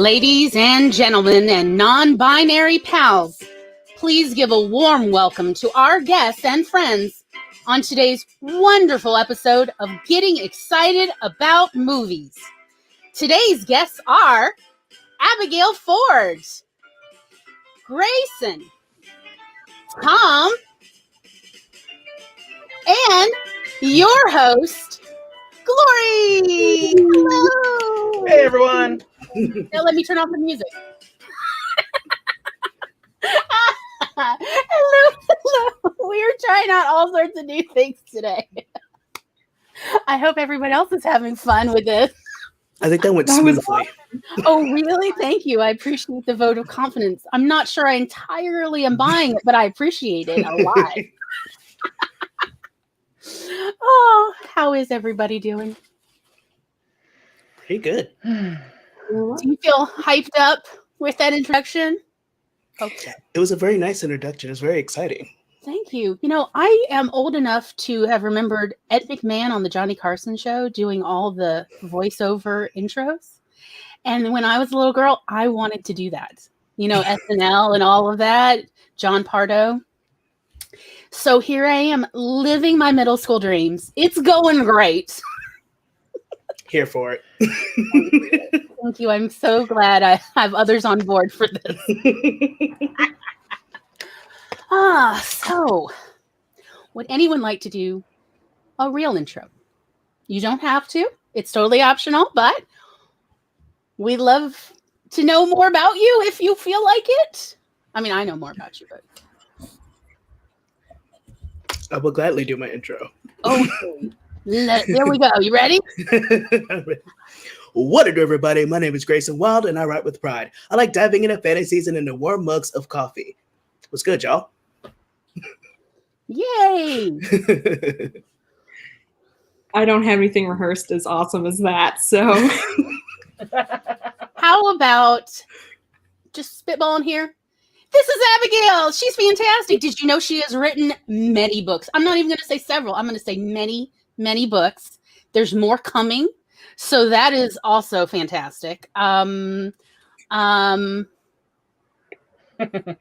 Ladies and gentlemen and non-binary pals, please give a warm welcome to our guests and friends on today's wonderful episode of Getting Excited About Movies. Today's guests are Abigail Ford, Grayson, Tom, and your host, Glory. Hello. Hey, everyone. Now let me turn off the music. Hello. We're trying out all sorts of new things today. I hope everyone else is having fun with this. I think that went smoothly. Oh, really? Thank you. I appreciate the vote of confidence. I'm not sure I entirely am buying it, but I appreciate it a lot. Oh, how is everybody doing? Pretty good. Do you feel hyped up with that introduction? Okay. It was a very nice introduction. It was very exciting. Thank you. You know, I am old enough to have remembered Ed McMahon on the Johnny Carson show doing all the voiceover intros. And when I was a little girl, I wanted to do that. You know, SNL and all of that, John Pardo. So here I am living my middle school dreams. It's going great. Here for it. Thank you. I'm so glad I have others on board for this. So would anyone like to do a real intro? You don't have to. It's totally optional, but we'd love to know more about you if you feel like it. I mean, I know more about you, but I will gladly do my intro. okay. There we go. You ready? What it do, everybody? My name is Grayson Wild, and I write with pride. I like diving into fantasies and into warm mugs of coffee. What's good, y'all? Yay! I don't have anything rehearsed as awesome as that, so. How about just spitballing here? This is Abigail. She's fantastic. Did you know she has written many books? I'm not even going to say several. I'm going to say many, many books. There's more coming. So that is also fantastic. I'm sorry,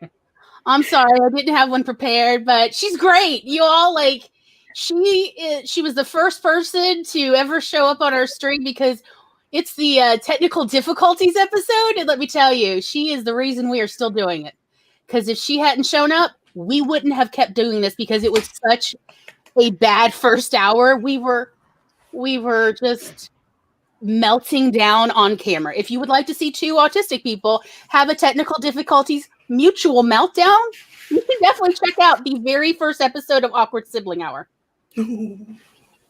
I didn't have one prepared, but she's great. You all she was the first person to ever show up on our stream because it's the technical difficulties episode. And let me tell you, she is the reason we are still doing it. Because if she hadn't shown up, we wouldn't have kept doing this because it was such a bad first hour. We were just melting down on camera. If you would like to see two autistic people have a technical difficulties mutual meltdown, you can definitely check out the very first episode of Awkward Sibling Hour. It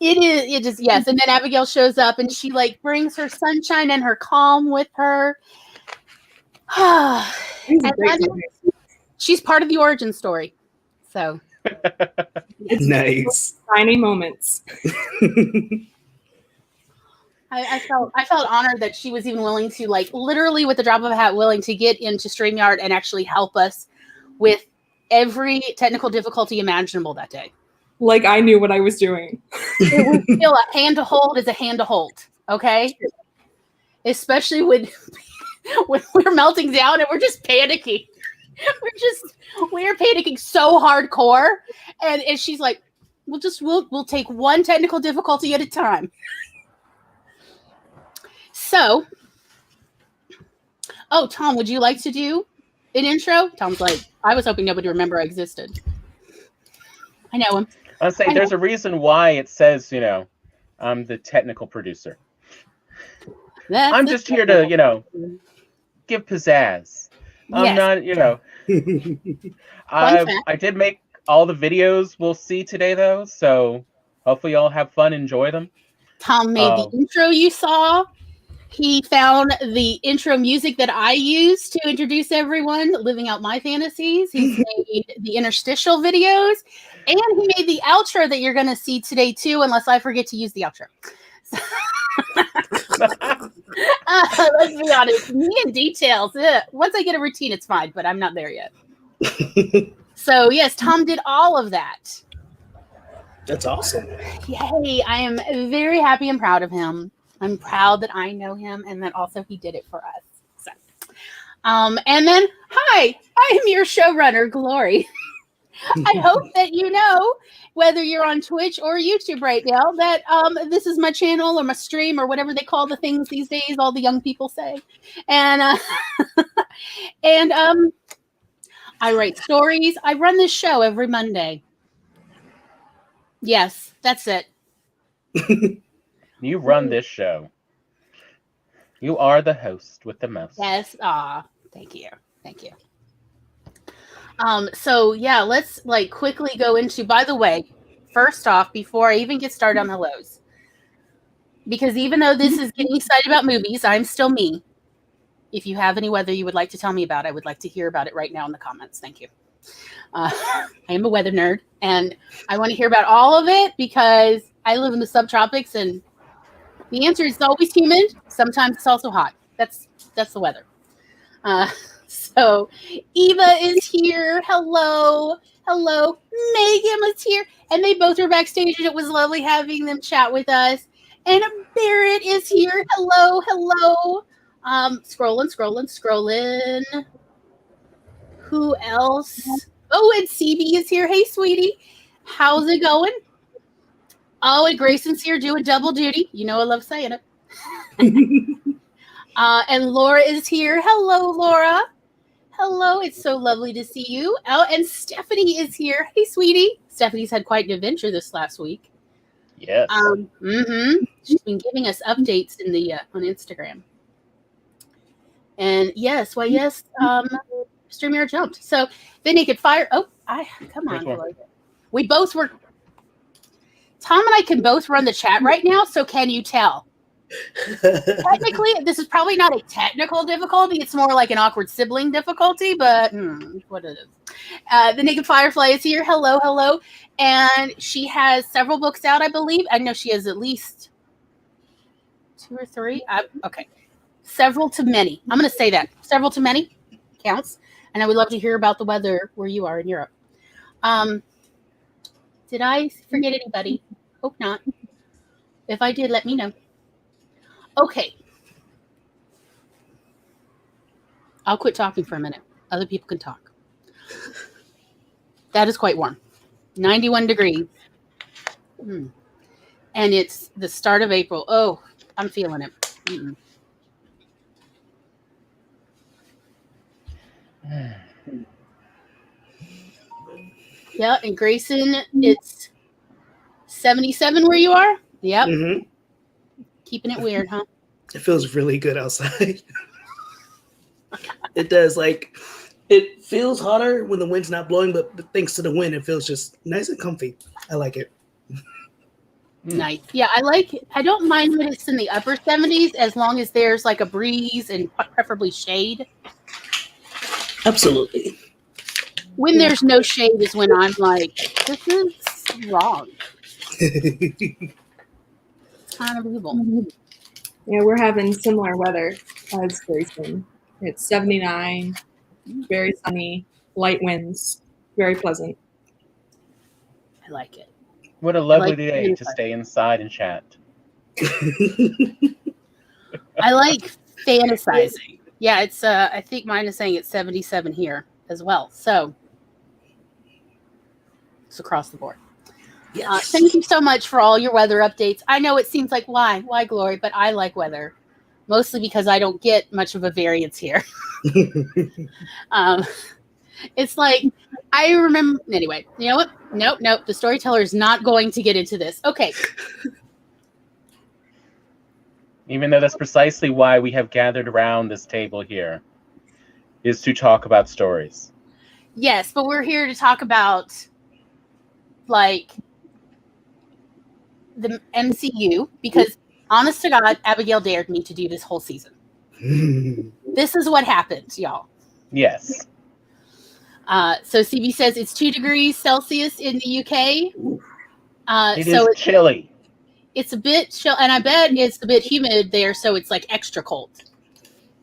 is, yes. And then Abigail shows up and she brings her sunshine and her calm with her. She's part of the origin story. So nice. Tiny moments. I felt honored that she was even willing to literally with the drop of a hat willing to get into StreamYard and actually help us with every technical difficulty imaginable that day. Like I knew what I was doing. It was still a hand to hold is a hand to hold. Okay. Especially when we're melting down and we're just panicking. We're panicking so hardcore. And she's like, we'll take one technical difficulty at a time. So, Tom, would you like to do an intro? Tom's like, I was hoping nobody would remember I existed. I know him. I'll say there's a reason why it says, I'm the technical producer. I'm just here to, give pizzazz. I'm not, I did make all the videos we'll see today, though. So hopefully y'all have fun, enjoy them. Tom made the intro you saw. He found the intro music that I use to introduce everyone, living out my fantasies. He's made the interstitial videos, and he made the outro that you're going to see today, too, unless I forget to use the outro. Let's be honest. Me and details. Once I get a routine, it's fine, but I'm not there yet. So, yes, Tom did all of that. That's awesome. Yay. I am very happy and proud of him. I'm proud that I know him and that also he did it for us. So And then, hi, I am your showrunner, Glory. I hope that you know, whether you're on Twitch or YouTube right now, that this is my channel or my stream or whatever they call the things these days, all the young people say. And and I write stories. I run this show every Monday. Yes, that's it. You run this show. You are the host with the most. Yes. Thank you. Thank you. So yeah, let's like quickly go into, by the way, first off, before I even get started on the lows, because even though this is getting excited about movies, I'm still me. If you have any weather you would like to tell me about, I would like to hear about it right now in the comments. Thank you. I am a weather nerd, and I want to hear about all of it because I live in the subtropics, and the answer is always humid. Sometimes it's also hot. That's the weather. So Eva is here. Hello. Megan was here, and they both were backstage, and it was lovely having them chat with us. And Barrett is here. Hello. Scrolling. Who else? Oh, and CB is here. Hey, sweetie. How's it going? Oh, and Grayson's here doing double duty. You know I love saying it. And Laura is here. Hello, Laura. Hello. It's so lovely to see you. Oh, and Stephanie is here. Hey, sweetie. Stephanie's had quite an adventure this last week. Yes. She's been giving us updates in the on Instagram. And yes, StreamYard jumped. So then he could fire. Oh, come on. We both were. Tom and I can both run the chat right now. So can you tell? Technically, this is probably not a technical difficulty. It's more like an awkward sibling difficulty, but what it is. The Naked Firefly is here. Hello. And she has several books out, I believe. I know she has at least 2 or 3. Okay. Several to many. I'm going to say that. Several to many counts. And I would love to hear about the weather where you are in Europe. Did I forget anybody? Hope not. If I did, let me know. Okay. I'll quit talking for a minute. Other people can talk. That is quite warm. 91 degrees. And it's the start of April. Oh, I'm feeling it. Yeah, and Grayson, it's 77 where you are? Yep. Mm-hmm. Keeping it weird, huh? It feels really good outside. It does. Like, it feels hotter when the wind's not blowing, but thanks to the wind, it feels just nice and comfy. I like it. Nice. Yeah, I don't mind when it's in the upper 70s as long as there's like a breeze and preferably shade. Absolutely. When there's no shade is when I'm like, this is wrong. It's kind of evil. Yeah, we're having similar weather as Grayson. It's 79, very sunny, light winds, very pleasant. I like it. What a lovely day to stay inside and chat. I like fantasizing. Yeah, it's I think mine is saying it's 77 here as well. So it's across the board. Yes. Thank you so much for all your weather updates. I know it seems like why Glory, but I like weather mostly because I don't get much of a variance here. It's like I remember anyway. You know what? Nope. The storyteller is not going to get into this. Okay. Even though that's precisely why we have gathered around this table here, is to talk about stories. Yes, but we're here to talk about like the MCU because honest to God, Abigail dared me to do this whole season. This is what happened, y'all. Yes. So CB says it's 2 degrees Celsius in the UK. It's chilly. It's a bit chill, and I bet it's a bit humid there, so it's like extra cold.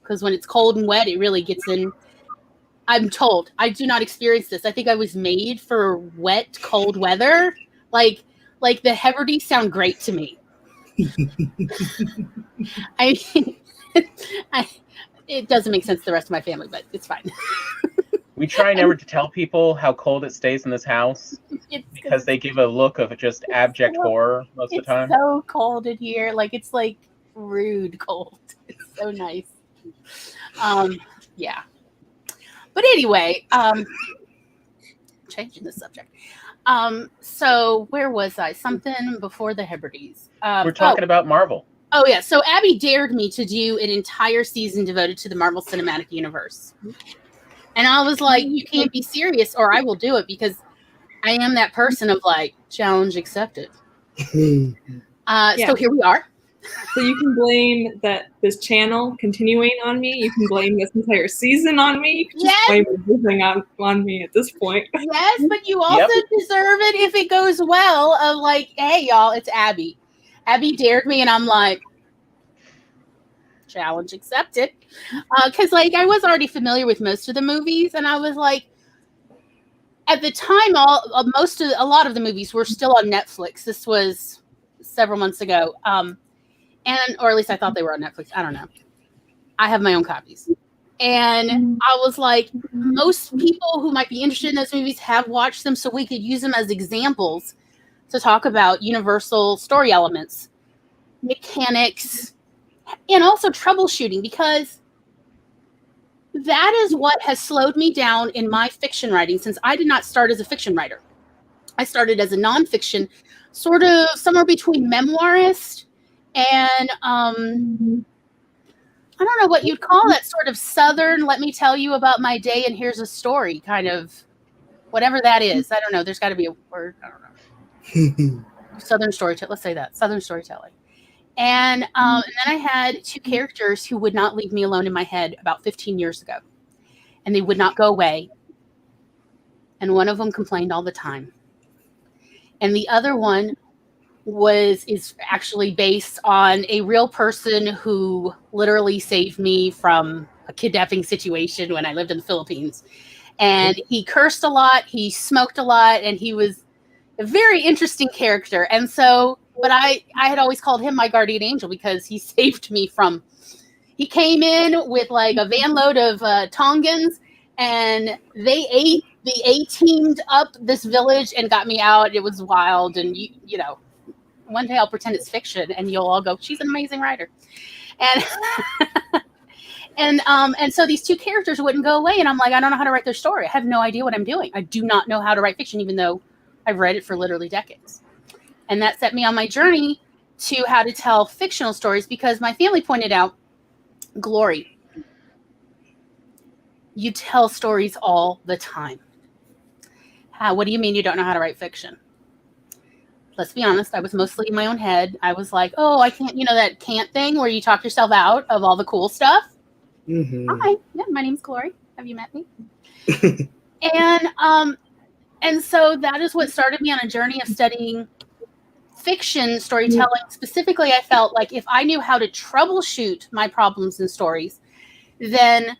Because when it's cold and wet, it really gets in. I'm told. I do not experience this. I think I was made for wet, cold weather. Like the Hebrides sound great to me. it doesn't make sense to the rest of my family, but it's fine. We try never to tell people how cold it stays in this house because they give a look of just abject horror most of the time. It's so cold in here. Like, it's like rude cold. It's so nice. Yeah. But anyway, changing the subject. So where was I? Something before the Hebrides. We're talking about Marvel. Oh, yeah. So Abby dared me to do an entire season devoted to the Marvel Cinematic Universe. And I was like, you can't be serious or I will do it, because I am that person of like, challenge accepted. So here we are. So you can blame this channel continuing on me. You can blame this entire season on me. You can just blame everything on me at this point. Yes, but you also deserve it if it goes well. Of like, hey, y'all, it's Abby. Abby dared me, and I'm like, challenge accepted. Because like I was already familiar with most of the movies, and I was like, at the time, a lot of the movies were still on Netflix. This was several months ago, or at least I thought they were on Netflix. I don't know. I have my own copies, and I was like, most people who might be interested in those movies have watched them, so we could use them as examples to talk about universal story elements, mechanics, and also troubleshooting, because that is what has slowed me down in my fiction writing, since I did not start as a fiction writer. I started as a nonfiction, sort of somewhere between memoirist and I don't know what you'd call that, sort of Southern, let me tell you about my day and here's a story, kind of, whatever that is. I don't know. There's got to be a word. I don't know. Southern storytelling. Let's say that. Southern storytelling. And then I had two characters who would not leave me alone in my head about 15 years ago. And they would not go away. And one of them complained all the time. And the other one is actually based on a real person who literally saved me from a kidnapping situation when I lived in the Philippines. And he cursed a lot, he smoked a lot, and he was a very interesting character. And so, but I had always called him my guardian angel because he saved me from, he came in with like a van load of Tongans, and they A-teamed up this village and got me out. It was wild. And you know, one day I'll pretend it's fiction and you'll all go, she's an amazing writer. And and so these two characters wouldn't go away. And I'm like, I don't know how to write their story. I have no idea what I'm doing. I do not know how to write fiction, even though I've read it for literally decades. And that set me on my journey to how to tell fictional stories, because my family pointed out, Glory, you tell stories all the time. What do you mean you don't know how to write fiction? Let's be honest, I was mostly in my own head. I was like, oh, I can't, that can't thing where you talk yourself out of all the cool stuff. Mm-hmm. Hi, yeah, my name's Glory. Have you met me? And so that is what started me on a journey of studying fiction storytelling. Specifically, I felt like if I knew how to troubleshoot my problems in stories, then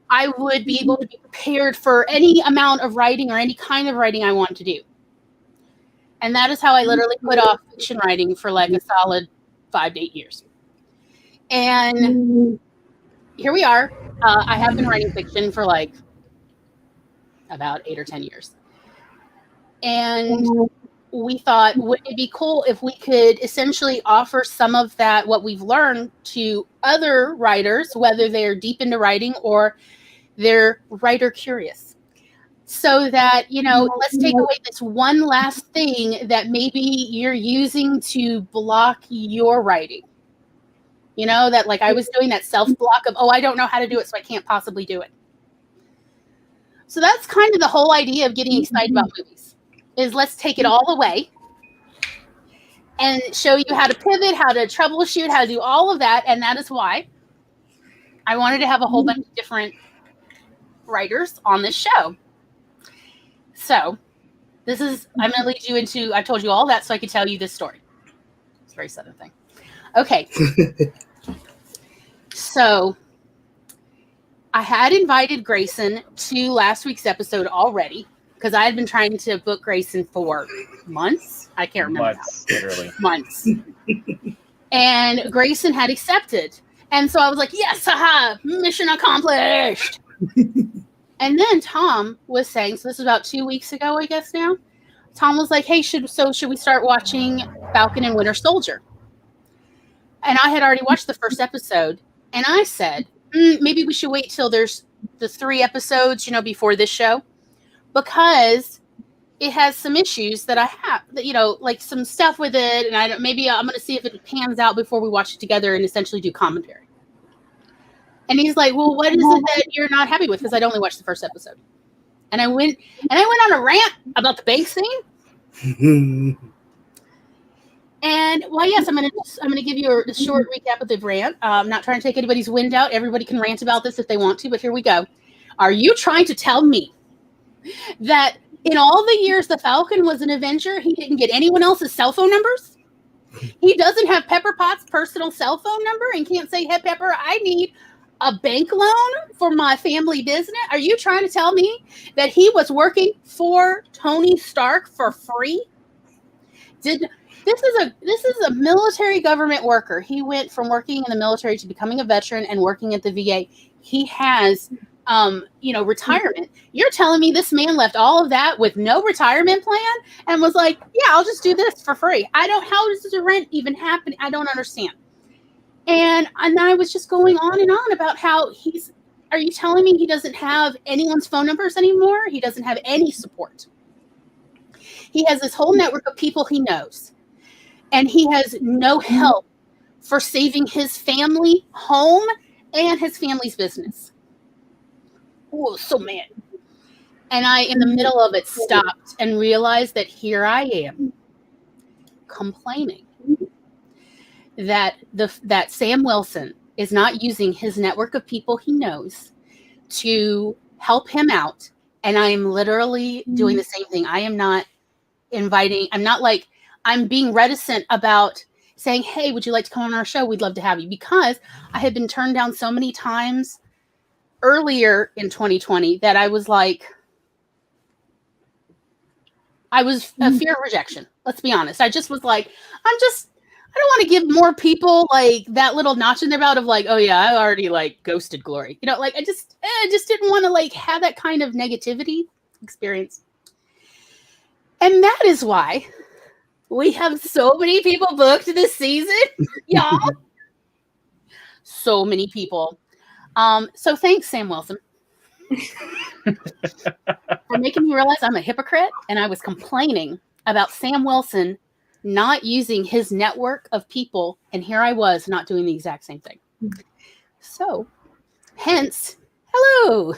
I would be able to be prepared for any amount of writing or any kind of writing I want to do. And that is how I literally put off fiction writing for like a solid 5 to 8 years. And here we are. I have been writing fiction for like about 8 or 10 years. And we thought, wouldn't it be cool if we could essentially offer some of that, what we've learned, to other writers, whether they're deep into writing or they're writer curious, so that, let's take away this one last thing that maybe you're using to block your writing. That like I was doing that self-block of, I don't know how to do it, so I can't possibly do it. So that's kind of the whole idea of getting excited about movies, is let's take it all away and show you how to pivot, how to troubleshoot, how to do all of that. And that is why I wanted to have a whole bunch of different writers on this show. So I'm going to lead you into, I told you all that so I could tell you this story. It's a very Southern thing. Okay. So I had invited Grayson to last week's episode already, because I had been trying to book Grayson for months. I can't remember. Literally. Months. And Grayson had accepted. And so I was like, yes, haha, mission accomplished. And then Tom was saying, so this was about 2 weeks ago, I guess now. Tom was like, hey, should we start watching Falcon and Winter Soldier? And I had already watched the first episode. And I said, maybe we should wait till there's the 3 episodes, before this show. Because it has some issues that I have, like some stuff with it. And maybe I'm going to see if it pans out before we watch it together and essentially do commentary. And he's like, well, what is it that you're not happy with? Because I'd only watched the first episode. And I went on a rant about the bank scene. And yes, I'm gonna give you a short recap of the rant. I'm not trying to take anybody's wind out. Everybody can rant about this if they want to, but here we go. Are you trying to tell me that in all the years the Falcon was an Avenger, he didn't get anyone else's cell phone numbers? He doesn't have Pepper Potts' personal cell phone number and can't say, hey, Pepper, I need a bank loan for my family business? Are you trying to tell me that he was working for Tony Stark for free? This is a military government worker. He went from working in the military to becoming a veteran and working at the VA. He has retirement. You're telling me this man left all of that with no retirement plan and was like, yeah, I'll just do this for free. How does the rent even happen? I don't understand. And I was just going on and on about how are you telling me he doesn't have anyone's phone numbers anymore? He doesn't have any support. He has this whole network of people he knows. And he has no help for saving his family home and his family's business. Oh, so mad. And I, in the middle of it, stopped and realized that here I am complaining that Sam Wilson is not using his network of people he knows to help him out. And I am literally doing the same thing. I am not I'm being reticent about saying, hey, would you like to come on our show? We'd love to have you. Because I had been turned down so many times earlier in 2020 that I was like, I was a fear of rejection. Let's be honest. I just was like, I don't want to give more people like that little notch in their belt of like, oh yeah, I already like ghosted Glory. I just didn't want to like have that kind of negativity experience. And that is why we have so many people booked this season, y'all. So many people. So thanks, Sam Wilson, for making me realize I'm a hypocrite. And I was complaining about Sam Wilson not using his network of people. And here I was not doing the exact same thing. So, hence, hello.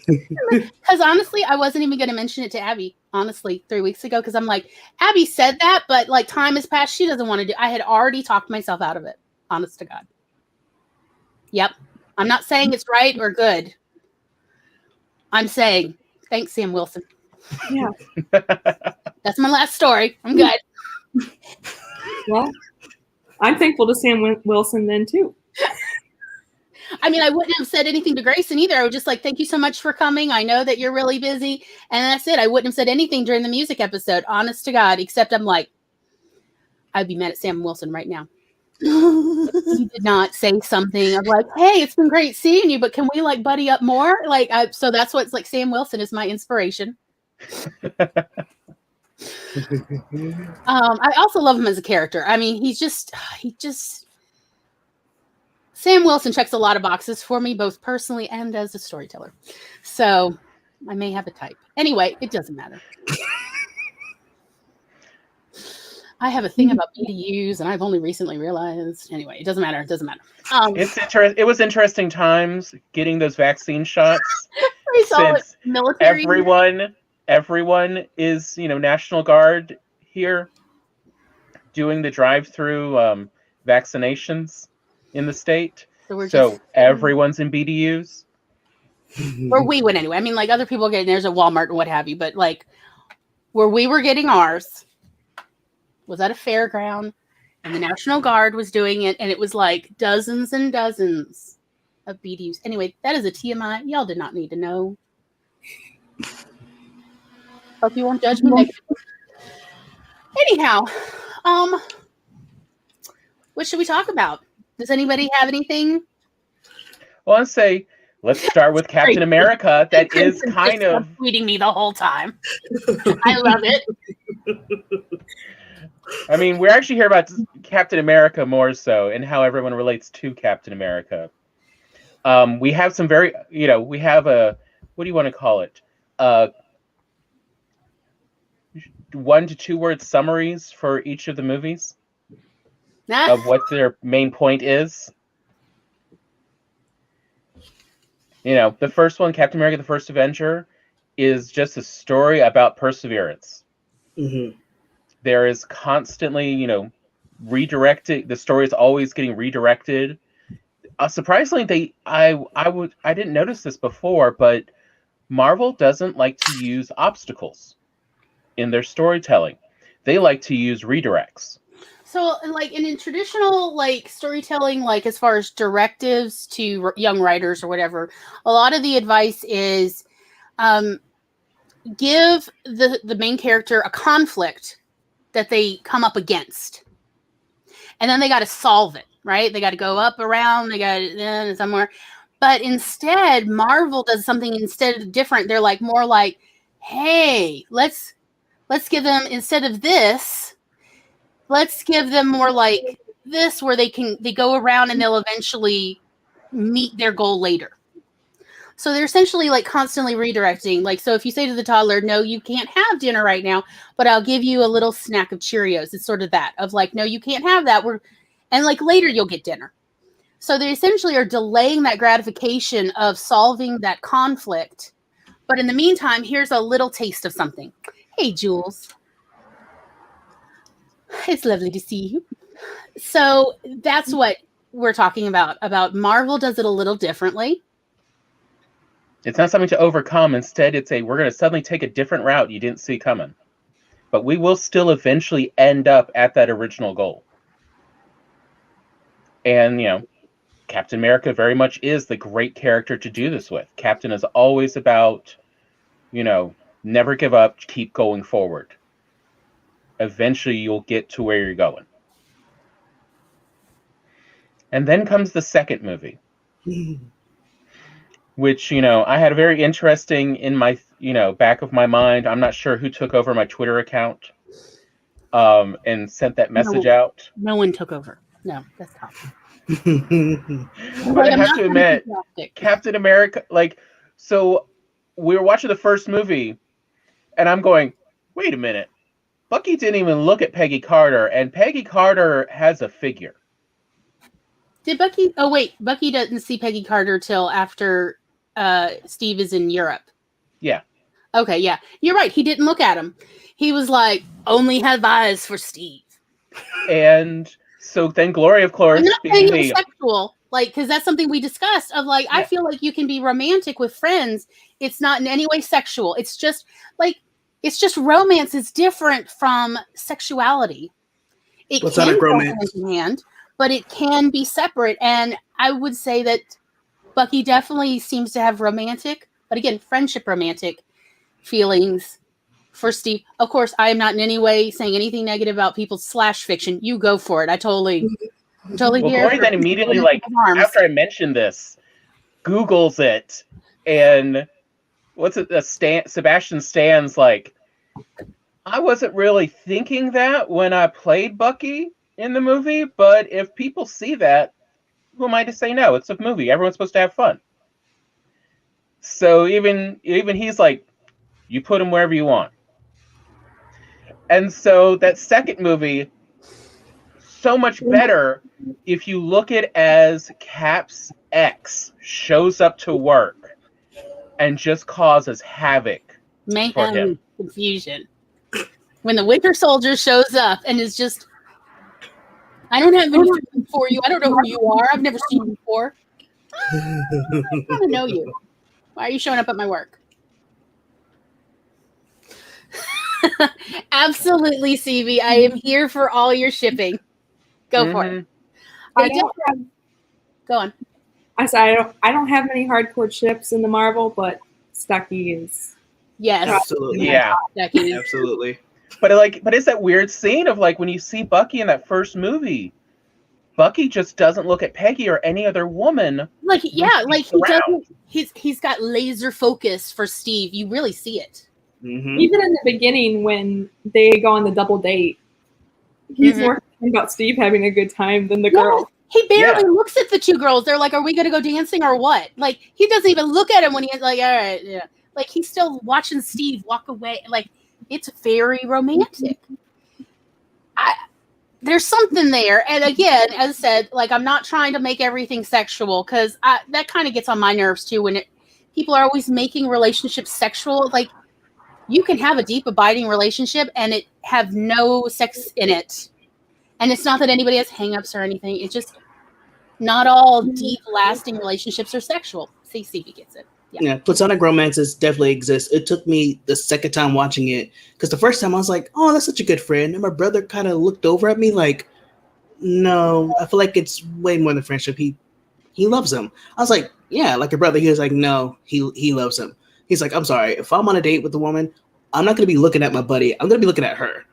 Because honestly, I wasn't even going to mention it to Abby, honestly, 3 weeks ago. Because I'm like, Abby said that, but like time has passed. She doesn't want to do. I had already talked myself out of it. Honest to God. Yep. I'm not saying it's right or good. I'm saying, thanks, Sam Wilson. Yeah. That's my last story. I'm good. Well, I'm thankful to Sam Wilson then too. I mean, I wouldn't have said anything to Grayson either. I was just like, thank you so much for coming. I know that you're really busy. And that's it. I wouldn't have said anything during the music episode, honest to God, except I'm like, I'd be mad at Sam Wilson right now. He did not say something of like, hey, it's been great seeing you, but can we like buddy up more? So that's what's like, Sam Wilson is my inspiration. I also love him as a character. I mean, he just Sam Wilson checks a lot of boxes for me, both personally and as a storyteller. So I may have a type. Anyway, it doesn't matter. I have a thing about BDUs, and I've only recently realized. Anyway, it doesn't matter. It doesn't matter. It was interesting times getting those vaccine shots. Since military. Everyone is, National Guard here doing the drive-through vaccinations in the state. So everyone's in BDUs. Where we went anyway. I mean, like other people getting theirs at Walmart and what have you, but like where we were getting ours was at a fairground, and the National Guard was doing it, and it was like dozens and dozens of BDUs. Anyway, that is a TMI. Y'all did not need to know. Hope you won't judge me negatively. Anyhow, what should we talk about? Does anybody have anything? Well, I'd say let's start with Captain America. That is kind of tweeting me the whole time. I love it. I mean, we're actually here about Captain America more so, and how everyone relates to Captain America. We have some very, we have a, what do you want to call it? 1 to 2 word summaries for each of the movies of what their main point is. The first one, Captain America, the First Avenger, is just a story about perseverance. Mm-hmm. There is constantly, redirecting. The story is always getting redirected. Surprisingly, I didn't notice this before, but Marvel doesn't like to use obstacles in their storytelling. They like to use redirects. So, like in traditional storytelling, as far as directives to young writers or whatever, a lot of the advice is give the main character a conflict that they come up against, and then they got to solve it. Right? They got to go up, around. They got to somewhere. But instead, Marvel does something instead different. They're more like, hey, let's give them, instead of this, let's give them more like this, where they go around and they'll eventually meet their goal later. So they're essentially constantly redirecting. So if you say to the toddler, no, you can't have dinner right now, but I'll give you a little snack of Cheerios. It's sort of that of no, you can't have that. And later you'll get dinner. So they essentially are delaying that gratification of solving that conflict. But in the meantime, here's a little taste of something. Hey, Jules. It's lovely to see you. So that's what we're talking about. Marvel does it a little differently. It's not something to overcome. Instead, it's we're going to suddenly take a different route you didn't see coming. But we will still eventually end up at that original goal. And, Captain America very much is the great character to do this with. Captain is always about, never give up, keep going forward. Eventually, you'll get to where you're going. And then comes the second movie, which, I had a very interesting in my, back of my mind. I'm not sure who took over my Twitter account and sent that message out. No one took over. No, that's tough. But I have to admit, Captain America, so we were watching the first movie, and I'm going, wait a minute. Bucky didn't even look at Peggy Carter, and Peggy Carter has a figure. Did Bucky? Oh, wait. Bucky doesn't see Peggy Carter till after Steve is in Europe. Yeah. Okay, yeah. You're right. He didn't look at him. He was only have eyes for Steve. And so then Glory, of course, I'm not saying it was sexual, because that's something we discussed of yeah. I feel like you can be romantic with friends. It's not in any way sexual. It's just romance is different from sexuality. It can go hand in hand, but it can be separate. And I would say that Bucky definitely seems to have romantic, but again, friendship romantic feelings for Steve. Of course, I am not in any way saying anything negative about people's slash fiction. You go for it. I totally well, hear. Glory then immediately, after I mentioned this, Googles it, and what's it? Sebastian Stan's I wasn't really thinking that when I played Bucky in the movie, but if people see that, who am I to say no? It's a movie. Everyone's supposed to have fun. So even he's you put him wherever you want. And so that second movie, so much better if you look at it as Cap's ex shows up to work and just causes havoc for him. Confusion. When the Winter Soldier shows up and is just, I don't have anything for you. I don't know who you are. I've never seen you before. I want to know you. Why are you showing up at my work? Absolutely, CV. I am here for all your shipping. Go for it. Go on. I said I don't have many hardcore ships in the Marvel, but Stucky is. Yes. Absolutely. Yeah. Stucky. Absolutely. But it's that weird scene of when you see Bucky in that first movie, Bucky just doesn't look at Peggy or any other woman. Like, yeah, like he doesn't. He's got laser focus for Steve. You really see it. Mm-hmm. Even in the beginning, when they go on the double date, he's more thinking about Steve having a good time than the girl. He barely looks at the two girls. They're like, "Are we going to go dancing or what?" Like, he doesn't even look at him when he's like, "All right, yeah." Like, he's still watching Steve walk away. Like, it's very romantic. There's something there. And again, as I said, like, I'm not trying to make everything sexual, because that kind of gets on my nerves too, when people are always making relationships sexual. Like, you can have a deep, abiding relationship and it have no sex in it. And it's not that anybody has hangups or anything. It's just not all deep, lasting relationships are sexual. See, Stevie gets it. Yeah, platonic romances definitely exist. It took me the second time watching it, because the first time I was like, "Oh, that's such a good friend," and my brother kind of looked over at me like, "No, I feel like it's way more than friendship. He loves him." I was like, "Yeah, like your brother." He was like, "No, he loves him." He's like, "I'm sorry. If I'm on a date with a woman, I'm not gonna be looking at my buddy. I'm gonna be looking at her.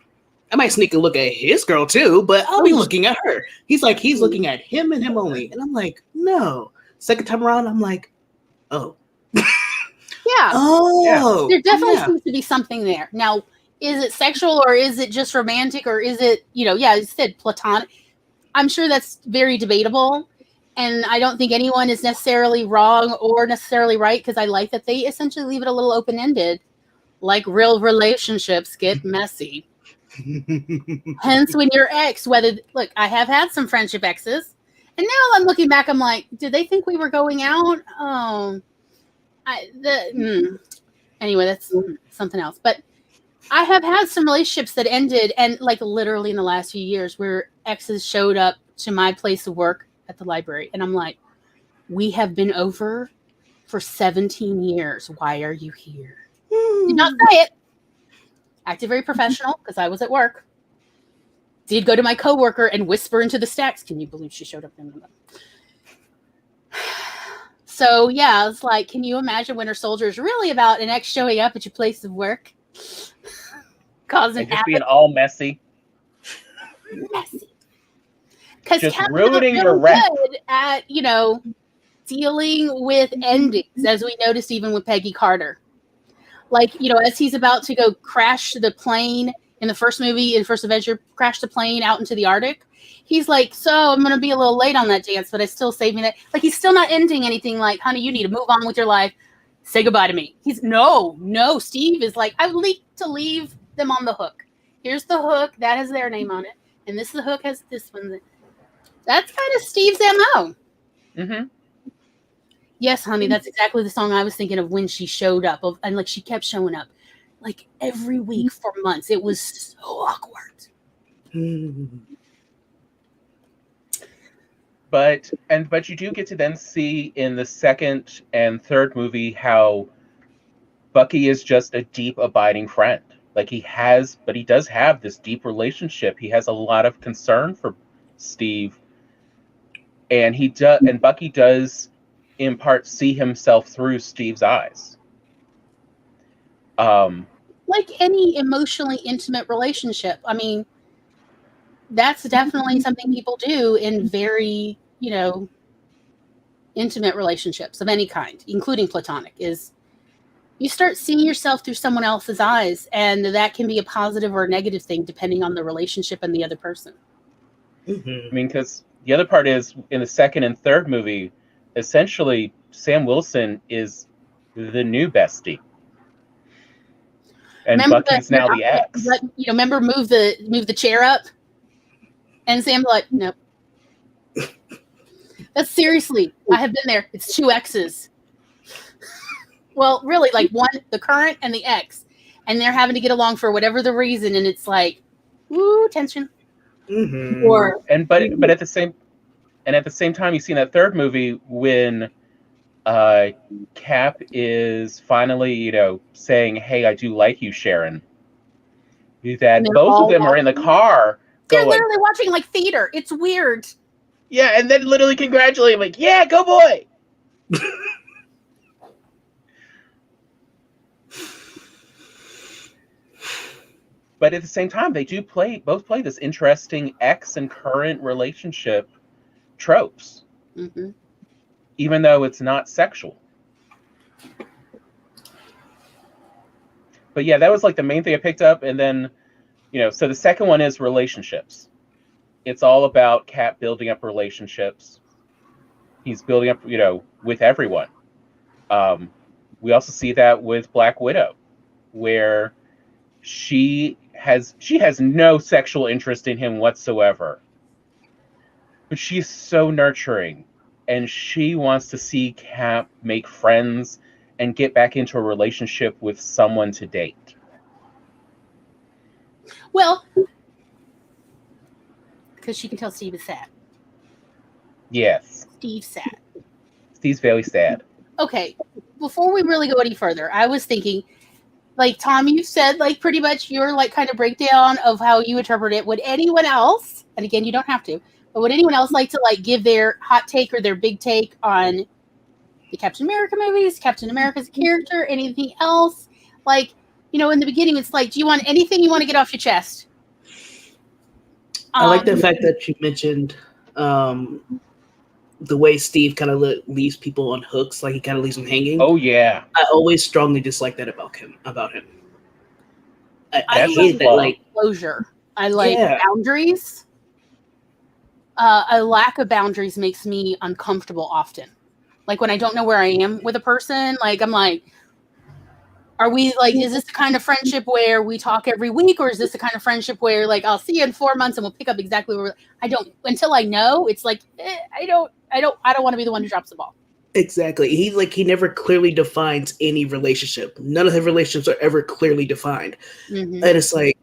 I might sneak and look at his girl too, but I'll be looking at her." He's like, he's looking at him and him only, and I'm like, "No." Second time around, I'm like, "Oh." Yeah. Oh, there definitely seems to be something there. Now, is it sexual or is it just romantic, or is it, you said platonic? I'm sure that's very debatable, and I don't think anyone is necessarily wrong or necessarily right, because I like that they essentially leave it a little open-ended, like real relationships get messy. Hence, when your ex, look, I have had some friendship exes, and now I'm looking back, I'm like, did they think we were going out? Oh. Anyway, that's something else. But I have had some relationships that ended, and like literally in the last few years, where exes showed up to my place of work at the library, and I'm like, "We have been over for 17 years. Why are you here?" Did not say it. Acted very professional because I was at work. Did go to my coworker and whisper into the stacks. Can you believe she showed up? So, yeah, it's like, can you imagine Winter Soldier is really about an ex showing up at your place of work? Causing just being all messy. Because just Captain ruining your rep. Good at, dealing with endings, as we noticed even with Peggy Carter. Like, as he's about to go crash the plane in the first movie, in first Avenger, crash the plane out into the Arctic. He's like, "So I'm going to be a little late on that dance, but I still saved me that." Like, he's still not ending anything like, "Honey, you need to move on with your life. Say goodbye to me." He's no. Steve is like, "I would like to leave them on the hook. Here's the hook. That has their name on it. And the hook has this one." That's kind of Steve's MO. Mm-hmm. Yes, honey, that's exactly the song I was thinking of when she showed up. And like, she kept showing up like every week for months. It was so awkward. But you do get to then see in the second and third movie how Bucky is just a deep, abiding friend. Like, he does have this deep relationship. He has a lot of concern for Steve, and Bucky does in part see himself through Steve's eyes. Like any emotionally intimate relationship. I mean, that's definitely something people do in very, intimate relationships of any kind, including platonic, is you start seeing yourself through someone else's eyes, and that can be a positive or a negative thing depending on the relationship and the other person. I mean, because the other part is, in the second and third movie, essentially Sam Wilson is the new bestie, and Bucky's now the ex. Remember, move the chair up, and Sam's like, "Nope." That's seriously, I have been there. It's two exes. Well, really, like one, the current and the ex, and they're having to get along for whatever the reason, and it's like, woo, tension. Mm-hmm. But at the same time, you see in that third movie when Cap is finally, saying, "Hey, I do like you, Sharon." That both of them are in the car. They're literally watching like theater. It's weird. Yeah, and then literally congratulate him, like, "Yeah, go boy." But at the same time, they do both play this interesting ex and current relationship tropes, Mm-hmm. even though it's not sexual. But yeah, that was like the main thing I picked up. And then, so the second one is relationships. It's all about Cap building up relationships. He's building up, with everyone. We also see that with Black Widow, where she has no sexual interest in him whatsoever. But she's so nurturing, and she wants to see Cap make friends and get back into a relationship with someone to date. Well, because she can tell Steve is sad. Yes. Steve's sad. Steve's very sad. Okay, before we really go any further, I was thinking, like, Tom, you said, like, pretty much your, like, kind of breakdown of how you interpret it. Would anyone else, and again, you don't have to, but would anyone else like to, like, give their hot take or their big take on the Captain America movies, Captain America's character, anything else? Like, in the beginning, it's like, do you want anything you want to get off your chest? I like the fact that you mentioned the way Steve kind of leaves people on hooks, like he kind of leaves them hanging. Oh yeah, I always strongly dislike that about him. I hate that, like, closure. I like boundaries. A lack of boundaries makes me uncomfortable often. Like when I don't know where I am with a person, like I'm like, are we like, is this the kind of friendship where we talk every week, or is this the kind of friendship where like I'll see you in 4 months and we'll pick up exactly where I don't until I know. It's like I don't want to be the one who drops the ball. Exactly. He never clearly defines any relationship. None of his relationships are ever clearly defined. Mm-hmm. And it's like,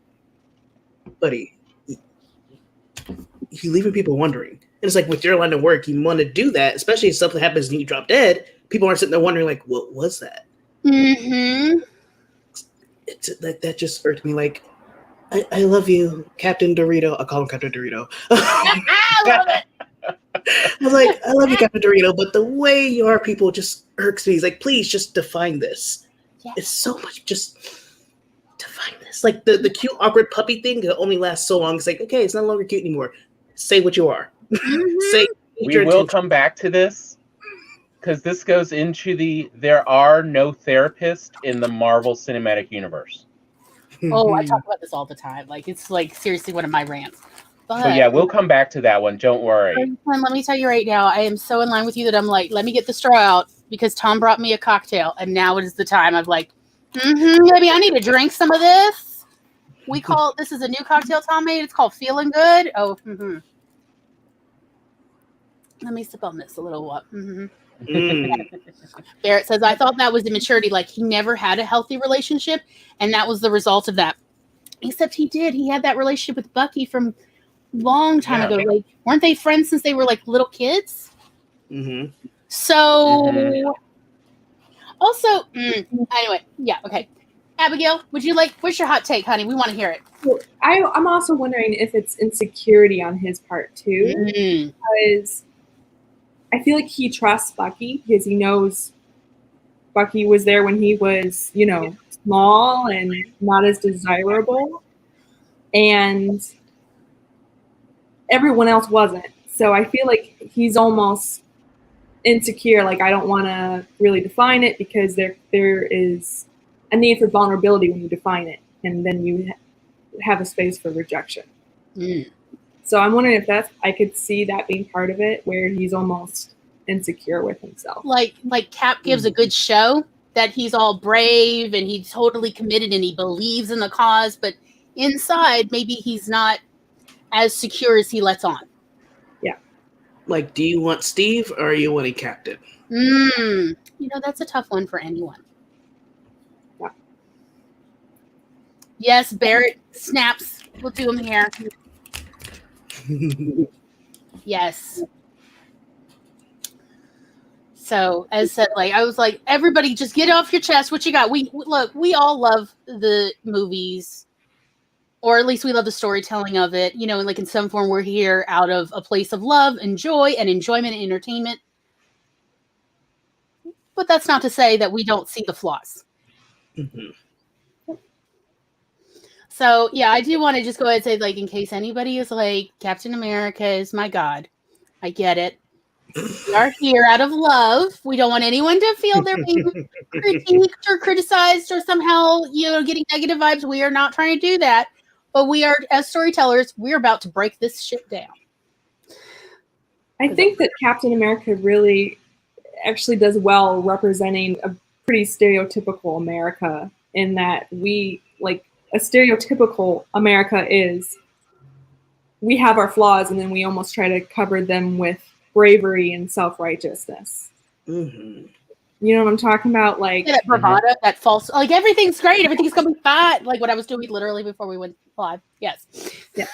buddy, you're leaving people wondering. And it's like with your line of work, you want to do that, especially if something happens and you drop dead. People aren't sitting there wondering, like, what was that? Mm-hmm. That just irked me. Like, I love you, Captain Dorito. I'll call him Captain Dorito. I love it. I was like, I love you, Captain Dorito, but the way you are, people just irks me. He's like, please just define this. Yeah. It's so much, just define this. Like the cute, awkward puppy thing that only lasts so long. It's like, okay, it's no longer cute anymore. Say what you are. Mm-hmm. Say. We will come back to this because this goes into there are no therapists in the Marvel Cinematic Universe. Oh, I talk about this all the time. Like it's like seriously one of my rants. But yeah, we'll come back to that one. Don't worry. Let me tell you right now, I am so in line with you that I'm like, let me get the straw out because Tom brought me a cocktail, and now it is the time. I'm like, maybe I need to drink some of this. This is a new cocktail Tom made. It's called Feeling Good. Oh, Let me sip on this a little while. Barrett says, I thought that was immaturity. Like he never had a healthy relationship, and that was the result of that. Except he did. He had that relationship with Bucky from long time ago. Like, weren't they friends since they were like little kids? Mm-hmm. So, also, anyway, yeah, okay. Abigail, would you what's your hot take, honey? We want to hear it. I'm also wondering if it's insecurity on his part too, because I feel like he trusts Bucky because he knows Bucky was there when he was, small and not as desirable, and everyone else wasn't. So I feel like he's almost insecure. Like I don't want to really define it because there is a need for vulnerability when you define it, and then you have a space for rejection. So I'm wondering if I could see that being part of it, where he's almost insecure with himself. Like Cap gives a good show that he's all brave and he's totally committed and he believes in the cause, but inside maybe he's not as secure as he lets on. Yeah. Like, do you want Steve or are you wanting Captain? That's a tough one for anyone. Yeah. Yes, Barrett snaps. We'll do him here. Yes. So, as said, I was like, everybody just get off your chest. What you got? We all love the movies, or at least we love the storytelling of it. And in some form, we're here out of a place of love and joy and enjoyment and entertainment. But that's not to say that we don't see the flaws. Mm-hmm. So, yeah, I do want to just go ahead and say, in case anybody is like, Captain America is my God. I get it. We are here out of love. We don't want anyone to feel they're being critiqued or criticized or somehow, getting negative vibes. We are not trying to do that. But we are, as storytellers, we're about to break this shit down. I think that Captain America really actually does well representing a pretty stereotypical America, in that we, like, a stereotypical America is we have our flaws and then we almost try to cover them with bravery and self-righteousness. Mm-hmm. You know what I'm talking about? Like that bravado, that false, like everything's great, everything's gonna be fine. Like what I was doing literally before we went live. Yes. Yeah.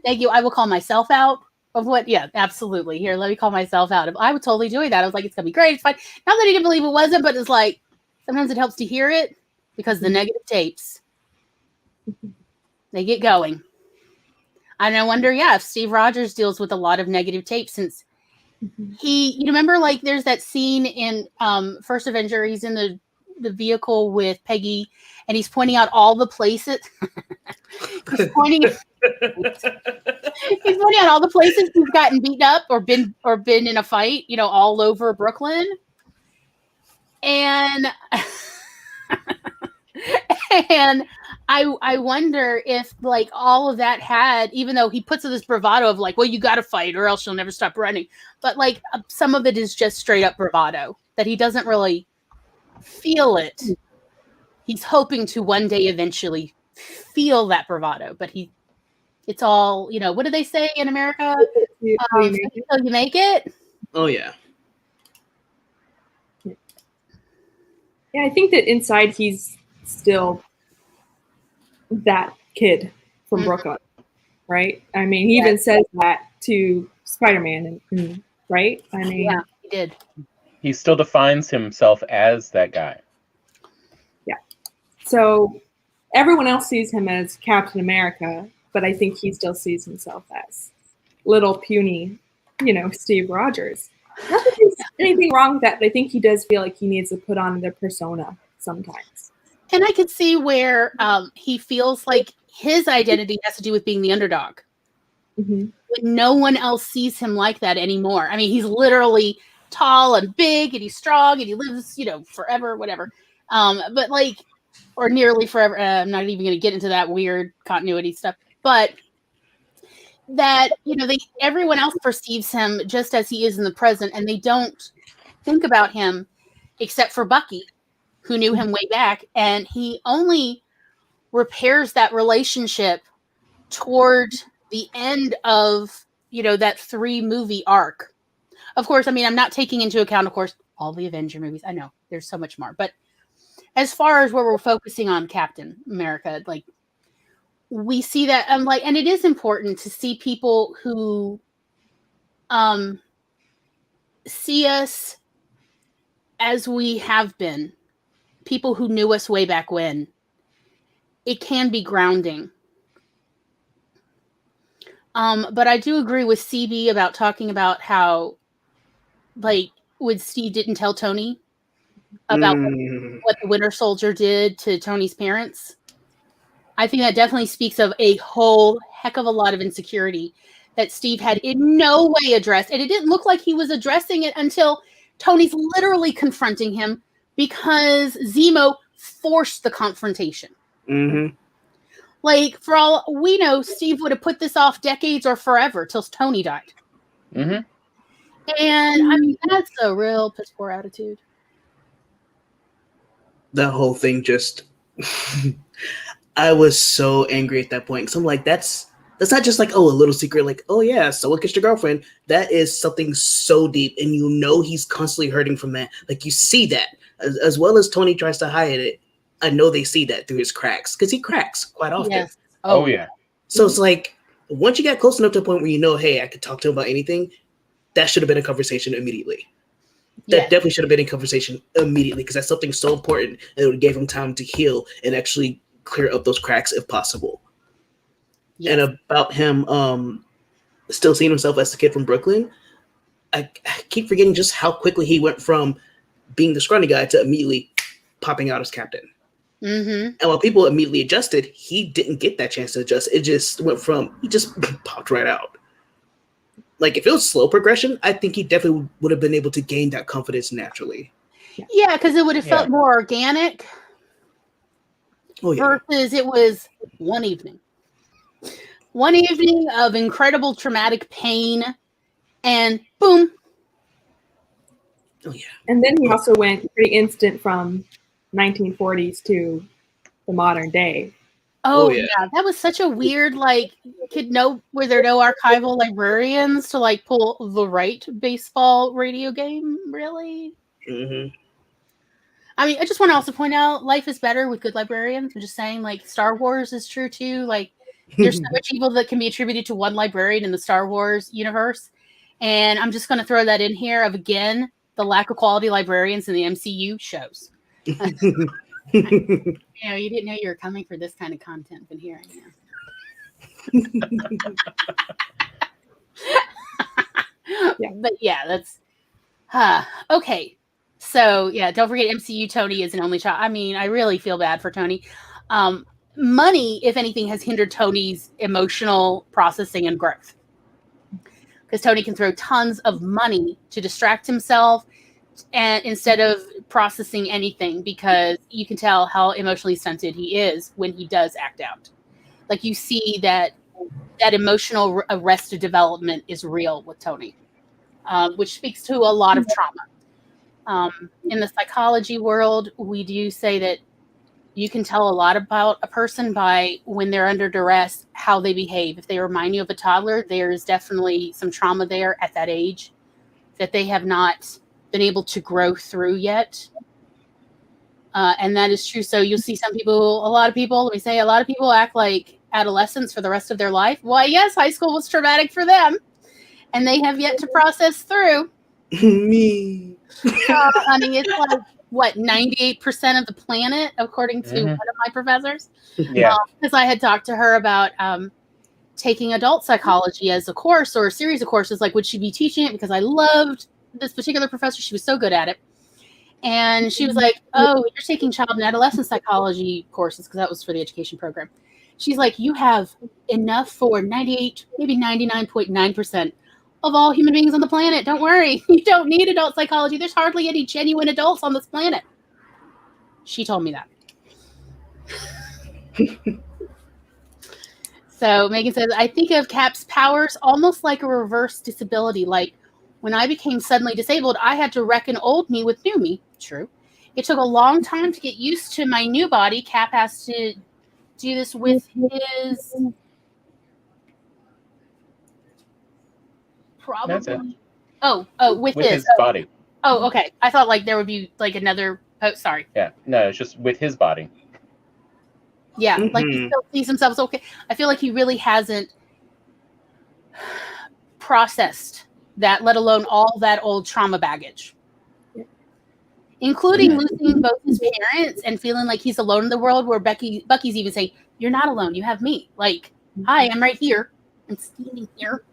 Thank you. I will call myself out of what. Yeah, absolutely. Here, let me call myself out. I was totally doing that. I was like, it's gonna be great. It's fine. Not that I didn't believe it wasn't, but it's like sometimes it helps to hear it because the negative tapes they get going. And I wonder, if Steve Rogers deals with a lot of negative tapes since. You remember, like, there's that scene in First Avenger. He's in the vehicle with Peggy, and he's pointing out all the places. he's pointing out all the places he's gotten beaten up or been in a fight. All over Brooklyn, and and I wonder if, like, all of that had, even though he puts this bravado of like, well, you got to fight or else you'll never stop running. But like some of it is just straight up bravado that he doesn't really feel it. He's hoping to one day eventually feel that bravado, but it's all, what do they say in America? Until you make it. Oh yeah. Yeah, I think that inside he's still that kid from Brooklyn, right? I mean, he even says that to Spider-Man, right? I mean, yeah, he did. He still defines himself as that guy. Yeah. So everyone else sees him as Captain America, but I think he still sees himself as little puny, Steve Rogers. Not that there's anything wrong with that, but I think he does feel like he needs to put on the persona sometimes. And I could see where he feels like his identity has to do with being the underdog. Mm-hmm. When no one else sees him like that anymore. I mean, he's literally tall and big and he's strong and he lives, forever, whatever. But like, or nearly forever. I'm not even going to get into that weird continuity stuff. But that, everyone else perceives him just as he is in the present, and they don't think about him except for Bucky, who knew him way back, and he only repairs that relationship toward the end of, that 3-movie arc. Of course, I mean, I'm not taking into account, of course, all the Avenger movies. I know there's so much more, but as far as where we're focusing on Captain America, like, we see that, and it is important to see people who see us as we have been. People who knew us way back when. It can be grounding. But I do agree with CB about talking about how, like, when Steve didn't tell Tony about what the Winter Soldier did to Tony's parents. I think that definitely speaks of a whole heck of a lot of insecurity that Steve had in no way addressed. And it didn't look like he was addressing it until Tony's literally confronting him, because Zemo forced the confrontation. Mm-hmm. Like, for all we know, Steve would have put this off decades or forever till Tony died. Mm-hmm. And I mean, that's a real piss poor attitude. That whole thing just, I was so angry at that point. So I'm like, that's not just like, oh, a little secret, like, oh yeah, someone kissed your girlfriend. That is something so deep, and he's constantly hurting from that. Like, you see that. As well as Tony tries to hide it, I know they see that through his cracks, because he cracks quite often. Yes. Oh, yeah. So it's like, once you get close enough to a point where hey, I could talk to him about anything, that should have been a conversation immediately. That definitely should have been a conversation immediately, because that's something so important, and it would give him time to heal and actually clear up those cracks if possible. Yes. And about him still seeing himself as the kid from Brooklyn, I keep forgetting just how quickly he went from being the scrawny guy to immediately popping out as captain. Mm-hmm. And while people immediately adjusted, he didn't get that chance to adjust. It just went from, he just popped right out. like if it was slow progression, I think he definitely would have been able to gain that confidence naturally. Yeah, because it would have felt more organic. Oh, yeah. Versus it was one evening of incredible traumatic pain, and boom. Oh, yeah. And then he also went pretty instant from 1940s to the modern day. Oh yeah, that was such a weird, like, were there no archival librarians to like pull the right baseball radio game, really? Mm-hmm. I mean, I just want to also point out, life is better with good librarians. I'm just saying, like, Star Wars is true too. Like, there's so much evil that can be attributed to one librarian in the Star Wars universe, and I'm just going to throw that in here of, again, the lack of quality librarians in the MCU shows. You know, you didn't know you were coming for this kind of content, but here I am. Yeah. But yeah, that's okay. So yeah, don't forget MCU Tony is an only child. I mean, I really feel bad for Tony. Money, if anything, has hindered Tony's emotional processing and growth. Because Tony can throw tons of money to distract himself, and instead of processing anything, because you can tell how emotionally stunted he is when he does act out. Like, you see that emotional arrested development is real with Tony, which speaks to a lot of trauma. In the psychology world, we do say that you can tell a lot about a person by when they're under duress, how they behave. If they remind you of a toddler, there's definitely some trauma there at that age that they have not been able to grow through yet. And that is true. So you'll see a lot of people act like adolescents for the rest of their life. Why, yes, high school was traumatic for them, and they have yet to process through. Me. I mean, it's like, what, 98% of the planet, according to one of my professors? Yeah. Because I had talked to her about taking adult psychology as a course or a series of courses. Like, would she be teaching it? Because I loved this particular professor. She was so good at it. And she was like, oh, you're taking child and adolescent psychology courses, because that was for the education program. She's like, you have enough for 98, maybe 99.9% of all human beings on the planet. Don't worry. You don't need adult psychology. There's hardly any genuine adults on this planet. She told me that. So Megan says, I think of Cap's powers almost like a reverse disability. Like, when I became suddenly disabled, I had to reckon old me with new me. True. It took a long time to get used to my new body. Cap has to do this with his... Probably. With his body. Oh, okay. I thought like there would be like another... Oh, sorry. Yeah. No, it's just with his body. Yeah. Like, he still sees himself as okay. I feel like he really hasn't processed that, let alone all that old trauma baggage. Including losing both his parents and feeling like he's alone in the world, where Bucky's even saying, you're not alone, you have me. Like, hi, I'm right here. I'm standing here.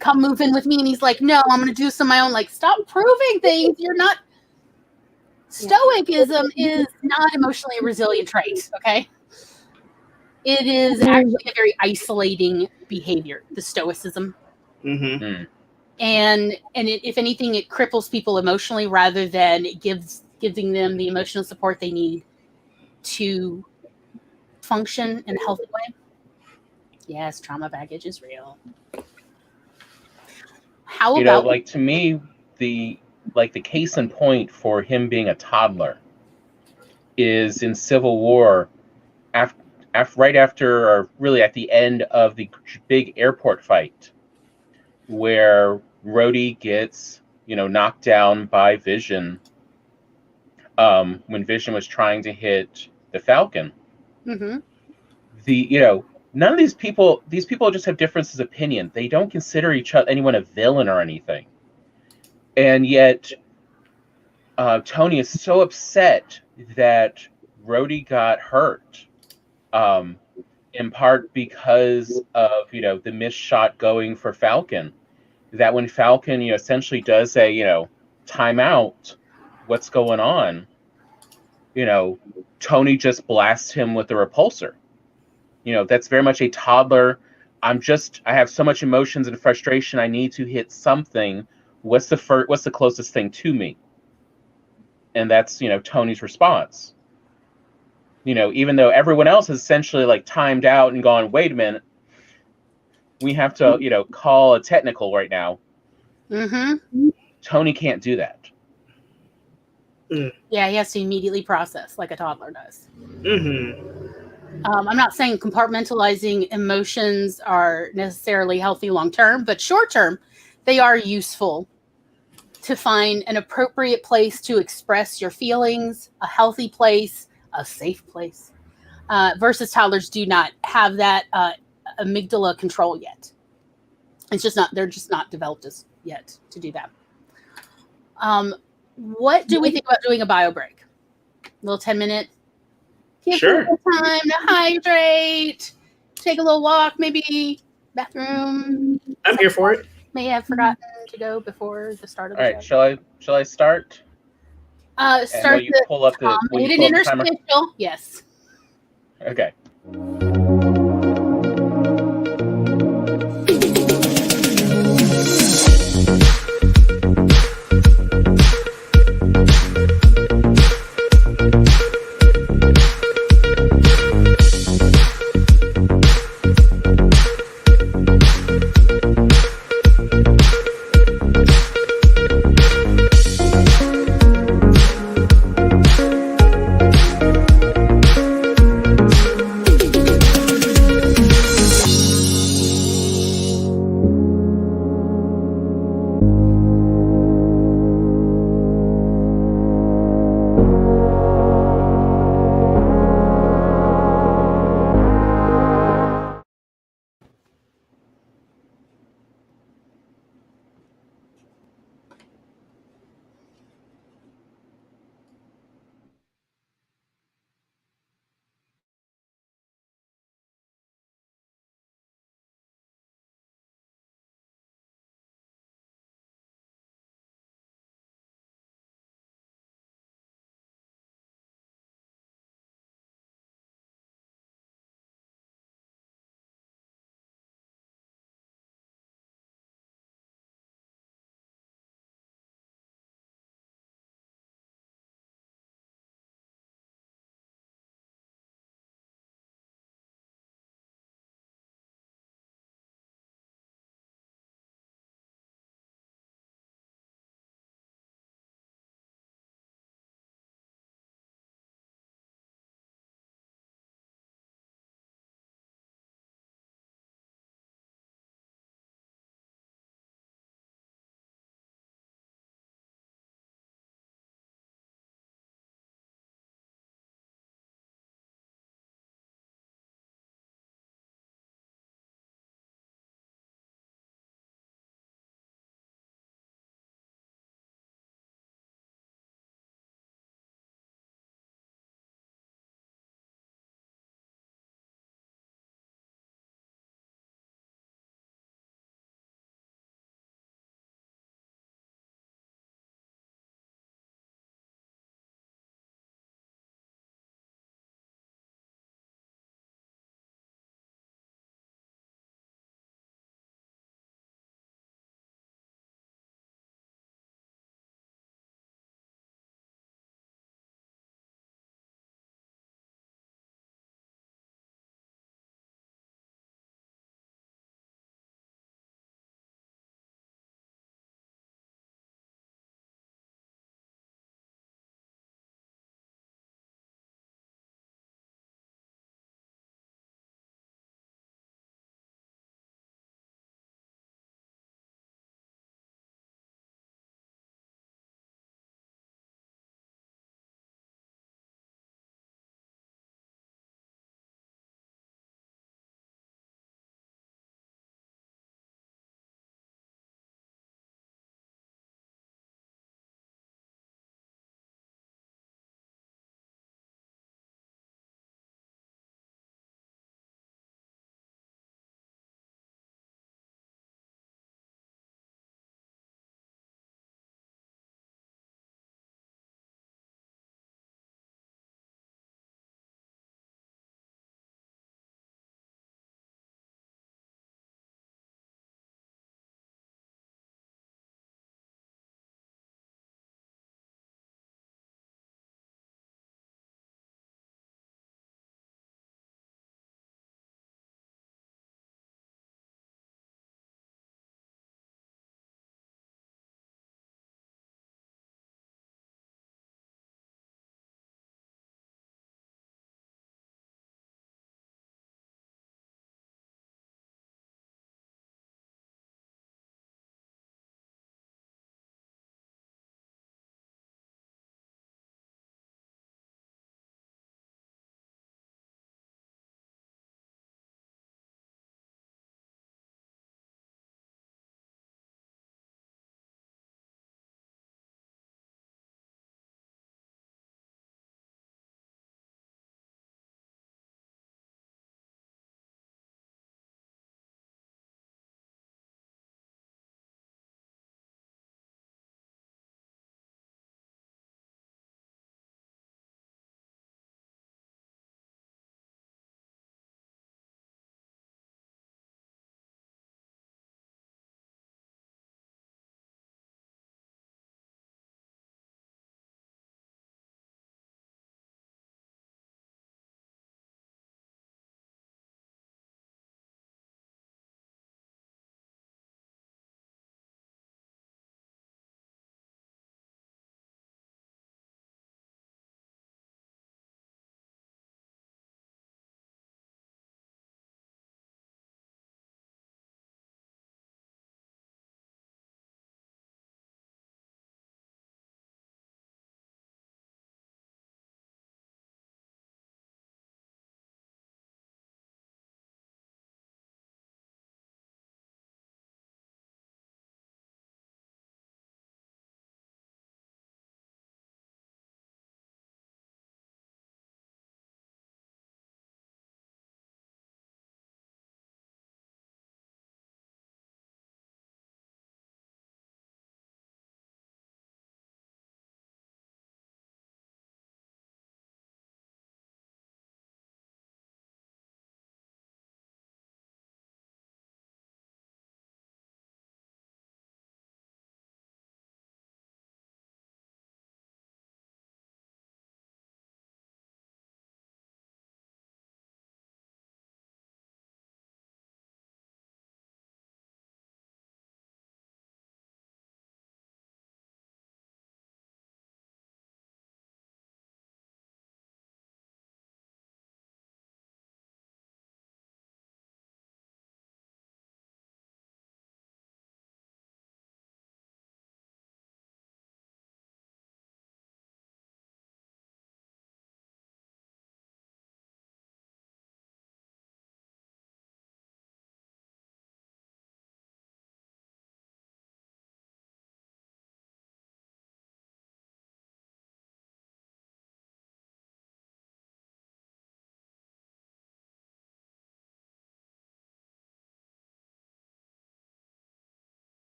Come move in with me. And he's like, no, I'm going to do some of my own. Like, stop proving things. You're not... Stoicism is not emotionally a resilient trait, okay? It is actually a very isolating behavior, the stoicism. Mm-hmm. And if anything, it cripples people emotionally rather than giving them the emotional support they need to function in a healthy way. Yes, trauma baggage is real. How about, like, to me, the case in point for him being a toddler is in Civil War, right after, or really at the end of the big airport fight, where Rhodey gets, knocked down by Vision, when Vision was trying to hit the Falcon. Mm-hmm. None of these people just have differences of opinion. They don't consider anyone a villain or anything. And yet, Tony is so upset that Rhodey got hurt, in part because of, the missed shot going for Falcon. That when Falcon, essentially does a, timeout, what's going on, Tony just blasts him with the repulsor. That's very much a toddler I have so much emotions and frustration. I need to hit something. What's the closest thing to me? And that's, Tony's response. Even though everyone else has essentially like timed out and gone, wait a minute, we have to, call a technical right now. Mm-hmm. Tony can't do that. Yeah, he has to immediately process like a toddler does. Mm-hmm. I'm not saying compartmentalizing emotions are necessarily healthy long-term, but short-term, they are useful to find an appropriate place to express your feelings, a healthy place, a safe place, versus toddlers do not have that amygdala control yet. They're just not developed as yet to do that. What do we think about doing a bio break? A little 10-minute. Sure. Time to hydrate, take a little walk, maybe bathroom. I'm here for it. May have forgotten to go before the start of the All right, show. shall I start? Start will you pull up the timer? interstitial. Yes. Okay.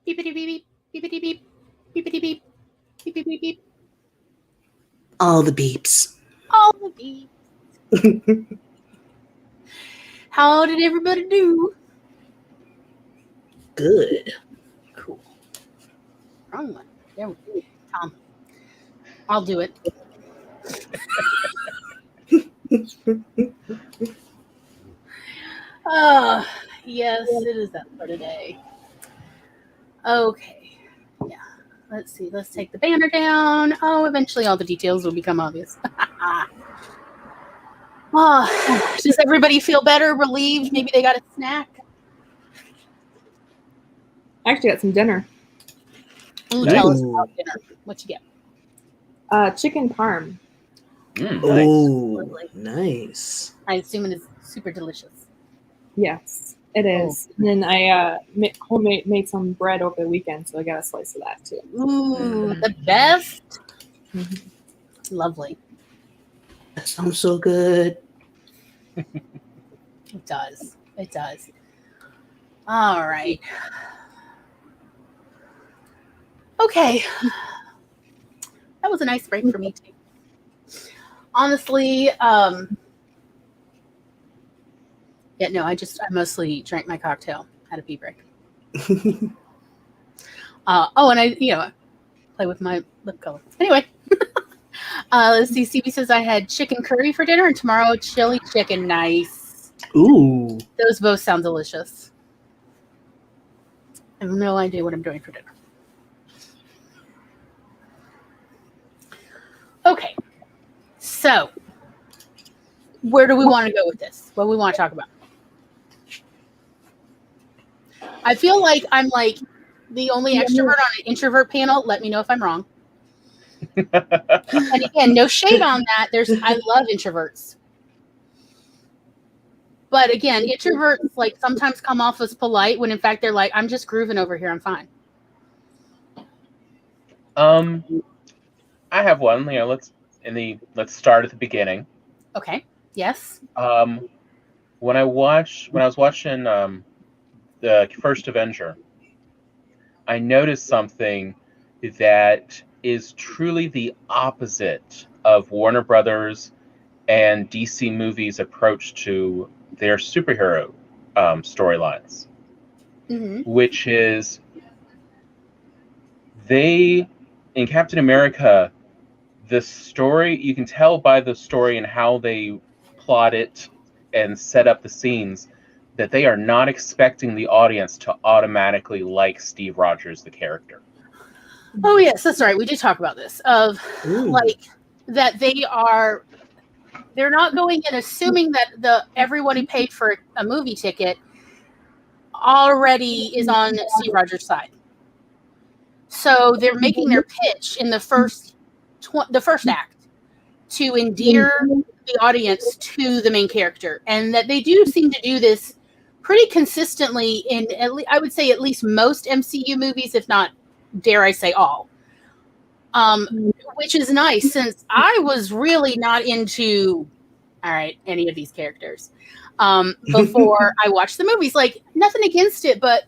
Beepity beep, beepity beep, beepity beep, beepity beep, beep. All the beeps. All the beeps. How did everybody do? Good. Cool. Wrong one. There we go. Tom. I'll do it. Yes, it is that for today. Okay. Yeah. Let's see. Let's take the banner down. Oh, eventually all the details will become obvious. Does everybody feel better, relieved? Maybe they got a snack? I actually got some dinner. Ooh, Nice. tell us about dinner. What you get? Chicken parm. Nice. Oh, nice. I assume it is super delicious. Yes, it is. And then I made some bread over the weekend, so I got a slice of that too. Ooh, the best. Mhm. Lovely. That sounds so good. It does. It does. All right. Okay. That was a nice break for me too. Honestly, yeah, no, I mostly drank my cocktail, had a pee break. And I, play with my lip color. Anyway, let's see. CB says I had chicken curry for dinner and tomorrow chili chicken. Nice. Ooh. Those both sound delicious. I have no idea what I'm doing for dinner. Okay. So, where do we want to go with this? What do we want to talk about? I feel like I'm like the only extrovert on an introvert panel. Let me know if I'm wrong. And again, no shade on that. I love introverts. But again, introverts like sometimes come off as polite when in fact they're like, I'm just grooving over here. I'm fine. I have one. Let's start at the beginning. Okay. Yes. When I was watching the first Avenger, I noticed something that is truly the opposite of Warner Brothers and DC movies' approach to their superhero storylines, which is in Captain America, the story, you can tell by the story and how they plot it and set up the scenes that they are not expecting the audience to automatically like Steve Rogers, the character. Oh, yes, that's right. We did talk about this like that they're not going in assuming that everyone who paid for a movie ticket already is on Steve Rogers' side. So they're making their pitch in the first act to endear the audience to the main character, and that they do seem to do this pretty consistently in I would say at least most MCU movies, if not, dare I say, all. Which is nice since I was really not into any of these characters before I watched the movies. Like, nothing against it, but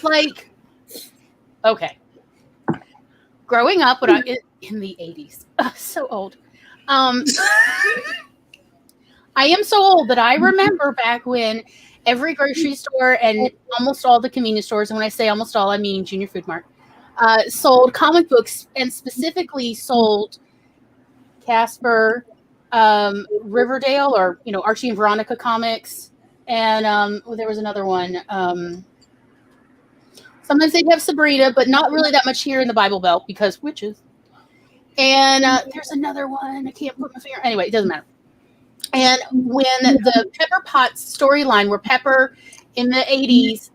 like, okay. Growing up in the 80s, so old. I am so old that I remember back when every grocery store and almost all the convenience stores, and when I say almost all, I mean Junior Food Mart, sold comic books, and specifically sold Casper, Riverdale, or Archie and Veronica comics, and there was another one. Sometimes they'd have Sabrina, but not really that much here in the Bible Belt because witches. And there's another one. I can't put my finger. Anyway, it doesn't matter. And when the Pepper Potts storyline, where Pepper in the 80s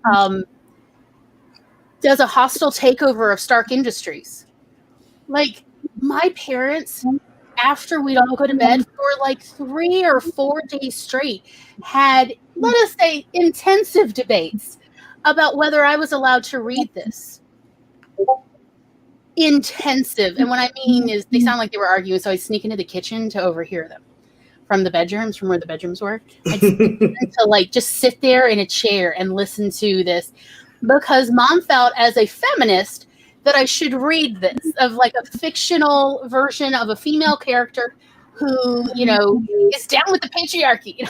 does a hostile takeover of Stark Industries, like, my parents, after we'd all go to bed for like 3 or 4 days straight, had, let us say, intensive debates about whether I was allowed to read this. Intensive. And what I mean is they sound like they were arguing, so I sneak into the kitchen to overhear them. from the bedrooms, from where the bedrooms were. To like just sit there in a chair and listen to this, because Mom felt as a feminist that I should read this, of like a fictional version of a female character who, you know, is down with the patriarchy.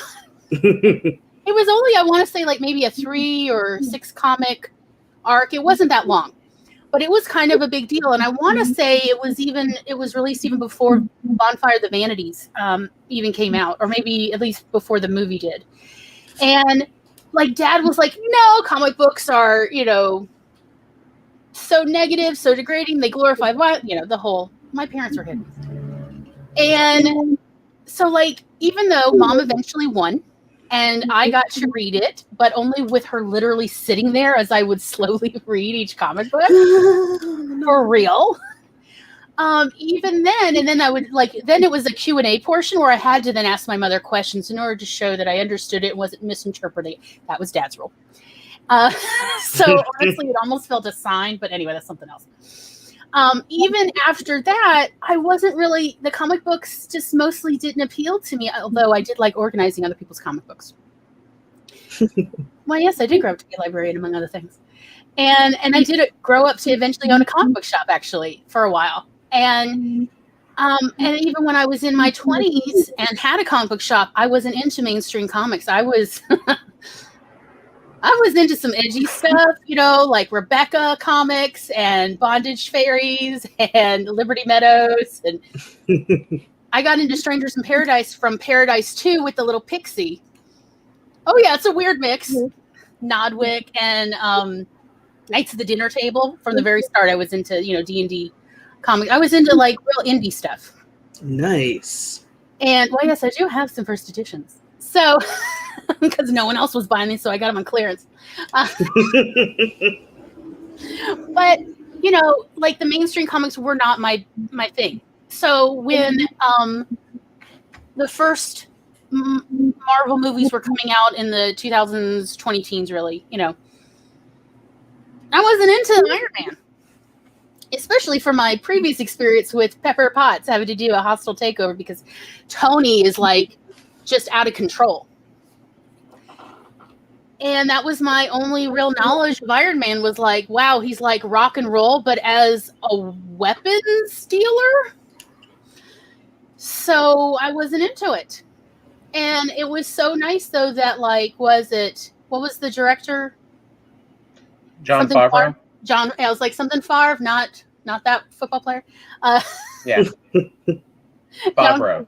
It was only, I want to say, like maybe a 3 or 6 comic arc. It wasn't that long, but it was kind of a big deal. And I want to say it was released even before Bonfire of the Vanities even came out, or maybe at least before the movie did. And like Dad was like, no, comic books are, you know, so negative, so degrading. They glorify violence, you know, the whole, my parents were hidden. And so like, even though Mom eventually won, and I got to read it, but only with her literally sitting there as I would slowly read each comic book for real. Even then, and then I would like, then it was a Q&A portion where I had to then ask my mother questions in order to show that I understood it and wasn't misinterpreting. That was Dad's role. So honestly, it almost felt a sign, but anyway, that's something else. Even after that, I wasn't really, the comic books just mostly didn't appeal to me, although I did like organizing other people's comic books. Well, yes, I did grow up to be a librarian, among other things. And I did grow up to eventually own a comic book shop, actually, for a while. And even when I was in my 20s and had a comic book shop, I wasn't into mainstream comics. I was into some edgy stuff, you know, like Rebecca comics and Bondage Fairies and Liberty Meadows. And I got into Strangers in Paradise from Paradise 2 with the little pixie. Oh, yeah, it's a weird mix. Nodwick and Knights of the Dinner Table. From the very start, I was into, you know, D&D comics. I was into, like, real indie stuff. Nice. And, well, yes, I do have some first editions. So, because no one else was buying these, so I got them on clearance. But, you know, like the mainstream comics were not my thing. So when the first Marvel movies were coming out in the 2000s, 20 teens, really, you know, I wasn't into Iron Man. Especially for my previous experience with Pepper Potts having to do a hostile takeover because Tony is like just out of control. And that was my only real knowledge of Iron Man, was like, wow, he's like rock and roll, but as a weapons dealer. So I wasn't into it. And it was so nice, though, that like, what was the director? Jon Favreau. I was like, something Favre, not that football player. Yeah. Favreau.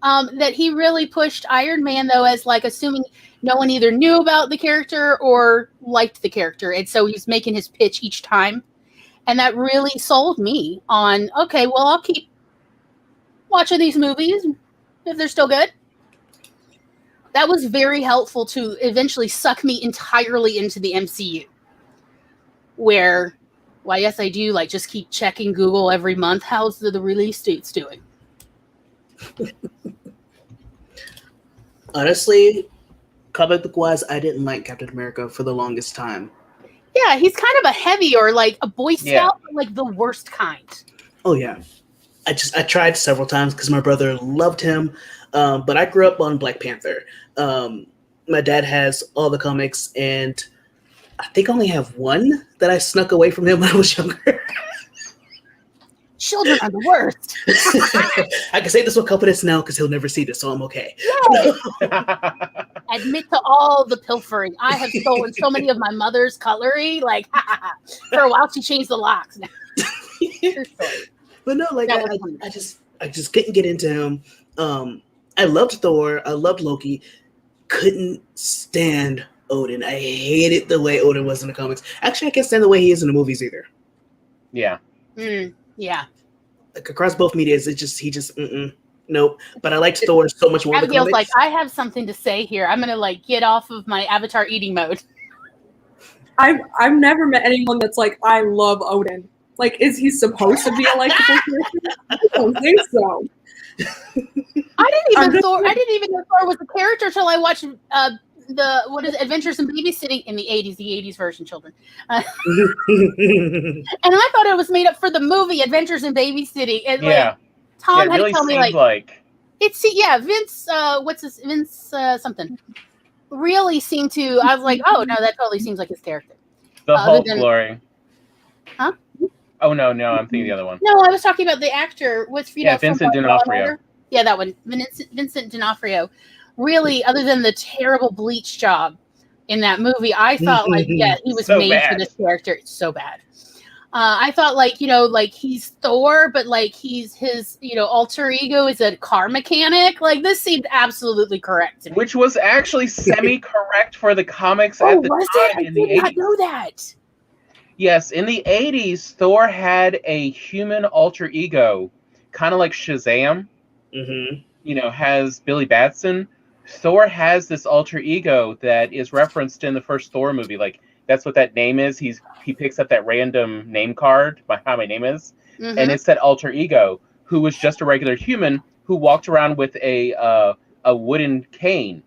That he really pushed Iron Man, though, as like assuming no one either knew about the character or liked the character. And so he's making his pitch each time. And that really sold me on, okay, well, I'll keep watching these movies if they're still good. That was very helpful to eventually suck me entirely into the MCU. Where, well, yes, I do like just keep checking Google every month. How's the release dates doing? Honestly, comic book wise, I didn't like Captain America for the longest time. Yeah, he's kind of a heavy or like a Boy Scout, but like the worst kind. Oh yeah, I tried several times because my brother loved him, but I grew up on Black Panther. My dad has all the comics, and I think I only have one that I snuck away from him when I was younger. Children are the worst. I can say this with confidence now because he'll never see this, so I'm okay. Admit to all the pilfering. I have stolen so many of my mother's cutlery. Like, for a while, she changed the locks. But no, like I just couldn't get into him. I loved Thor. I loved Loki. Couldn't stand Odin. I hated the way Odin was in the comics. Actually, I can't stand the way he is in the movies either. Yeah. Yeah. Like across both medias, nope. But I liked Thor so much more. Abigail's like, I have something to say here. I'm gonna like get off of my Avatar eating mode. I've never met anyone that's like, I love Odin. Like, is he supposed to be a likable person? I don't think so. I didn't even know Thor was a character till I watched Adventures in Babysitting in the 80s version, children. And I thought it was made up for the movie Adventures in Babysitting. And yeah. Tom it had really to tell me seemed like It's Vince. What's his Vince something? Really seemed to. I was like, oh no, that totally seems like his character. The Hulk glory. Huh? Oh no, I'm thinking the other one. No, I was talking about the actor with Vincent D'Onofrio. Yeah, that one, Vincent D'Onofrio. Really, other than the terrible bleach job in that movie, I thought like, he was so made for this character. It's so bad. I thought like, like he's Thor, but like he's his, alter ego is a car mechanic. Like this seemed absolutely correct to me. Which was actually semi-correct for the comics at the time in the 80s. I did not know that. Yes, in the 80s, Thor had a human alter ego, kind of like Shazam. Has Billy Batson. Thor has this alter ego that is referenced in the first Thor movie. Like, that's what that name is. He picks up that random name card, how my name is, and it's that alter ego who was just a regular human who walked around with a wooden cane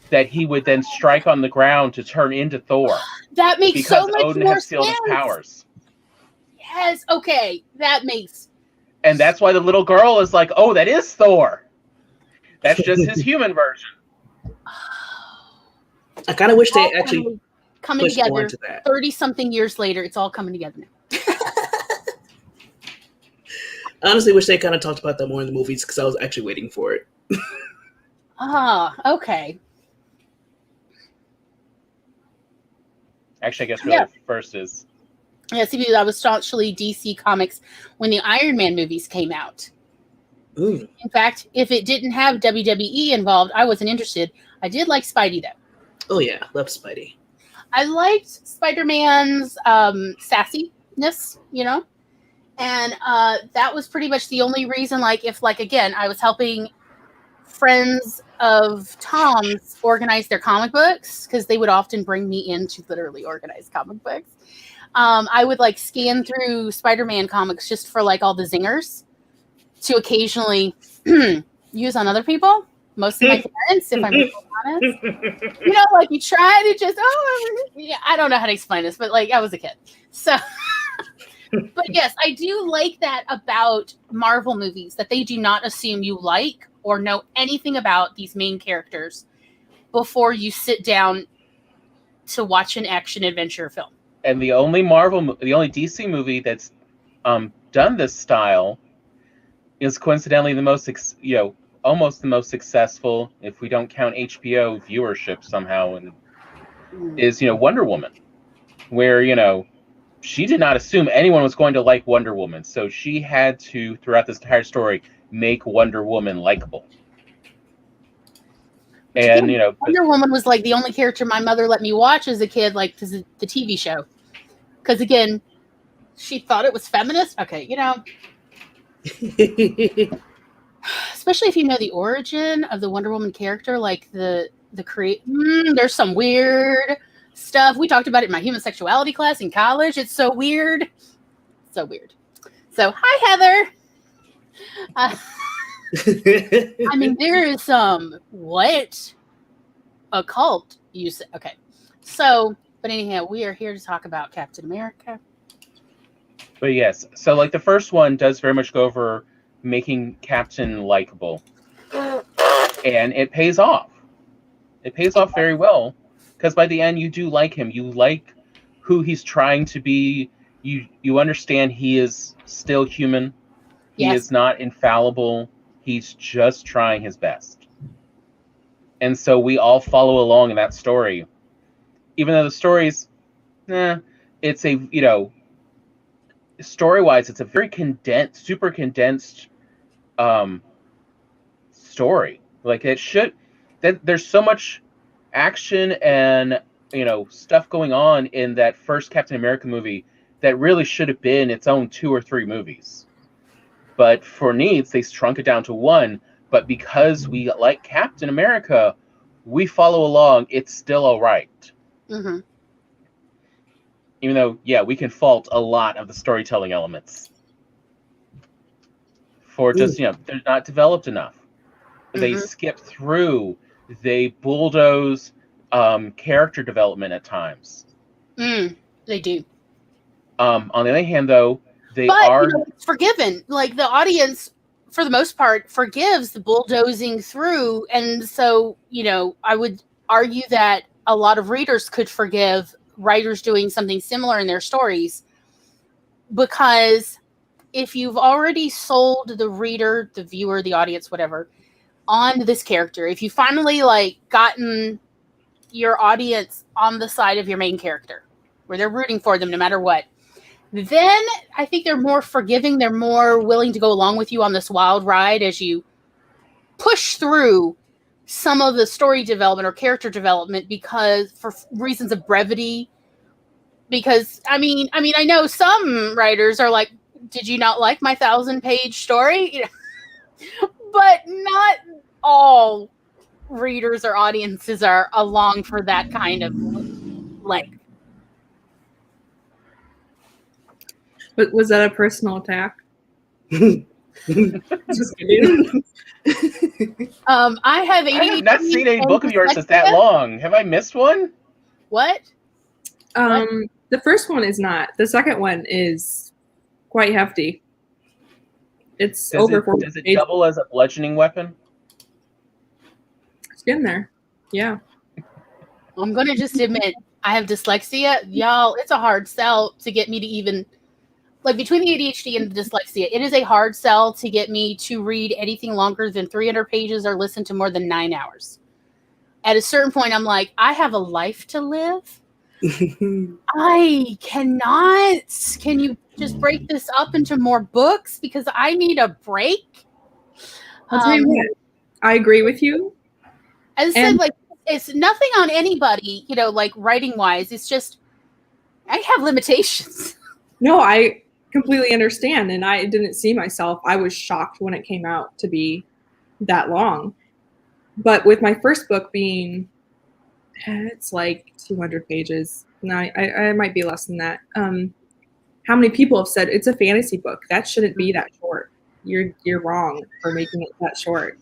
that he would then strike on the ground to turn into Thor. That makes so much Odin more has sealed sense. His powers. Yes, okay, that makes. And that's why the little girl is like, "Oh, that is Thor. That's just his human version." I kind of wish they actually coming together 30-something years later. It's all coming together now. I honestly wish they kind of talked about that more in the movies because I was actually waiting for it. Okay. Actually, I guess really first is. Yeah, see, I was staunchly DC Comics when the Iron Man movies came out. Ooh. In fact, if it didn't have WWE involved, I wasn't interested. I did like Spidey, though. Oh, yeah. Love Spidey. I liked Spider-Man's sassiness, and that was pretty much the only reason, again, I was helping friends of Tom's organize their comic books, because they would often bring me in to literally organize comic books. I would, scan through Spider-Man comics just for, all the zingers to occasionally use on other people. Mostly my parents, if I'm being honest. You try to just, I don't know how to explain this, but I was a kid. So, but yes, I do like that about Marvel movies, that they do not assume you like or know anything about these main characters before you sit down to watch an action adventure film. And the only DC movie that's done this style is coincidentally the most, almost the most successful, if we don't count HBO viewership somehow, and is Wonder Woman, where she did not assume anyone was going to like Wonder Woman, so she had to, throughout this entire story, make Wonder Woman likable. And Wonder Woman was the only character my mother let me watch as a kid, because of the TV show, because again, she thought it was feminist. Okay, especially if you know the origin of the Wonder Woman character, the there's some weird stuff. We talked about it in my human sexuality class in college. It's so weird. So weird. So, hi, Heather. I mean, there is some, what? Occult, you say. Okay. So, but anyhow, we are here to talk about Captain America. But yes, so the first one does very much go over making Captain likable, and it pays off. It pays off very well, because by the end you do like him. You like who he's trying to be. You understand he is still human. He is not infallible. He's just trying his best, and so we all follow along in that story, even though the story's it's a story-wise, it's a very super condensed story. There's so much action and stuff going on in that first Captain America movie that really should have been its own 2 or 3 movies. But for needs, they shrunk it down to 1. But because we like Captain America, we follow along. It's still all right. Mm-hmm. Even though, we can fault a lot of the storytelling elements for just, they're not developed enough. Mm-hmm. They skip through, they bulldoze character development at times. They do. On the other hand, though, it's forgiven. The audience for the most part, forgives the bulldozing through. And so, I would argue that a lot of readers could forgive writers doing something similar in their stories, because if you've already sold the reader, the viewer, the audience, whatever, on this character, if you finally gotten your audience on the side of your main character where they're rooting for them no matter what, then I think they're more forgiving. They're more willing to go along with you on this wild ride as you push through some of the story development or character development, because for reasons of brevity. Because I know some writers are like, did you not like my 1,000-page story? But not all readers or audiences are along for that kind of length. But was that a personal attack? Just kidding. I have not seen a book of yours that's that long. Have I missed one? What? The first one is not. The second one is quite hefty. It's over 40 pages. Does it double as a bludgeoning weapon? It's getting there. Yeah. I'm going to just admit, I have dyslexia. Y'all, it's a hard sell to get me to even... between the ADHD and the dyslexia, it is a hard sell to get me to read anything longer than 300 pages or listen to more than 9 hours. At a certain point, I'm like, I have a life to live. I cannot. Can you just break this up into more books? Because I need a break. I'll tell you what, I agree with you. As I said, it's nothing on anybody, writing-wise. It's just, I have limitations. No, I completely understand, and I didn't see myself. I was shocked when it came out to be that long. But with my first book being, it's 200 pages. No, I might be less than that. How many people have said it's a fantasy book? That shouldn't be that short. You're wrong for making it that short.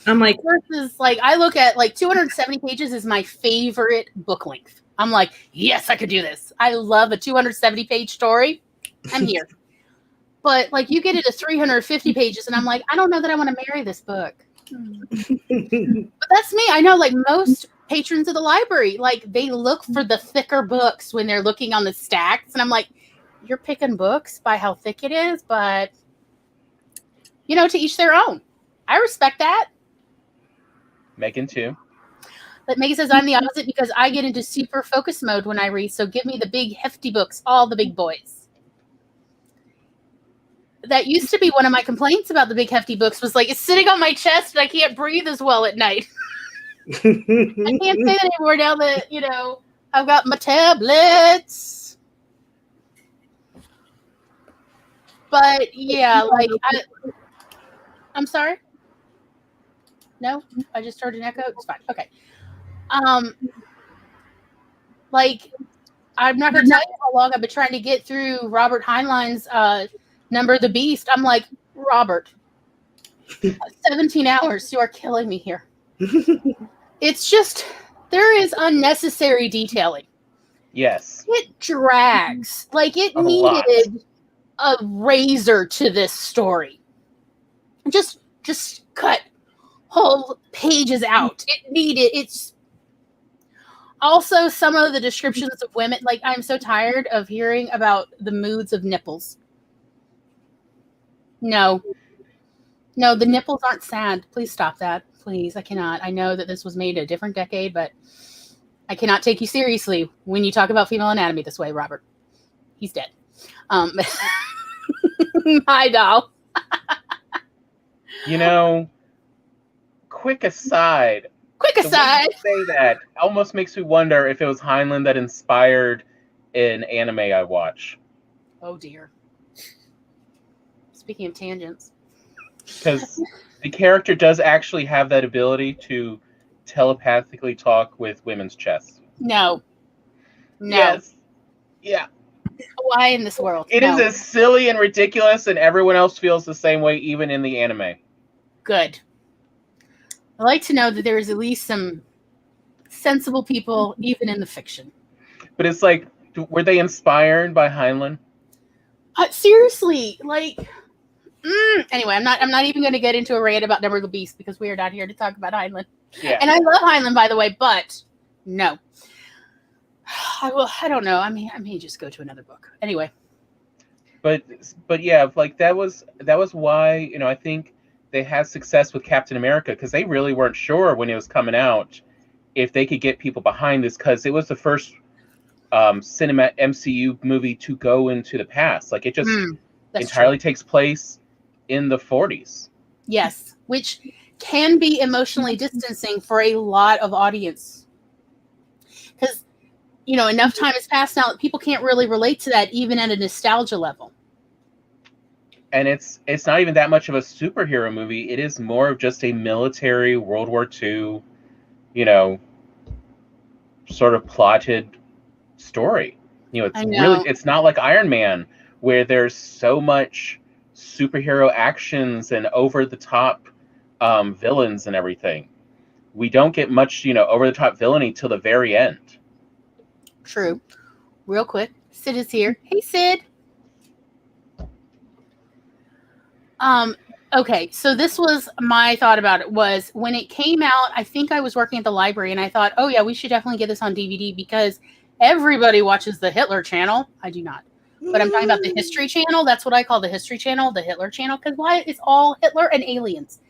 I'm like, versus I look at 270 pages is my favorite book length. I'm like, yes, I could do this. I love a 270-page story. I'm here. But you get into 350 pages, and I'm like, I don't know that I want to marry this book. But that's me. I know, most patrons of the library, they look for the thicker books when they're looking on the stacks, and I'm like, you're picking books by how thick it is, but to each their own. I respect that. Megan too. But Megan says I'm the opposite because I get into super focus mode when I read. So give me the big hefty books, all the big boys. That used to be one of my complaints about the big hefty books was it's sitting on my chest and I can't breathe as well at night. I can't say that anymore now that, I've got my tablets. But yeah, I'm sorry. No, I just heard an echo. It's fine. Okay. I'm not going to tell you how long I've been trying to get through Robert Heinlein's Number of the Beast. I'm like, Robert, 17 hours. You are killing me here. It's just, there is unnecessary detailing. Yes. It drags. It needed a razor to this story. Just cut whole pages out. It's also some of the descriptions of women. I'm so tired of hearing about the moods of nipples. No, the nipples aren't sad. Please stop that. Please, I cannot. I know that this was made a different decade, but I cannot take you seriously when you talk about female anatomy this way, Robert. He's dead. Hi, doll. Quick aside. Say that almost makes me wonder if it was Heinlein that inspired an anime I watch. Oh dear. Speaking of tangents. Because the character does actually have that ability to telepathically talk with women's chests. No. Yes. Yeah. Why in this world? It is as silly and ridiculous, and everyone else feels the same way, even in the anime. Good. I like to know that there is at least some sensible people, even in the fiction. But it's were they inspired by Heinlein? Seriously, Anyway, I'm not even going to get into a rant about Number of the Beast because we are not here to talk about Heinlein. Yeah. And I love Heinlein, by the way, but no. I don't know. I may just go to another book. Anyway. But yeah, like that was why, I think they had success with Captain America, because they really weren't sure when it was coming out if they could get people behind this, because it was the first cinema MCU movie to go into the past. Like, it just entirely takes place in the 40s. Yes, which can be emotionally distancing for a lot of audience. Because, enough time has passed now that people can't really relate to that, even at a nostalgia level. And it's not even that much of a superhero movie. It is more of just a military World War II, sort of plotted story. It's not like Iron Man, where there's so much superhero actions and over the top villains and everything. We don't get much, over the top villainy till the very end. True. Real quick, Sid is here. Hey, Sid. Okay, so this was my thought about it. Was when it came out, I think I was working at the library and I thought, oh yeah, we should definitely get this on DVD because everybody watches the Hitler channel. I do not. But I'm talking about the History Channel. That's what I call the History Channel, the Hitler channel, because why? It's all Hitler and aliens.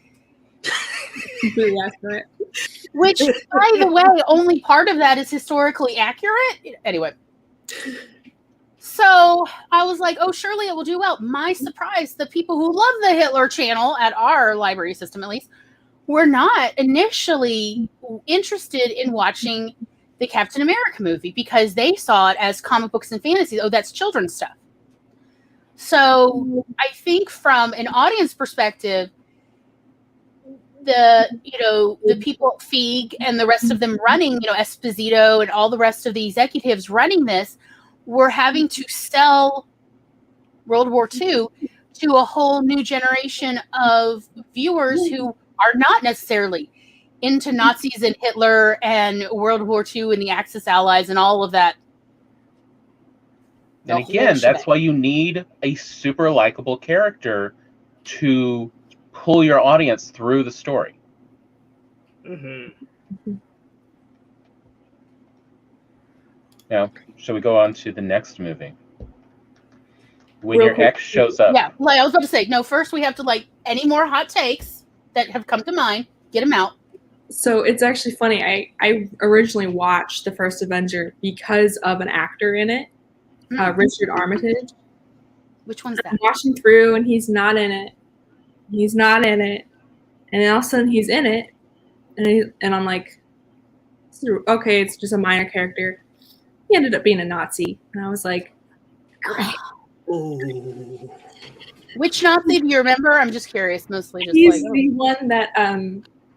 Which, by the way, only part of that is historically accurate. Anyway. So I was like, oh, surely it will do well. My surprise, the people who love the Hitler channel at our library system, at least, were not initially interested in watching the Captain America movie because they saw it as comic books and fantasy. Oh, that's children's stuff. So I think from an audience perspective, the people, Feig and the rest of them running, Esposito and all the rest of the executives running this, were having to sell World War II to a whole new generation of viewers who are not necessarily into Nazis and Hitler and World War II and the Axis allies and all of that. And again, that's why you need a super likable character to pull your audience through the story. Mm-hmm. Now, shall we go on to the next movie? When your ex shows up. Yeah, like I was about to say, no, first we have to, any more hot takes that have come to mind, get them out. So it's actually funny. I originally watched the first Avenger because of an actor in it, Richard Armitage. Which one's that? I'm watching through and he's not in it. He's not in it. And then all of a sudden he's in it. And I'm like, okay, it's just a minor character. He ended up being a Nazi. And I was like, great. Ooh. Which Nazi do you remember? I'm just curious, mostly. Just He's the one that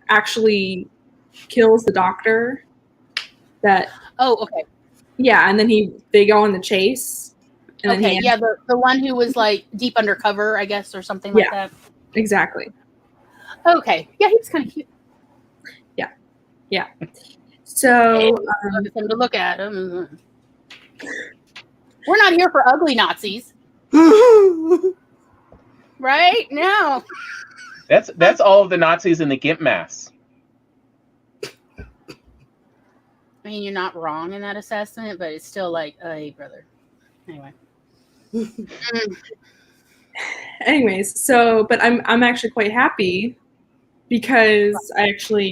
actually kills the doctor. Oh, okay. Yeah, and then they go on the chase. And okay, yeah, the one who was deep undercover, I guess, or something like that. Exactly. Okay, yeah, he's kind of cute. Yeah. So him to look at him. We're not here for ugly Nazis, right? No. That's all of the Nazis in the GIMP mass. I mean, you're not wrong in that assessment, but it's still hey, brother. Anyway. Anyways, but I'm actually quite happy because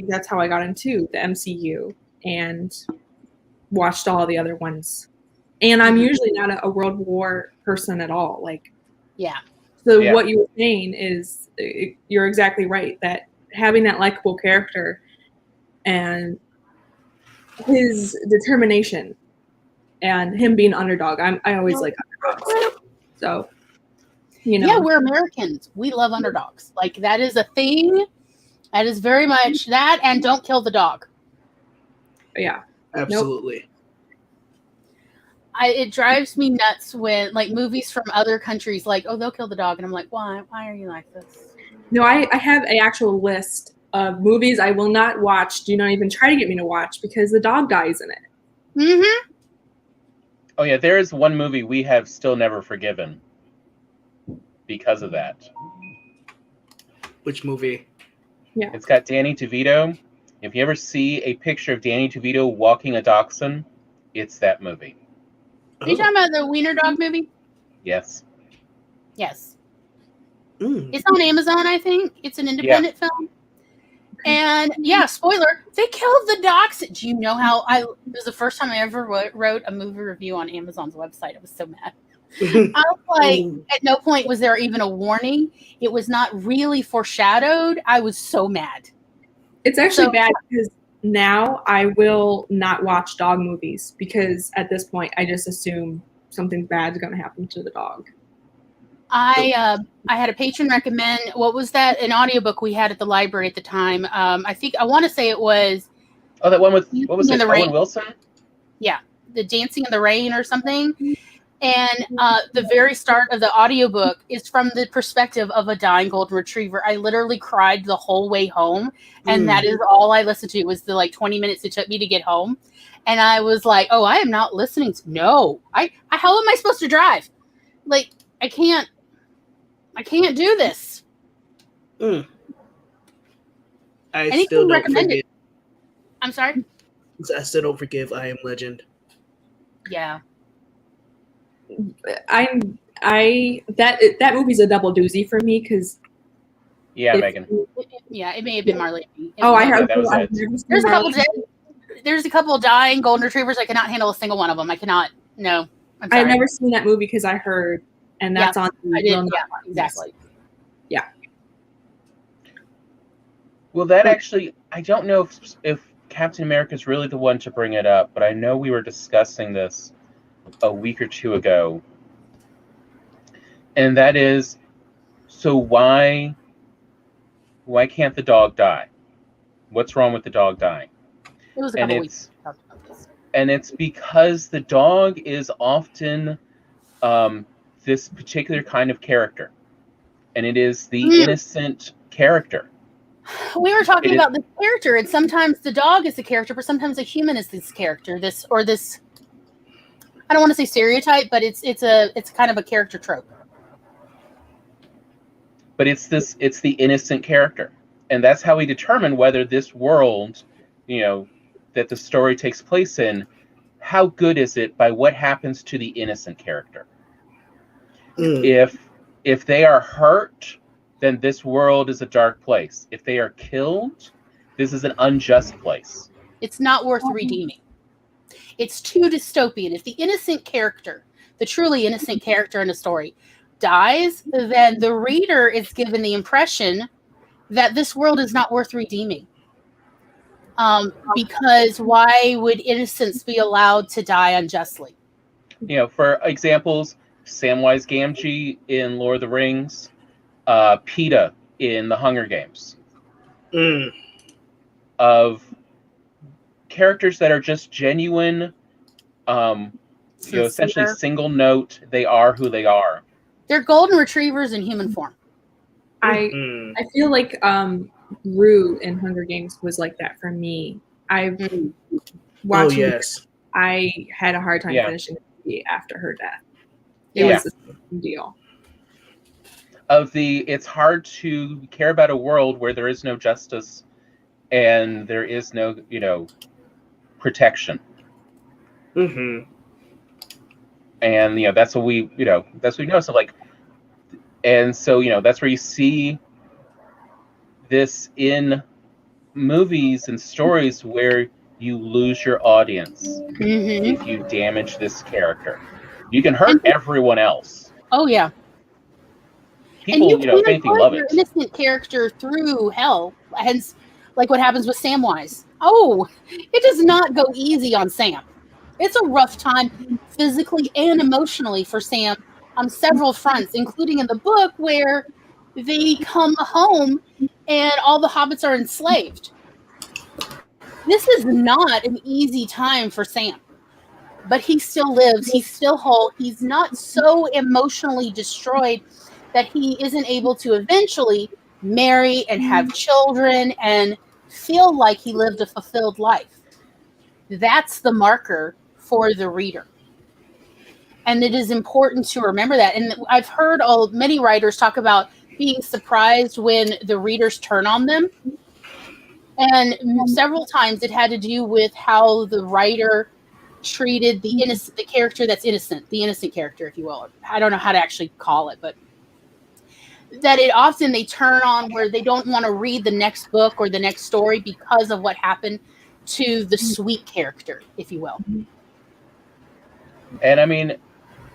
that's how I got into the MCU and watched all the other ones. And I'm usually not a World War person at all. So what you were saying is you're exactly right, that having that likable character and his determination and him being underdog. I always like underdogs. So, Yeah, we're Americans. We love underdogs. That is a thing. That is very much that, and don't kill the dog. Yeah. Absolutely. Nope. It drives me nuts when movies from other countries they'll kill the dog, and I'm like, why are you like this? No, I have an actual list of movies I will not watch. Do not even try to get me to watch because the dog dies in it. Mm-hmm. Oh yeah, there is one movie we have still never forgiven because of that. Which movie? Yeah. It's got Danny DeVito. If you ever see a picture of Danny DeVito walking a dachshund, it's that movie. Are you talking about the Wiener Dog movie? Yes. Yes. Mm. It's on Amazon, I think. It's an independent film. And yeah, spoiler, they killed the dachshund. Do you know how it was the first time I ever wrote a movie review on Amazon's website. I was so mad. I was like, at no point was there even a warning. It was not really foreshadowed. I was so mad. It's actually bad because now I will not watch dog movies because at this point I just assume something bad is going to happen to the dog. I had a patron recommend, what was that? An audiobook we had at the library at the time. I want to say it was. Oh, that one with, what was it, Owen Wilson? Yeah, the Dancing in the Rain or something. And the very start of the audiobook is from the perspective of a dying golden retriever. I literally cried the whole way home. And that is all I listened to was the 20 minutes it took me to get home. And I was like, oh, I am not listening to, no. How am I supposed to drive? I can't do this. I still don't forgive. I'm sorry? I still don't forgive I Am Legend. Yeah. That movie's a double doozy for me because Megan. It may have been Marlene. I heard that was it. There's a couple dying golden retrievers. I cannot handle a single one of them. I cannot. No. I've never seen that movie because I heard, and that's on. I did. Yeah, exactly. Yeah. Well, that actually, I don't know if Captain America is really the one to bring it up, but I know we were discussing this a week or two ago. And that is, so why can't the dog die? What's wrong with the dog dying? It was a couple weeks. And it's because the dog is often this particular kind of character. And it is the innocent character. We were talking about this character, and sometimes the dog is the character, but sometimes a human is this character. This I don't want to say stereotype, but it's kind of a character trope. But it's the innocent character. And that's how we determine whether this world, that the story takes place in, how good is it by what happens to the innocent character? If they are hurt, then this world is a dark place. If they are killed, this is an unjust place. It's not worth redeeming. It's too dystopian. If the innocent character, the truly innocent character in a story, dies, then the reader is given the impression that this world is not worth redeeming. Because why would innocence be allowed to die unjustly? For examples, Samwise Gamgee in Lord of the Rings, PETA in the Hunger Games. Of characters that are just genuine, essentially single note, they are who they are. They're golden retrievers in human form. I feel like Rue in Hunger Games was like that for me. Watching I had a hard time finishing the movie after her death. It was the same deal. It's hard to care about a world where there is no justice and there is no, protection. And that's what we know. So and so that's where you see this in movies and stories where you lose your audience if you damage this character. You can hurt everyone else. Oh yeah. People, if anything, love it. Innocent character through hell, hence, like what happens with Samwise. Oh, it does not go easy on Sam. It's a rough time physically and emotionally for Sam on several fronts, including in the book where they come home and all the hobbits are enslaved. This is not an easy time for Sam, but he still lives. He's still whole. He's not so emotionally destroyed that he isn't able to eventually marry and have children and feel like he lived a fulfilled life. That's the marker for the reader. And it is important to remember that. And I've heard many writers talk about being surprised when the readers turn on them. And several times it had to do with how the writer treated the character that's innocent, the innocent character, if you will. I don't know how to actually call it, but that it often they turn on where they don't want to read the next book or the next story because of what happened to the sweet character, if you will. And I mean,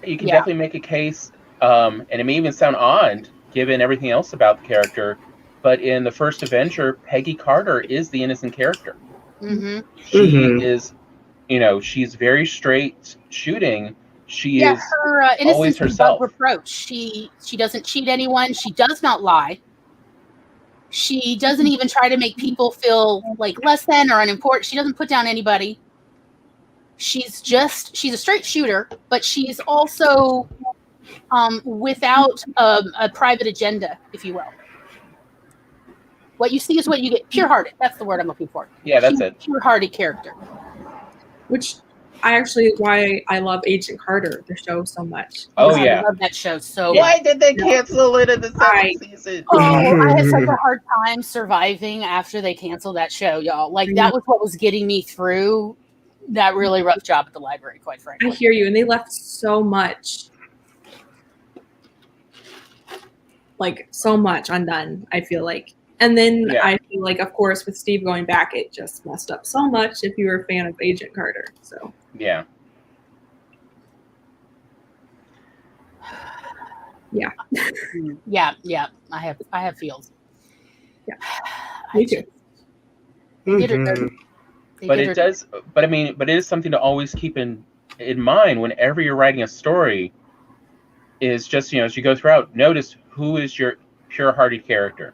you can definitely make a case, and it may even sound odd given everything else about the character, but in the first Avenger, Peggy Carter is the innocent character. Mm-hmm. She is, she's very straight shooting. She is her innocence is above reproach. She doesn't cheat anyone. She does not lie. She doesn't even try to make people feel like less than or unimportant. She doesn't put down anybody. She's a straight shooter, but she's also without a private agenda, if you will. What you see is what you get. Pure-hearted. That's the word I'm looking for. Yeah, that's it. Pure-hearted character. Which why I love Agent Carter, the show, so much. Oh, yeah. I love that show so much. Why did they cancel it in the second season? Oh, I had such a hard time surviving after they canceled that show, y'all. Like, that was what was getting me through that really rough job at the library, quite frankly. I hear you, and they left so much undone, I feel like. And then I feel like, of course, with Steve going back, it just messed up so much if you were a fan of Agent Carter. So yeah. Yeah. I have feels. Yeah. Me too. They did it. But it does. But it is something to always keep in mind whenever you're writing a story. Is just as you go throughout, notice who is your pure-hearted character.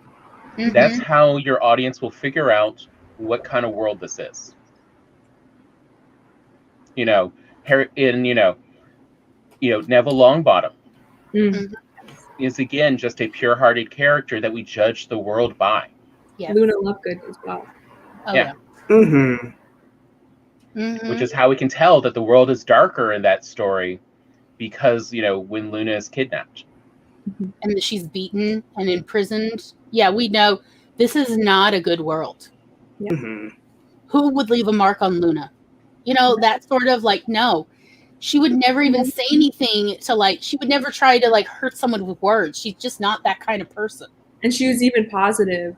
Mm-hmm. That's how your audience will figure out what kind of world this is. Neville Longbottom is again just a pure-hearted character that we judge the world by. Yeah. Luna Lovegood as well. Oh, yeah. Mm-hmm. Mm-hmm. Which is how we can tell that the world is darker in that story because, when Luna is kidnapped. And that she's beaten and imprisoned. Yeah, we know this is not a good world. Mm-hmm. Who would leave a mark on Luna? That sort of no. She would never even say anything to she would never try to hurt someone with words. She's just not that kind of person. And she was even positive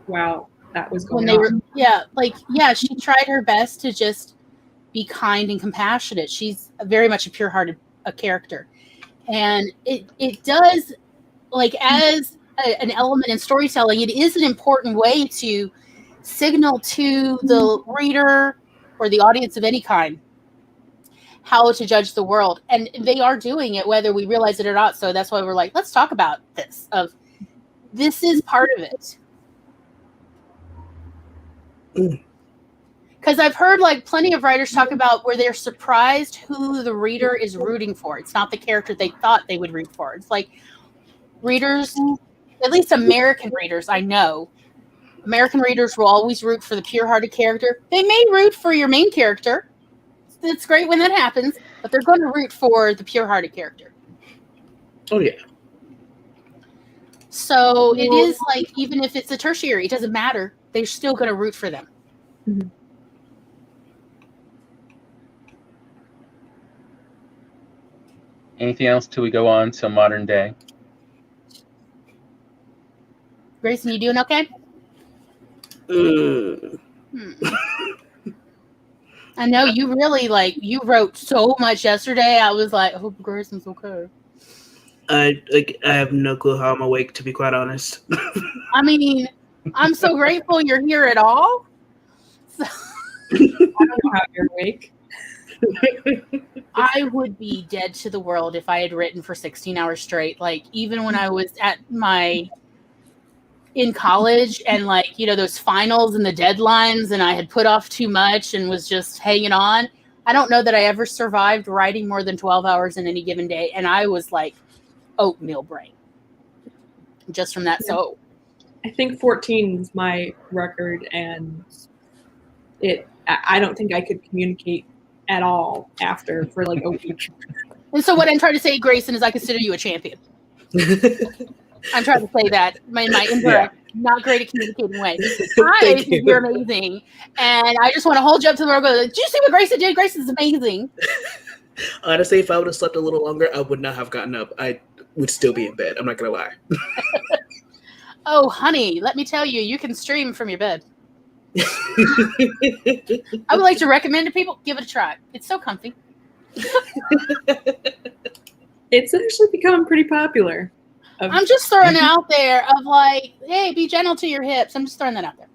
while that was going on. She tried her best to just be kind and compassionate. She's very much a pure-hearted character. And it does, as an element in storytelling, it is an important way to signal to the reader or the audience of any kind how to judge the world. And they are doing it whether we realize it or not. So that's why we're let's talk about this. This is part of it. Because I've heard plenty of writers talk about where they're surprised who the reader is rooting for. It's not the character they thought they would root for. It's readers, at least American readers, I know. American readers will always root for the pure-hearted character. They may root for your main character. It's great when that happens, but they're going to root for the pure-hearted character. Oh, yeah. So it is even if it's a tertiary, it doesn't matter. They're still going to root for them. Mm-hmm. Anything else till we go on to modern day? Grayson, you doing okay? I know you really you wrote so much yesterday. I was I hope Grayson's okay. I have no clue how I'm awake, to be quite honest. I mean, I'm so grateful you're here at all. So, I don't know how you're awake. I would be dead to the world if I had written for 16 hours straight. Even when I was in college and those finals and the deadlines and I had put off too much and was just hanging on. I don't know that I ever survived writing more than 12 hours in any given day. And I was oatmeal brain just from that. So I think 14 is my record, and I don't think I could communicate at all after for a week. And so what I'm trying to say, Grayson, is I consider you a champion. I'm trying to say that my indirect, not great at communicating way. I think you're amazing, and I just want to hold you up to the world. Go, did you see what Grayson did? Grayson's amazing. Honestly, if I would have slept a little longer, I would not have gotten up. I would still be in bed. I'm not gonna lie. Oh, honey, let me tell you, you can stream from your bed. I would like to recommend to people, give it a try. It's so comfy. It's actually becoming pretty popular. I'm just throwing it out there of like, hey, be gentle to your hips. I'm just throwing that out there.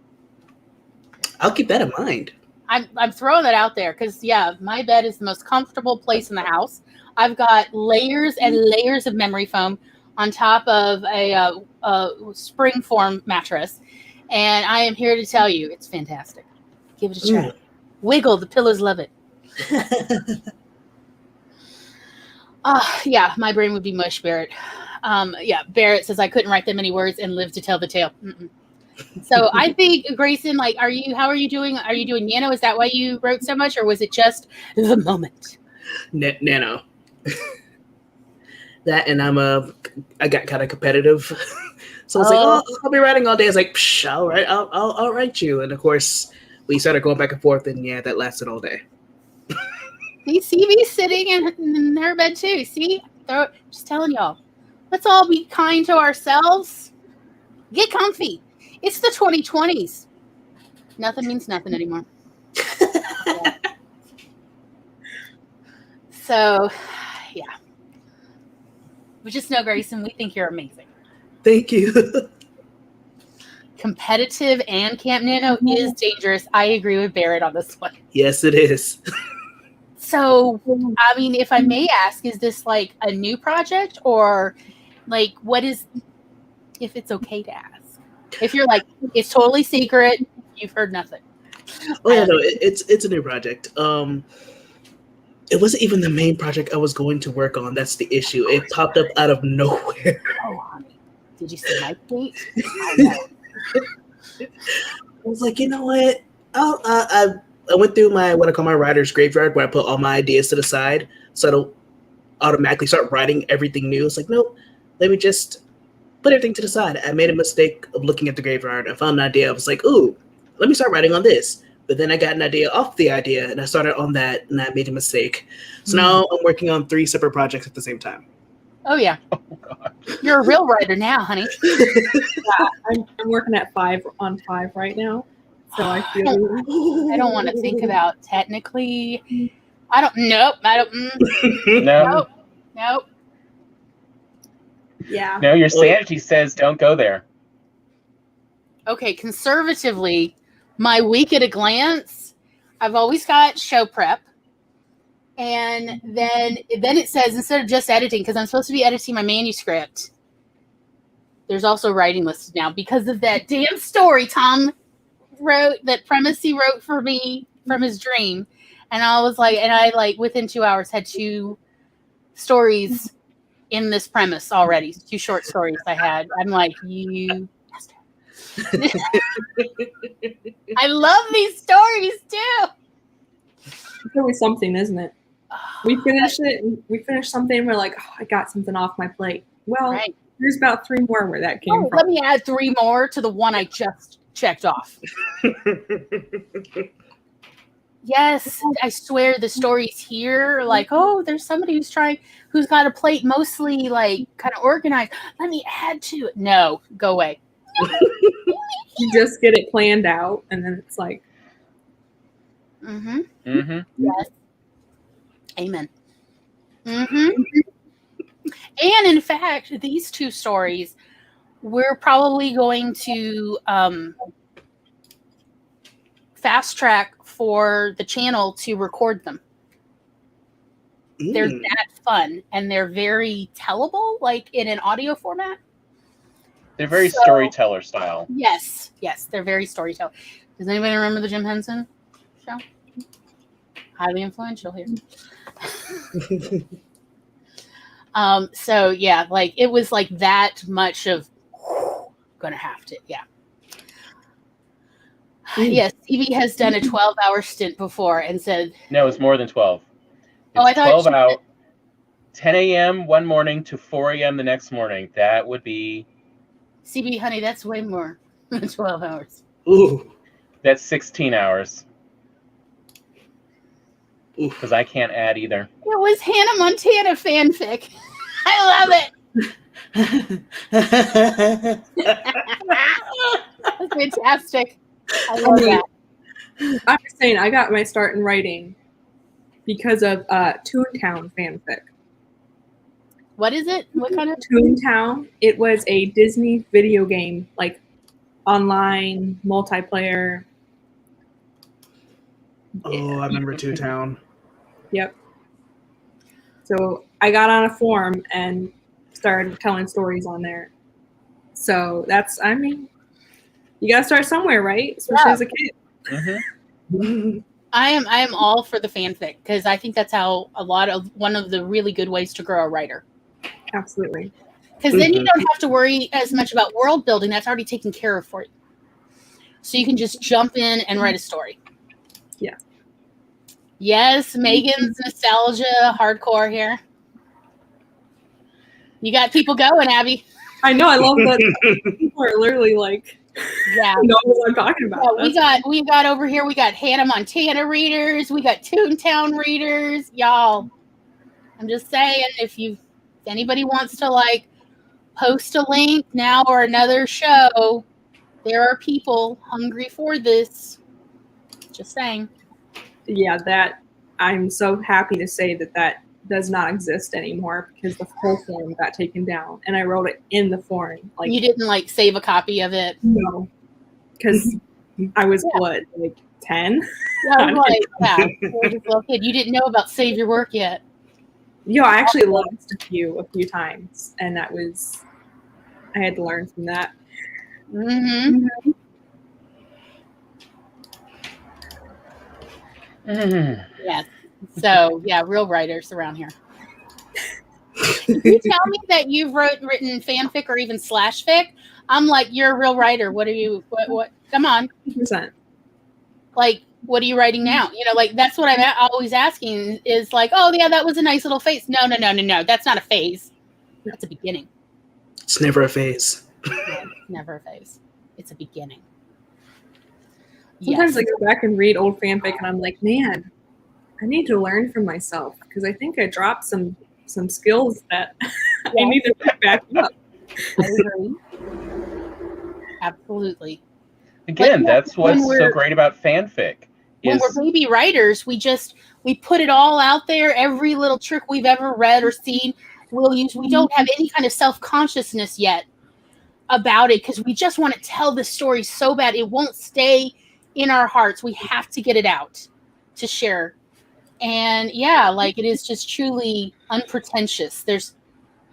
I'll keep that in mind. I'm throwing that out there because, yeah, my bed is the most comfortable place in the house. I've got layers and layers of memory foam on top of a spring form mattress. And I am here to tell you, it's fantastic. Give it a try. Wiggle. The pillows love it. Yeah, my brain would be mush, Barrett. Yeah, Barrett says I couldn't write that many words and live to tell the tale. So I think, Grayson, like, how are you doing? Are you doing Nano? Is that why you wrote so much, or was it just the moment? Nano. That, and I got kind of competitive. So I was like, oh, I'll be writing all day. I was like, psh, all right, I'll write you. And of course, we started going back and forth, and yeah, that lasted all day. See, CV's sitting in her bed too. See, just telling y'all, let's all be kind to ourselves. Get comfy. It's the 2020s. Nothing means nothing anymore. Yeah. So, yeah. We just know, Grayson, we think you're amazing. Thank you. Competitive and Camp Nano is dangerous. I agree with Barrett on this one. Yes, it is. So, I mean, if I may ask, is this like a new project, or like what is, if it's okay to ask? If you're like, it's totally secret, you've heard nothing. Oh yeah, no, it's a new project. It wasn't even the main project I was going to work on. That's the issue. It popped up out of nowhere. Oh, honey, did you see my tweet? I was like, you know what? I went through what I call my writer's graveyard, where I put all my ideas to the side, so I don't automatically start writing everything new. It's like, nope, let me just put everything to the side. I made a mistake of looking at the graveyard. I found an idea. I was like, ooh, let me start writing on this. But then I got an idea off the idea, and I started on that, and I made a mistake. So now I'm working on 3 separate projects at the same time. Oh, yeah. Oh, God. You're a real writer now, honey. Yeah, I'm working at 5 on 5 right now. So I feel I don't want to think about technically. Nope. Yeah. No, your sanity says don't go there. Okay, conservatively, my week at a glance, I've always got show prep. And then it says, instead of just editing, because I'm supposed to be editing my manuscript, there's also writing listed now because of that damn story Tom wrote, that premise he wrote for me from his dream. And I was like, within 2 hours had 2 stories in this premise already. 2 short stories I had. I'm like, you bastard. I love these stories too. It's always something, isn't it? We finish it, and we finish something, and we're like, oh, I got something off my plate. Well, There's about 3 more where that came from. Let me add 3 more to the one I just checked off. Yes, I swear the stories here, like, oh, there's somebody who's got a plate mostly like kind of organized. Let me add to it. No, go away. You just get it planned out, and then it's like, yes, amen. And in fact, these 2 stories, we're probably going to fast track for the channel to record them. They're that fun, and they're very tellable, like in an audio format. They're very storyteller style. Yes, they're very storyteller. Does anybody remember the Jim Henson show? Highly influential here. So yeah, like it was like that much of gonna have to, yeah. Yes, Stevie has done a 12-hour stint before and said no, it's more than 12. It's I thought 12 out. 10 a.m. one morning to 4 a.m. the next morning. That would be CB, honey, that's way more than 12 hours. Ooh. That's 16 hours. Because I can't add either. It was Hannah Montana fanfic. I love it. That's fantastic. I love that. I'm just saying, I got my start in writing because of Toontown fanfic. What is it? What kind of Toontown? It was a Disney video game, like online multiplayer. Oh, I remember Toontown. Yep. So I got on a forum and started telling stories on there. So that's, I mean, you gotta start somewhere, right? Especially as a kid. Mm-hmm. I am all for the fanfic because I think that's how one of the really good ways to grow a writer. Absolutely. Because then you don't have to worry as much about world building. That's already taken care of for you. So you can just jump in and write a story. Yeah. Yes, Megan's nostalgia hardcore here. You got people going, Abby. I know. I love that people are literally like, yeah, know what I'm talking about. Yeah, we got over here. We got Hannah Montana readers. We got Toontown readers. Y'all, I'm just saying, if anybody wants to like post a link now or another show, there are people hungry for this. Just saying. Yeah, that I'm so happy to say that does not exist anymore because the whole forum got taken down, and I wrote it in the forum. Like, you didn't like save a copy of it? No, because I was what, like 10? Yeah, yeah, you're just a little kid. You didn't know about Save Your Work yet. Yo, I actually lost a few times, and I had to learn from that. Mm-hmm. Yes. So yeah, real writers around here. If you tell me that you've written fanfic or even slash fic, I'm like, you're a real writer. What are you? What? Come on. 100%. Like, what are you writing now? You know, like that's what I'm always asking. Is like, oh yeah, that was a nice little phase. No. That's not a phase. That's a beginning. It's never a phase. No, never a phase. It's a beginning. Sometimes I go back and read old fanfic, and I'm like, man, I need to learn from myself because I think I dropped some skills that I need to pick back up. I agree. Absolutely. Again, that's what's so great about fanfic. When we're baby writers, we put it all out there. Every little trick we've ever read or seen, we'll use. We don't have any kind of self-consciousness yet about it because we just want to tell the story so bad. It won't stay in our hearts. We have to get it out to share. And yeah, like it is just truly unpretentious. There's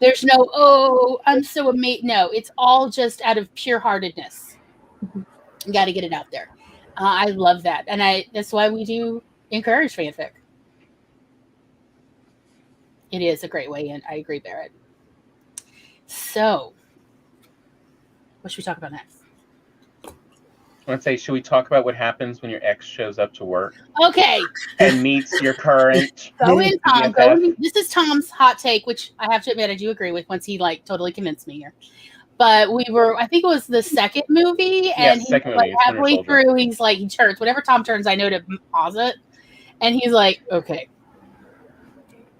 no, oh, I'm so amazing. No, it's all just out of pure heartedness. You got to get it out there. I love that. And that's why we do encourage fanfic. It is a great way in. I agree, Barrett. So, what should we talk about next? I want to say, should we talk about what happens when your ex shows up to work? Okay. And meets your current. Go in, Tom. Go in. This is Tom's hot take, which I have to admit I do agree with once he like totally convinced me here. But I think it was the second movie, and he's like halfway through, he's like, he turns. Whenever Tom turns, I know to pause it. And he's like, okay.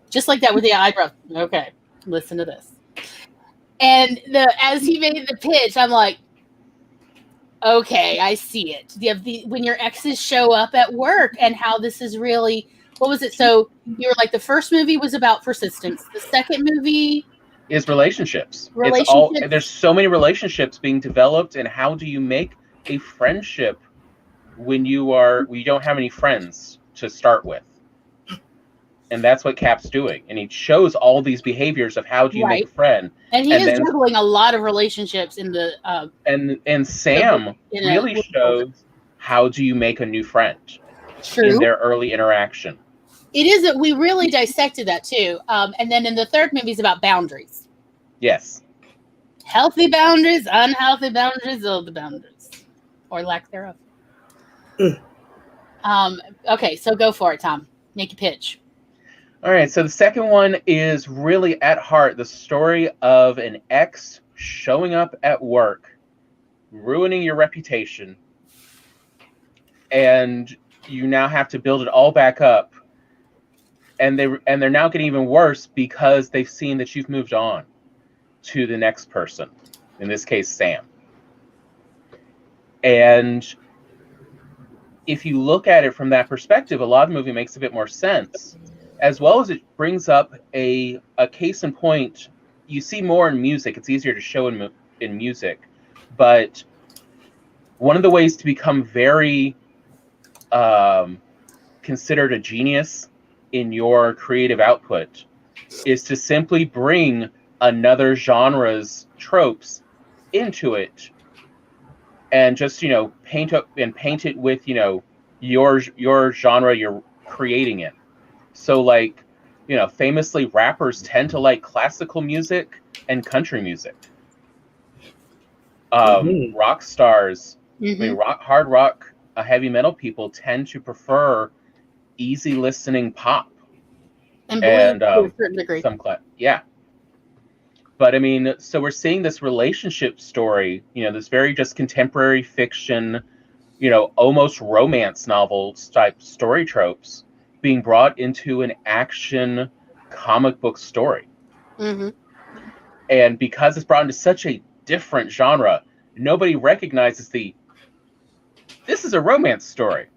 Just like that with the eyebrow. Okay, listen to this. And as he made the pitch, I'm like, okay, I see it. When your exes show up at work and how this is really, what was it? So you were like, the first movie was about persistence. The second movie is relationships. There's so many relationships being developed, and how do you make a friendship when you don't have any friends to start with? And that's what Cap's doing, and he shows all these behaviors of how do you make a friend. And he is juggling a lot of relationships in the. And Sam really shows how do you make a new friend. True. In their early interaction. It is that we really dissected that too, and then in the third movie is about boundaries. Yes. Healthy boundaries, unhealthy boundaries, all the boundaries, or lack thereof. Okay, so go for it, Tom. Make a pitch. All right, so the second one is really at heart the story of an ex showing up at work, ruining your reputation, and you now have to build it all back up. And they're now getting even worse because they've seen that you've moved on to the next person, in this case Sam. And if you look at it from that perspective, a lot of the movie makes a bit more sense, as well as it brings up a case in point. You see more in music. It's easier to show in music, but one of the ways to become very considered a genius in your creative output is to simply bring another genre's tropes into it, and just paint it with your genre you're creating it. So like famously, rappers tend to like classical music and country music. Rock stars, hard rock, heavy metal people tend to prefer easy listening pop and to a certain degree. But I mean, so we're seeing this relationship story, this very just contemporary fiction, almost romance novel type story tropes being brought into an action comic book story. And because it's brought into such a different genre, nobody recognizes this is a romance story.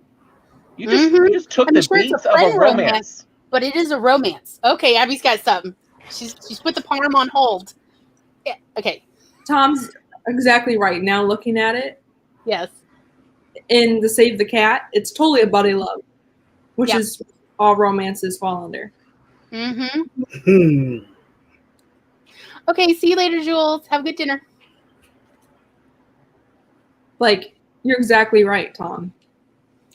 You just took the beats of a romance. But it is a romance. Okay, Abby's got something. She's put the palm on hold. Yeah, okay. Tom's exactly right. Now looking at it. Yes. In the Save the Cat, it's totally a buddy love, which is all romances fall under. Okay, see you later, Jules. Have a good dinner. Like, you're exactly right, Tom.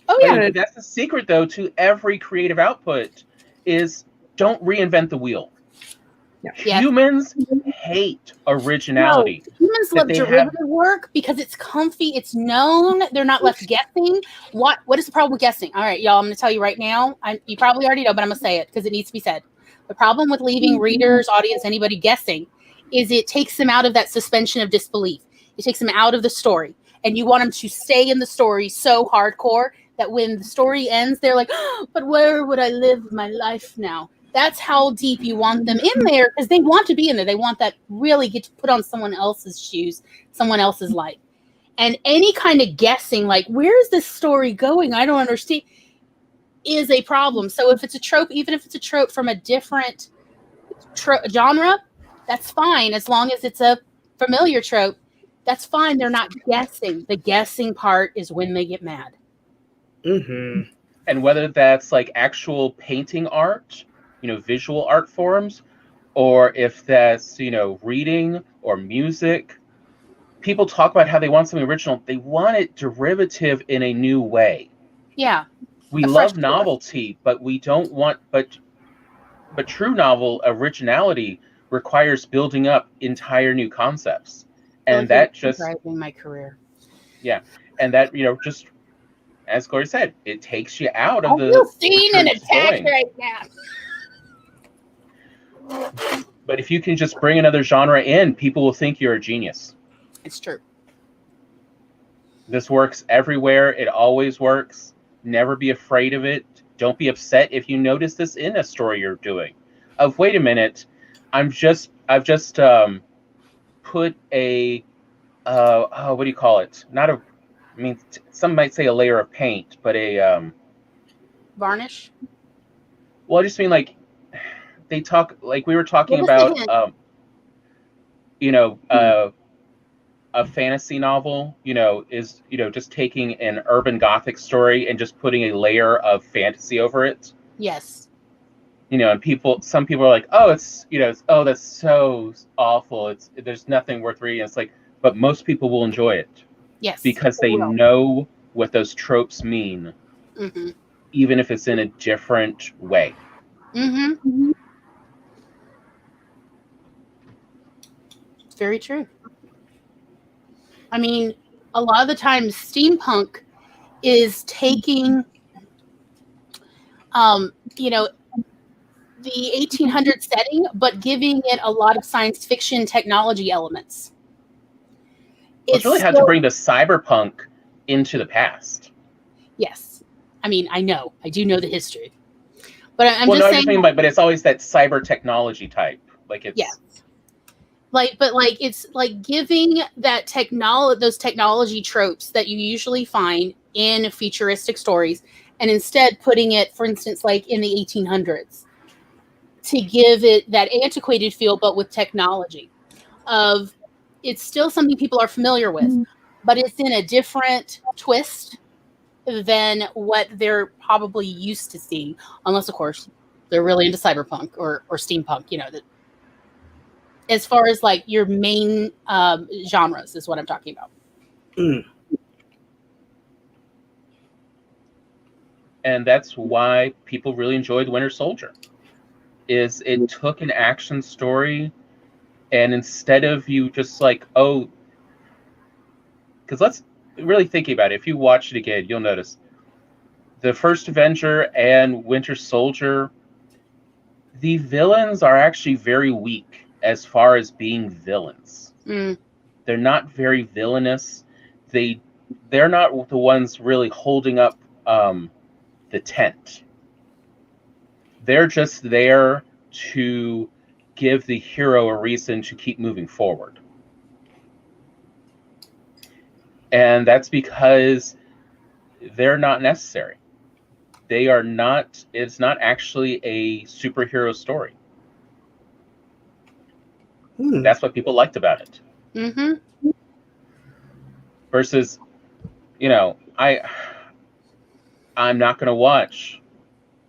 Oh, yeah. But that's the secret, though, to every creative output is don't reinvent the wheel. Yeah. Humans hate originality. No, humans love derivative work because it's comfy, it's known, they're not left guessing. What is the problem with guessing? All right, y'all, I'm going to tell you right now. You probably already know, but I'm going to say it because it needs to be said. The problem with leaving readers, audience, anybody guessing is it takes them out of that suspension of disbelief. It takes them out of the story. And you want them to stay in the story so hardcore that when the story ends, they're like, oh, but where would I live my life now? That's how deep you want them in there because they want to be in there. They want that really get to put on someone else's shoes, someone else's life. And any kind of guessing, like, where is this story going? I don't understand, is a problem. So if it's a trope, even if it's a trope from a different genre, that's fine. As long as it's a familiar trope, that's fine. They're not guessing. The guessing part is when they get mad. And whether that's like actual painting art, visual art forms, or if that's, reading or music, people talk about how they want something original. They want it derivative in a new way. Yeah. We love novelty, but we don't want, but true novel originality requires building up entire new concepts. And that just driving my career. Yeah. And that, just as Gloria said, it takes you out of the scene and attack right now. But if you can just bring another genre in, people will think you're a genius. It's true. This works everywhere. It always works. Never be afraid of it. Don't be upset if you notice this in a story you're doing. Wait a minute, I've just put a what do you call it? Some might say a layer of paint, but a varnish. Well, I just mean like they talk like we were talking about a fantasy novel, is just taking an urban gothic story and just putting a layer of fantasy over it. Yes. And some people are like, oh, it's that's so awful. There's nothing worth reading. It's like, but most people will enjoy it. Yes. Because they know what those tropes mean, even if it's in a different way. It's very true. I mean, a lot of the times steampunk is taking, the 1800 setting, but giving it a lot of science fiction technology elements. It's really hard to bring the cyberpunk into the past. Yes. I mean, I do know the history. But I'm just saying... I just mean, but it's always that cyber technology type. Like, it's... Yes. It's like giving that those technology tropes that you usually find in futuristic stories, and instead putting it, for instance, like in the 1800s, to give it that antiquated feel, but with technology. It's still something people are familiar with, but it's in a different twist than what they're probably used to seeing, unless, of course, they're really into cyberpunk or steampunk, that. As far as like your main genres is what I'm talking about. And that's why people really enjoyed Winter Soldier. Is it took an action story, and instead of you just like, because let's really think about it. If you watch it again, you'll notice the first Avenger and Winter Soldier, the villains are actually very weak as far as being villains. They're not very villainous. They're not the ones really holding up the tent. They're just there to give the hero a reason to keep moving forward. And that's because they're not necessary. They are not, it's not actually a superhero story. That's what people liked about it. Versus, I'm not going to watch,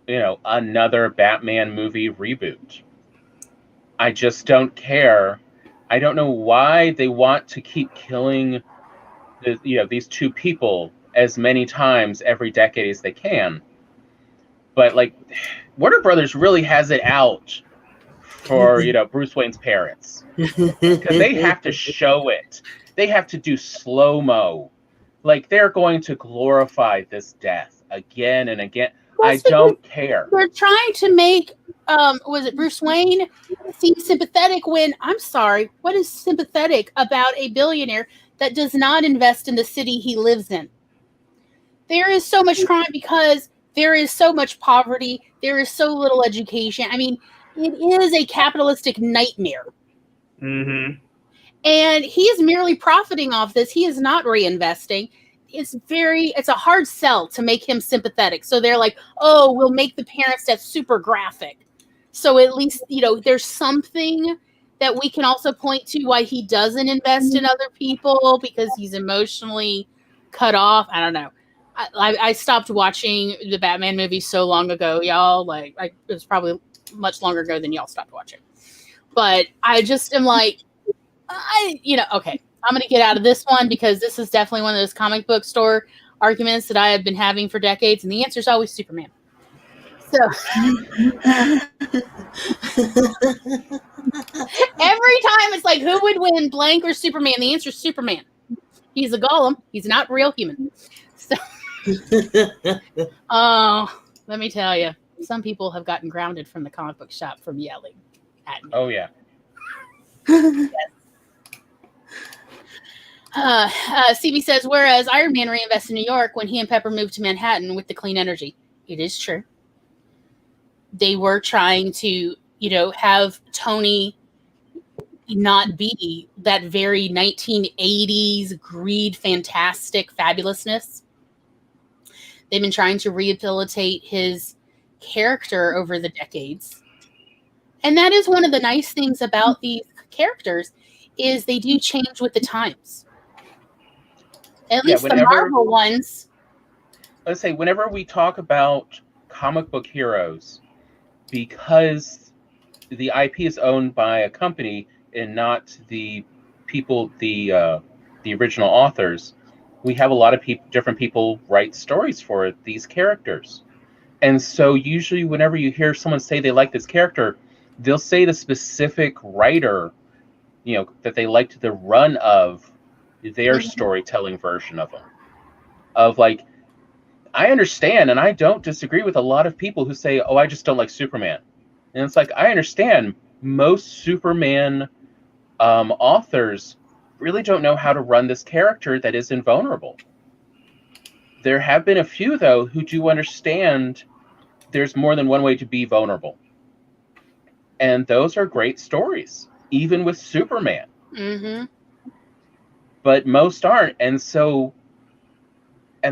another Batman movie reboot. I just don't care. I don't know why they want to keep killing these two people as many times every decade as they can. But like, Warner Brothers really has it out for Bruce Wayne's parents, because they have to show it. They have to do slow-mo. Like, they're going to glorify this death again and again. Well, I don't care. They're trying to make was it Bruce Wayne seem sympathetic when, I'm sorry, what is sympathetic about a billionaire that does not invest in the city he lives in? There is so much crime because there is so much poverty. There is so little education. I mean, it is a capitalistic nightmare. And he is merely profiting off this. He is not reinvesting. It's a hard sell to make him sympathetic. So they're like, oh, we'll make the parents' death super graphic. So at least, there's something that we can also point to why he doesn't invest in other people, because he's emotionally cut off. I don't know. I stopped watching the Batman movie so long ago, y'all. Like, it was probably much longer ago than y'all stopped watching. But I just am like, okay, I'm going to get out of this one, because this is definitely one of those comic book store arguments that I have been having for decades. And the answer is always Superman. So every time it's like, who would win, blank or Superman? The answer is Superman. He's a golem. He's not real human. So, let me tell you, some people have gotten grounded from the comic book shop from yelling at me. Oh, yeah. Yes. CB says, whereas Iron Man reinvests in New York when he and Pepper moved to Manhattan with the clean energy. It is true. They were trying to, have Tony not be that very 1980s greed, fantastic fabulousness. They've been trying to rehabilitate his character over the decades. And that is one of the nice things about these characters, is they do change with the times. At least the Marvel ones. Let's say, whenever we talk about comic book heroes, because the IP is owned by a company and not the people, the original authors, we have a lot of different people write stories for these characters. And so usually whenever you hear someone say they like this character, they'll say the specific writer, that they liked the run of their storytelling version of them. Of like, I understand, and I don't disagree with a lot of people who say, oh, I just don't like Superman. And it's like, I understand most Superman authors really don't know how to run this character that is invulnerable. There have been a few, though, who do understand there's more than one way to be vulnerable. And those are great stories, even with Superman. Mm-hmm. But most aren't. And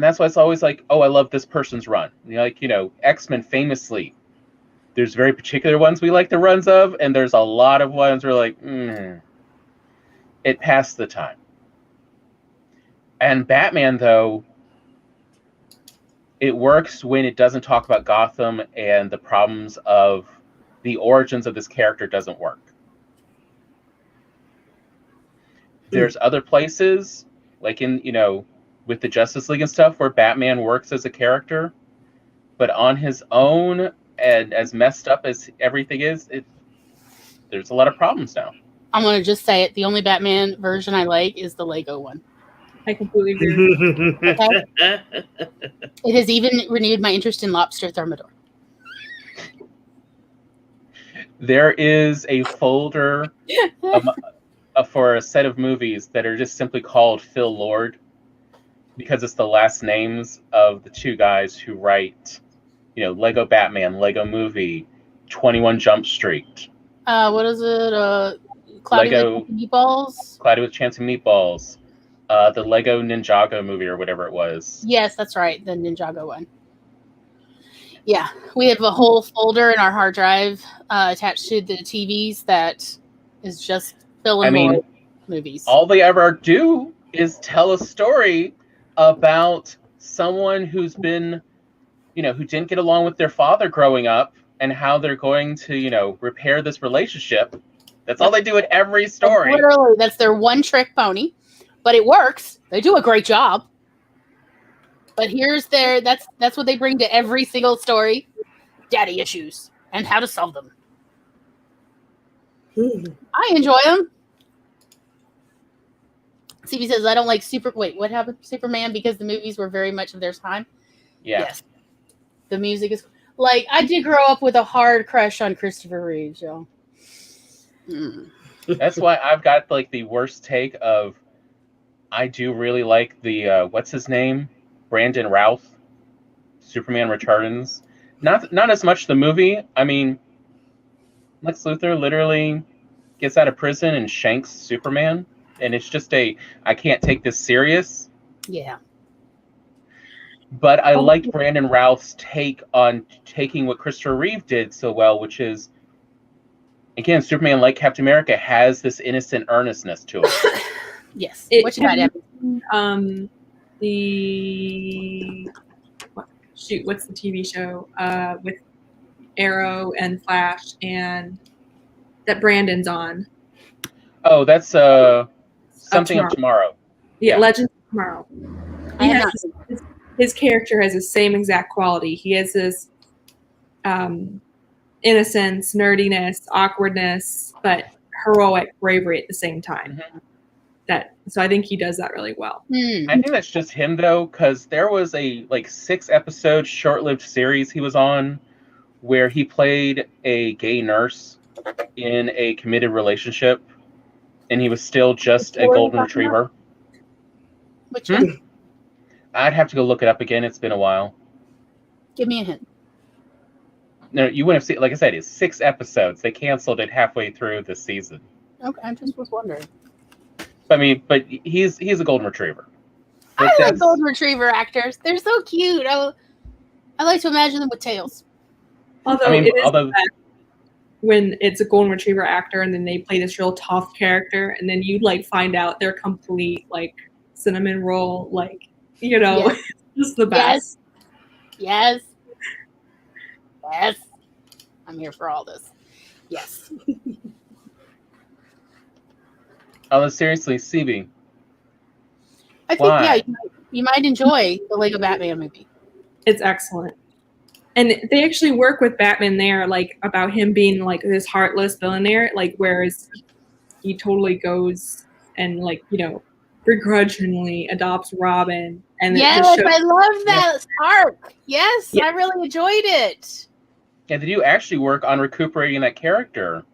that's why it's always like, oh, I love this person's run. Like, X-Men famously, there's very particular ones we like the runs of, and there's a lot of ones we're like, it passed the time. And Batman, though, it works when it doesn't talk about Gotham and the problems of the origins of this character doesn't work. There's other places, like in, with the Justice League and stuff, where Batman works as a character, but on his own, and as messed up as everything is, there's a lot of problems now. I'm going to just say it. The only Batman version I like is the Lego one. I completely agree. Okay? It has even renewed my interest in Lobster Thermidor. There is a folder for a set of movies that are just simply called Phil Lord, because it's the last names of the two guys who write, Lego Batman, Lego Movie, 21 Jump Street. What is it? Cloudy with Meatballs? Cloudy with Chance of Meatballs. The Lego Ninjago movie or whatever it was. Yes, that's right. The Ninjago one. Yeah, we have a whole folder in our hard drive attached to the TVs that is just Phil and Lord movies. All they ever do is tell a story about someone who's been, who didn't get along with their father growing up and how they're going to, repair this relationship. That's all they do in every story. Literally, that's their one trick pony, but it works. They do a great job. But that's what they bring to every single story. Daddy issues and how to solve them. I enjoy them. CB says, I don't like what happened? Superman because the movies were very much of their time. Yeah. Yes. The music is I did grow up with a hard crush on Christopher Reeve, y'all. That's why I've got the worst take of, I do really like the what's his name? Brandon Routh, Superman Returns. Not as much the movie. I mean, Lex Luthor literally gets out of prison and shanks Superman, and it's just I can't take this serious. Yeah. But I like Brandon Routh's take on taking what Christopher Reeve did so well, which is, again, Superman, like Captain America, has this innocent earnestness to it. Yes. What's the TV show with Arrow and Flash and that Brandon's on? Oh, that's something of Tomorrow. Yeah, Legends of Tomorrow. His character has the same exact quality. He has this innocence, nerdiness, awkwardness, but heroic bravery at the same time. Mm-hmm. So I think he does that really well. I think that's just him, though, because there was a 6-episode short-lived series he was on where he played a gay nurse in a committed relationship, and he was still just a golden retriever. Which one? I'd have to go look it up again. It's been a while. Give me a hint. No, you wouldn't have seen. Like I said, it's 6 episodes. They canceled it halfway through the season. Okay, I just was wondering. But he's a golden retriever. I like golden retriever actors. They're so cute. I like to imagine them with tails. Although it is when it's a golden retriever actor and then they play this real tough character and then you find out they're complete cinnamon roll, yes. just the best. Yes. I'm here for all this. Yes. Oh, seriously, CB. I think, you might enjoy the Lego Batman movie. It's excellent. And they actually work with Batman there, about him being this heartless billionaire, whereas he totally goes and begrudgingly adopts Robin. And yes, I love that arc. Yes, I really enjoyed it. Yeah, they do actually work on recuperating that character.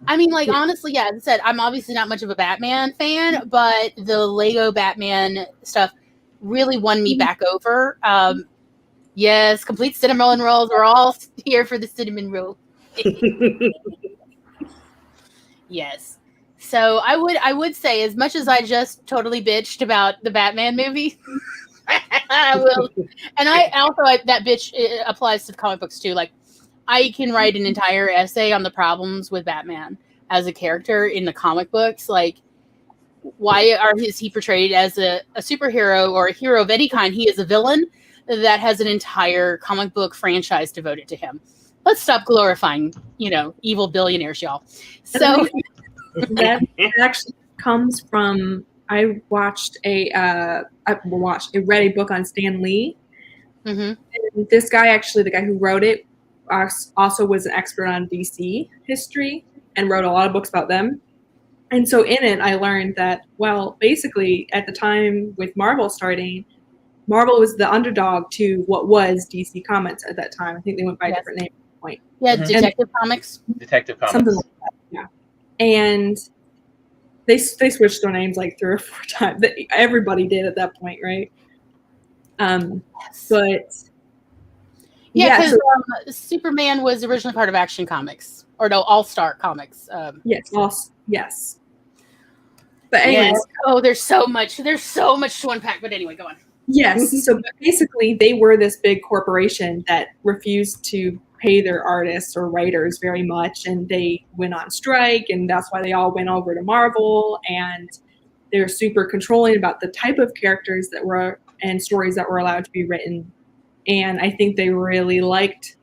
I mean, like, honestly, yeah, as I said, I'm obviously not much of a Batman fan, but the Lego Batman stuff really won me back over. Yes, complete cinnamon rolls. We're all here for the cinnamon roll. Yes. So I would say, as much as I just totally bitched about the Batman movie, I will, and that bitch applies to the comic books too. Like, I can write an entire essay on the problems with Batman as a character in the comic books. Like, why is he portrayed as a superhero or a hero of any kind? He is a villain that has an entire comic book franchise devoted to him. Let's stop glorifying, evil billionaires, y'all. So that actually comes from, I read a book on Stan Lee. Mm-hmm. And this guy, actually, the guy who wrote it, also was an expert on DC history and wrote a lot of books about them. And so in it, I learned that, well, basically at the time with Marvel starting, Marvel was the underdog to what was DC Comics at that time. I think they went by a different name at that point. Yeah, Detective Comics. Detective Comics. Something like that, yeah. And they switched their names like 3 or 4 times. Everybody did at that point, right? But yeah, because Superman was originally part of Action Comics, or no, All Star Comics. Yes. But anyways, there's so much to unpack. But anyway, go on. Yes. So basically, they were this big corporation that refused to pay their artists or writers very much, and they went on strike, and that's why they all went over to Marvel, and they're super controlling about the type of characters that were and stories that were allowed to be written. And I think they really liked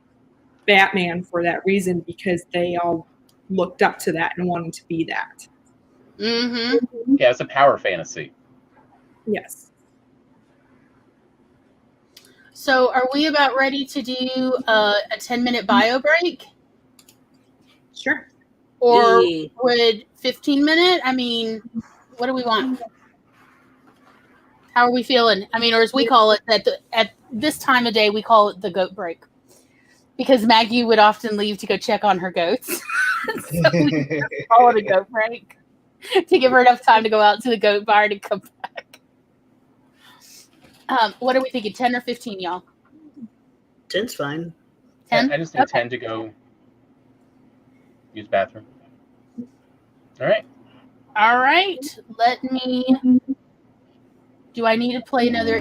Batman for that reason, because they all looked up to that and wanted to be that. Mm-hmm. Yeah, it's a power fantasy. Yes. So are we about ready to do a 10-minute bio break? Sure. Or would 15-minute? I mean, what do we want? How are we feeling? I mean, or as we call it, at this time of day, we call it the goat break. Because Maggie would often leave to go check on her goats. So we call it a goat break. To give her enough time to go out to the goat barn and come back. What are we thinking, 10 or 15, y'all? 10's fine. 10? I just need 10 to go use bathroom. All right. All right. Let me... Do I need to play another...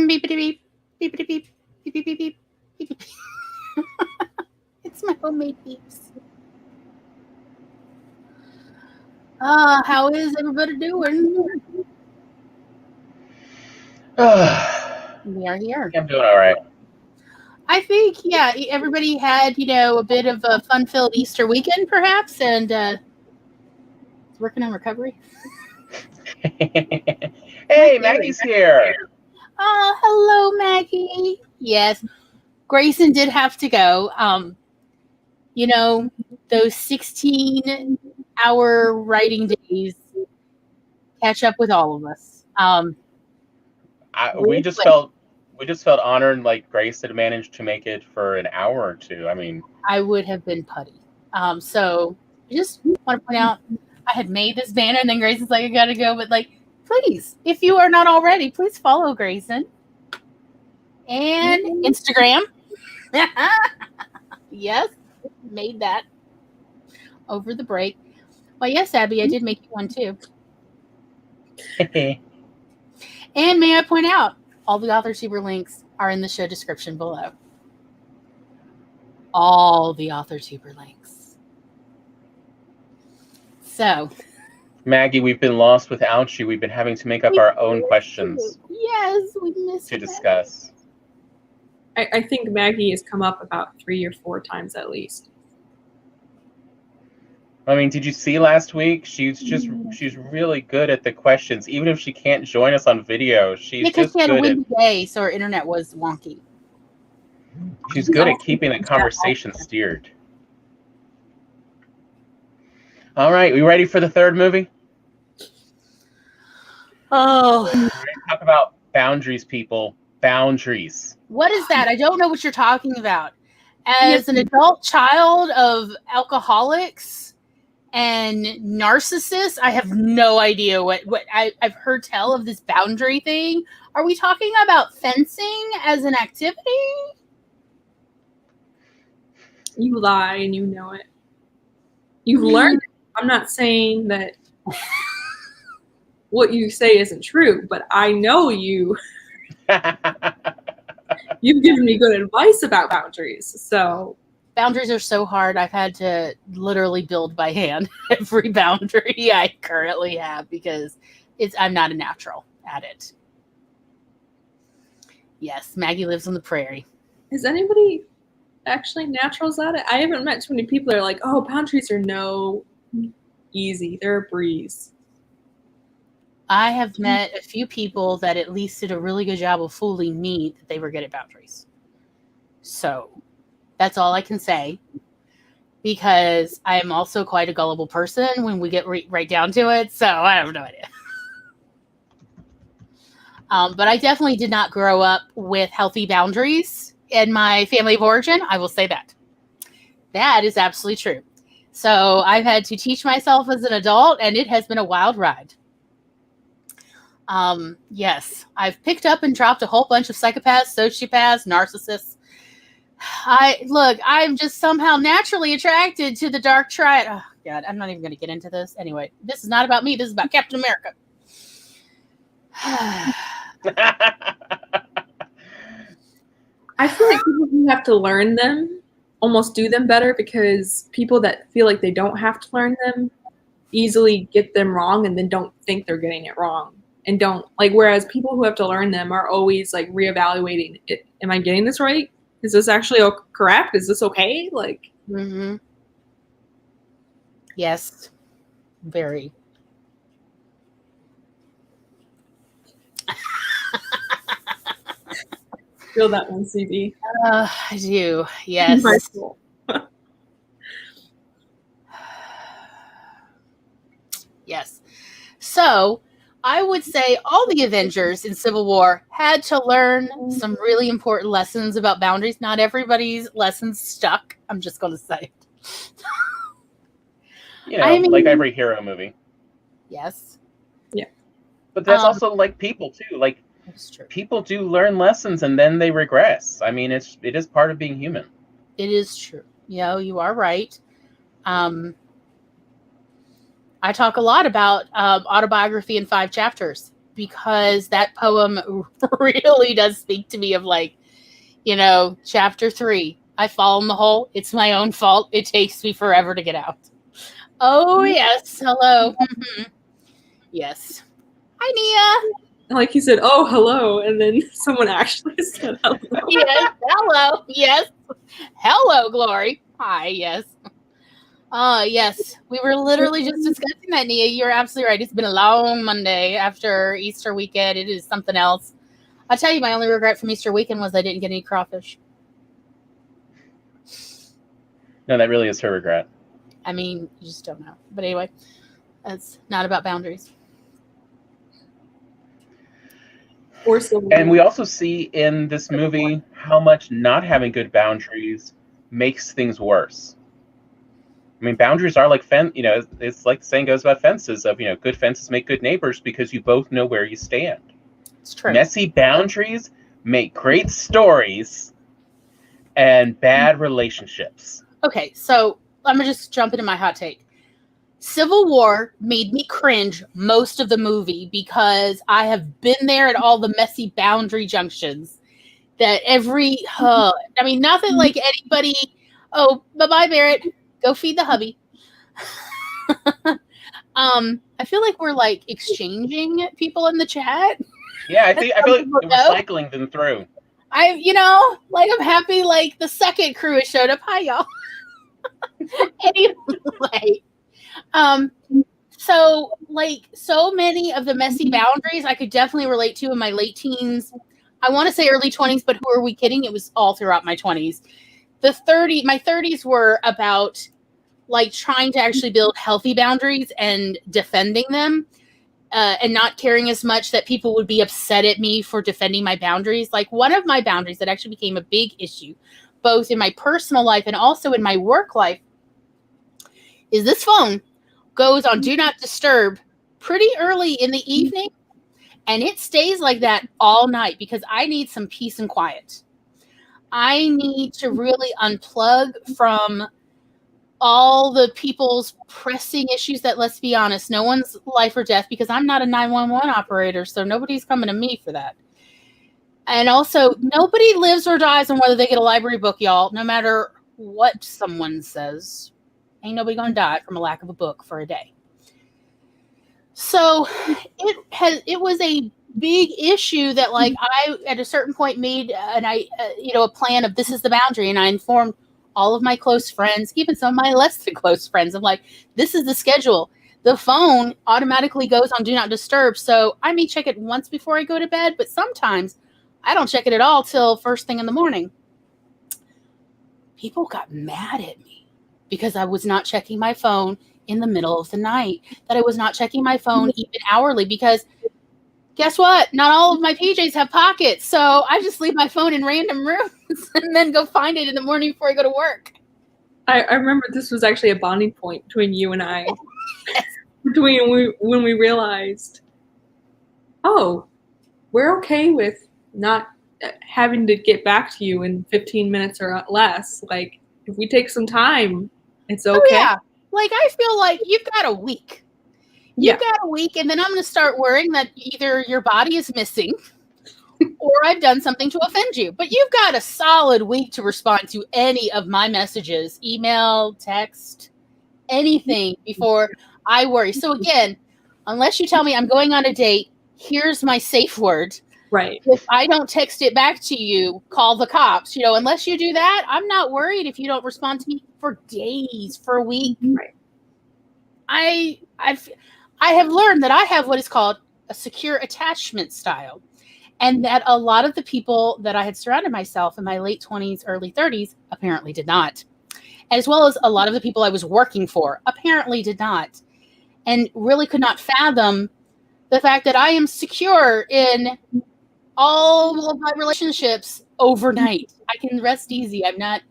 Beep beep beep beep beep beep beep beep beep beep beep beep. It's my homemade beeps. How is everybody doing? We are here. I'm doing all right. I think, yeah, everybody had, a bit of a fun-filled Easter weekend, perhaps, and working on recovery. Hey, Maggie's here. Oh, hello, Maggie. Yes, Grayson did have to go. Those 16-hour writing days catch up with all of us. We just felt honored, like Grace had managed to make it for an hour or two. I mean, I would have been putty. So I just want to point out, I had made this banner, and then Grayson's like, I gotta go, but please, if you are not already, please follow Grayson and Instagram. Yes, made that over the break. Well, yes, Abby, I did make you one too. And may I point out, all the AuthorTuber links are in the show description below. All the AuthorTuber links. So, Maggie, we've been lost without you. We've been having to make up our own questions. Yes, we missed to discuss. I think Maggie has come up about 3 or 4 times at least. I mean, did you see last week? She's really good at the questions. Even if she can't join us on video, she's just she had good a windy day, so her internet was wonky. She's good at keeping the conversation steered. All right, we ready for the third movie? Oh. We're going to talk about boundaries, people. Boundaries. What is that? I don't know what you're talking about. As an adult child of alcoholics and narcissists, I have no idea what I've heard tell of this boundary thing. Are we talking about fencing as an activity? You lie and you know it. You've learned it. I'm not saying that what you say isn't true, but I know you. You've given me good advice about boundaries. So boundaries are so hard. I've had to literally build by hand every boundary I currently have because I'm not a natural at it. Yes, Maggie lives on the prairie. Is anybody actually naturals at it? I haven't met too many people that are like, oh, boundaries are no easy. They're a breeze. I have met a few people that at least did a really good job of fooling me that they were good at boundaries. So that's all I can say, because I am also quite a gullible person when we get right down to it. So I have no idea. But I definitely did not grow up with healthy boundaries in my family of origin. I will say that. That is absolutely true. So I've had to teach myself as an adult, and it has been a wild ride. Yes, I've picked up and dropped a whole bunch of psychopaths, sociopaths, narcissists. I'm just somehow naturally attracted to the dark triad. Oh, God, I'm not even going to get into this. Anyway, this is not about me. This is about Captain America. I feel like people who have to learn them almost do them better, because people that feel like they don't have to learn them easily get them wrong and then don't think they're getting it wrong. And don't whereas people who have to learn them are always reevaluating it. Am I getting this right? Is this actually correct? Is this okay? Mm-hmm. Yes, very. Feel that one, CB. I do. Yes. Yes. So I would say all the Avengers in Civil War had to learn some really important lessons about boundaries. Not everybody's lessons stuck. I'm just going to say it. Like every hero movie. Yes. Yeah. But that's also like people too. That's true. People do learn lessons and then they regress. I mean, it is part of being human. It is true. You are right. I talk a lot about autobiography in 5 chapters. because that poem really does speak to me of like, chapter 3. I fall in the hole. It's my own fault. It takes me forever to get out. Oh, yes. Hello. Yes. Hi, Nia. Like you said, oh, hello. And then someone actually said hello. Yes. Hello. Yes. Hello, Glory. Hi. Yes. Yes. We were literally just discussing that, Nia. You're absolutely right. It's been a long Monday after Easter weekend. It is something else. I'll tell you, my only regret from Easter weekend was I didn't get any crawfish. No, that really is her regret. I mean, you just don't know. But anyway, that's not about boundaries. And we also see in this movie how much not having good boundaries makes things worse. I mean, boundaries are like it's like the saying goes about fences of, good fences make good neighbors because you both know where you stand. It's true. Messy boundaries make great stories and bad relationships. Okay, so I'm going to just jump into my hot take. Civil War made me cringe most of the movie because I have been there at all the messy boundary junctions. That not that like anybody, oh, bye-bye, Barrett. Go feed the hubby. I feel like we're like exchanging people in the chat. Yeah, I feel like we're cycling them through. I'm happy like the second crew has showed up. Hi, y'all. Anyway, so many of the messy boundaries I could definitely relate to in my late teens. I want to say early 20s, but who are we kidding? It was all throughout my 20s. My 30s were about like trying to actually build healthy boundaries and defending them. And not caring as much that people would be upset at me for defending my boundaries. Like one of my boundaries that actually became a big issue, both in my personal life and also in my work life, is this phone goes on Do Not Disturb pretty early in the evening, and it stays like that all night because I need some peace and quiet. I need to really unplug from all the people's pressing issues that, let's be honest, no one's life or death because I'm not a 911 operator, so nobody's coming to me for that. And also, nobody lives or dies on whether they get a library book, y'all, no matter what someone says. Ain't nobody gonna die from a lack of a book for a day. So it was a big issue that like I at a certain point made a plan of this is the boundary, and I informed all of my close friends, even some of my less than close friends. I'm like, this is the schedule. The phone automatically goes on Do Not Disturb. So I may check it once before I go to bed, but sometimes I don't check it at all till first thing in the morning. People got mad at me because I was not checking my phone in the middle of the night, that I was not checking my phone even hourly because guess what? Not all of my PJs have pockets. So I just leave my phone in random rooms and then go find it in the morning before I go to work. I remember this was actually a bonding point between you and I. When we realized, oh, we're okay with not having to get back to you in 15 minutes or less. Like, if we take some time, it's okay. Oh, yeah. Like, I feel like you've got a week. You've got a week, and then I'm going to start worrying that either your body is missing or I've done something to offend you. But you've got a solid week to respond to any of my messages, email, text, anything before I worry. So again, unless you tell me I'm going on a date, here's my safe word. Right. If I don't text it back to you, call the cops. Unless you do that, I'm not worried if you don't respond to me for days, for a week. Right. I have learned that I have what is called a secure attachment style, and that a lot of the people that I had surrounded myself in my late 20s, early 30s apparently did not, as well as a lot of the people I was working for apparently did not, and really could not fathom the fact that I am secure in all of my relationships overnight. I can rest easy. I'm not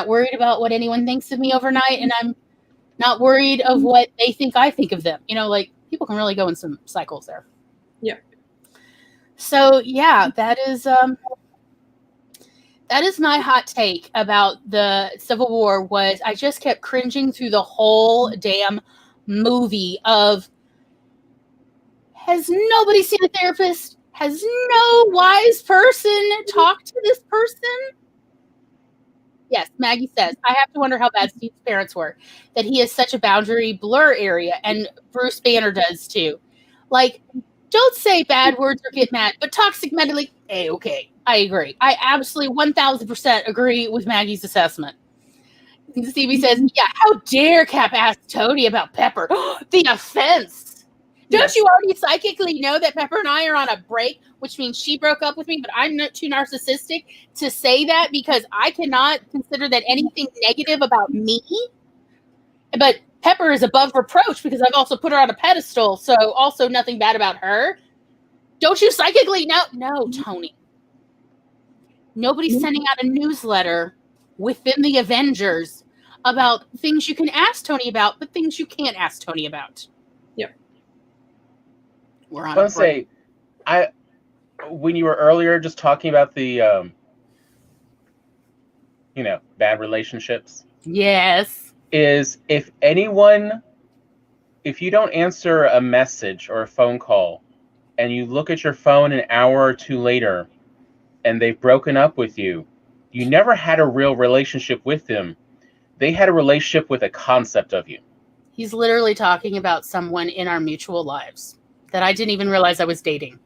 worried about what anyone thinks of me overnight, and I'm not worried of what they think I think of them. Like people can really go in some cycles there. Yeah. So yeah, that is my hot take about the Civil War. Was I just kept cringing through the whole damn movie of Has nobody seen a therapist? Has no wise person talked to this person? Yes, Maggie says, I have to wonder how bad Steve's parents were, that he has such a boundary blur area, and Bruce Banner does too. Like, don't say bad words or get mad, but toxic mentally, okay, I agree. I absolutely 1000% agree with Maggie's assessment. Stevie says, yeah, how dare Cap ask Tony about Pepper? The offense. Don't you already psychically know that Pepper and I are on a break, which means she broke up with me, but I'm not too narcissistic to say that because I cannot consider that anything negative about me. But Pepper is above reproach because I've also put her on a pedestal, so also nothing bad about her. Don't you psychically know? No, Tony. Nobody's sending out a newsletter within the Avengers about things you can ask Tony about, but things you can't ask Tony about. Yep. We're on a break. When you were earlier just talking about the, bad relationships. Yes. Is if you don't answer a message or a phone call and you look at your phone an hour or two later and they've broken up with you, you never had a real relationship with them. They had a relationship with a concept of you. He's literally talking about someone in our mutual lives that I didn't even realize I was dating.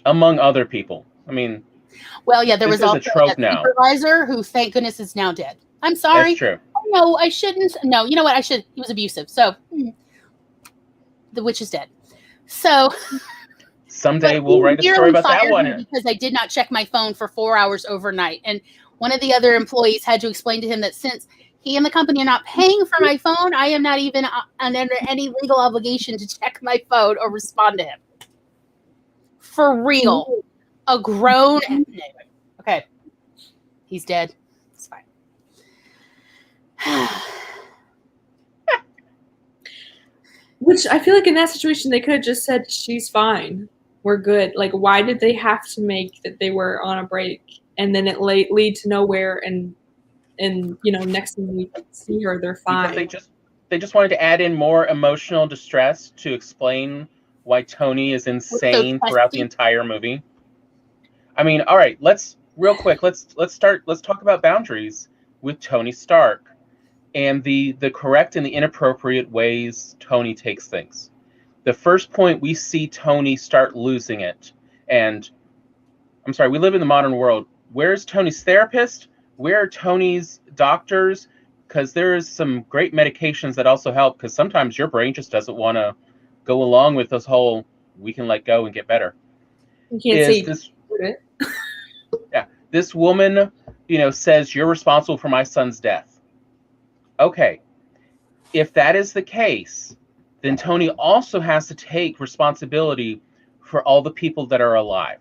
Among other people. I mean, well, yeah, there was also a trope now. Supervisor who, thank goodness, is now dead. I'm sorry. That's true. No, I shouldn't. No, you know what? I should. He was abusive. So the witch is dead. So someday we'll write a story about that one. Because I did not check my phone for 4 hours overnight. And one of the other employees had to explain to him that since he and the company are not paying for my phone, I am not even under any legal obligation to check my phone or respond to him. For real. A grown... Okay. He's dead. It's fine. Which I feel like in that situation, they could have just said, she's fine. We're good. Like, why did they have to make that they were on a break and then it lead to nowhere and next thing we see her, they're fine. Because they just wanted to add in more emotional distress to explain why Tony is insane throughout the entire movie. I mean, all right, let's talk about boundaries with Tony Stark and the correct and the inappropriate ways Tony takes things. The first point we see Tony start losing it, and I'm sorry, we live in the modern world. Where's Tony's therapist? Where are Tony's doctors? Because there is some great medications that also help, because sometimes your brain just doesn't want to go along with this whole we can let go and get better. You can't see this. Yeah, this woman, says you're responsible for my son's death. Okay, if that is the case, then Tony also has to take responsibility for all the people that are alive.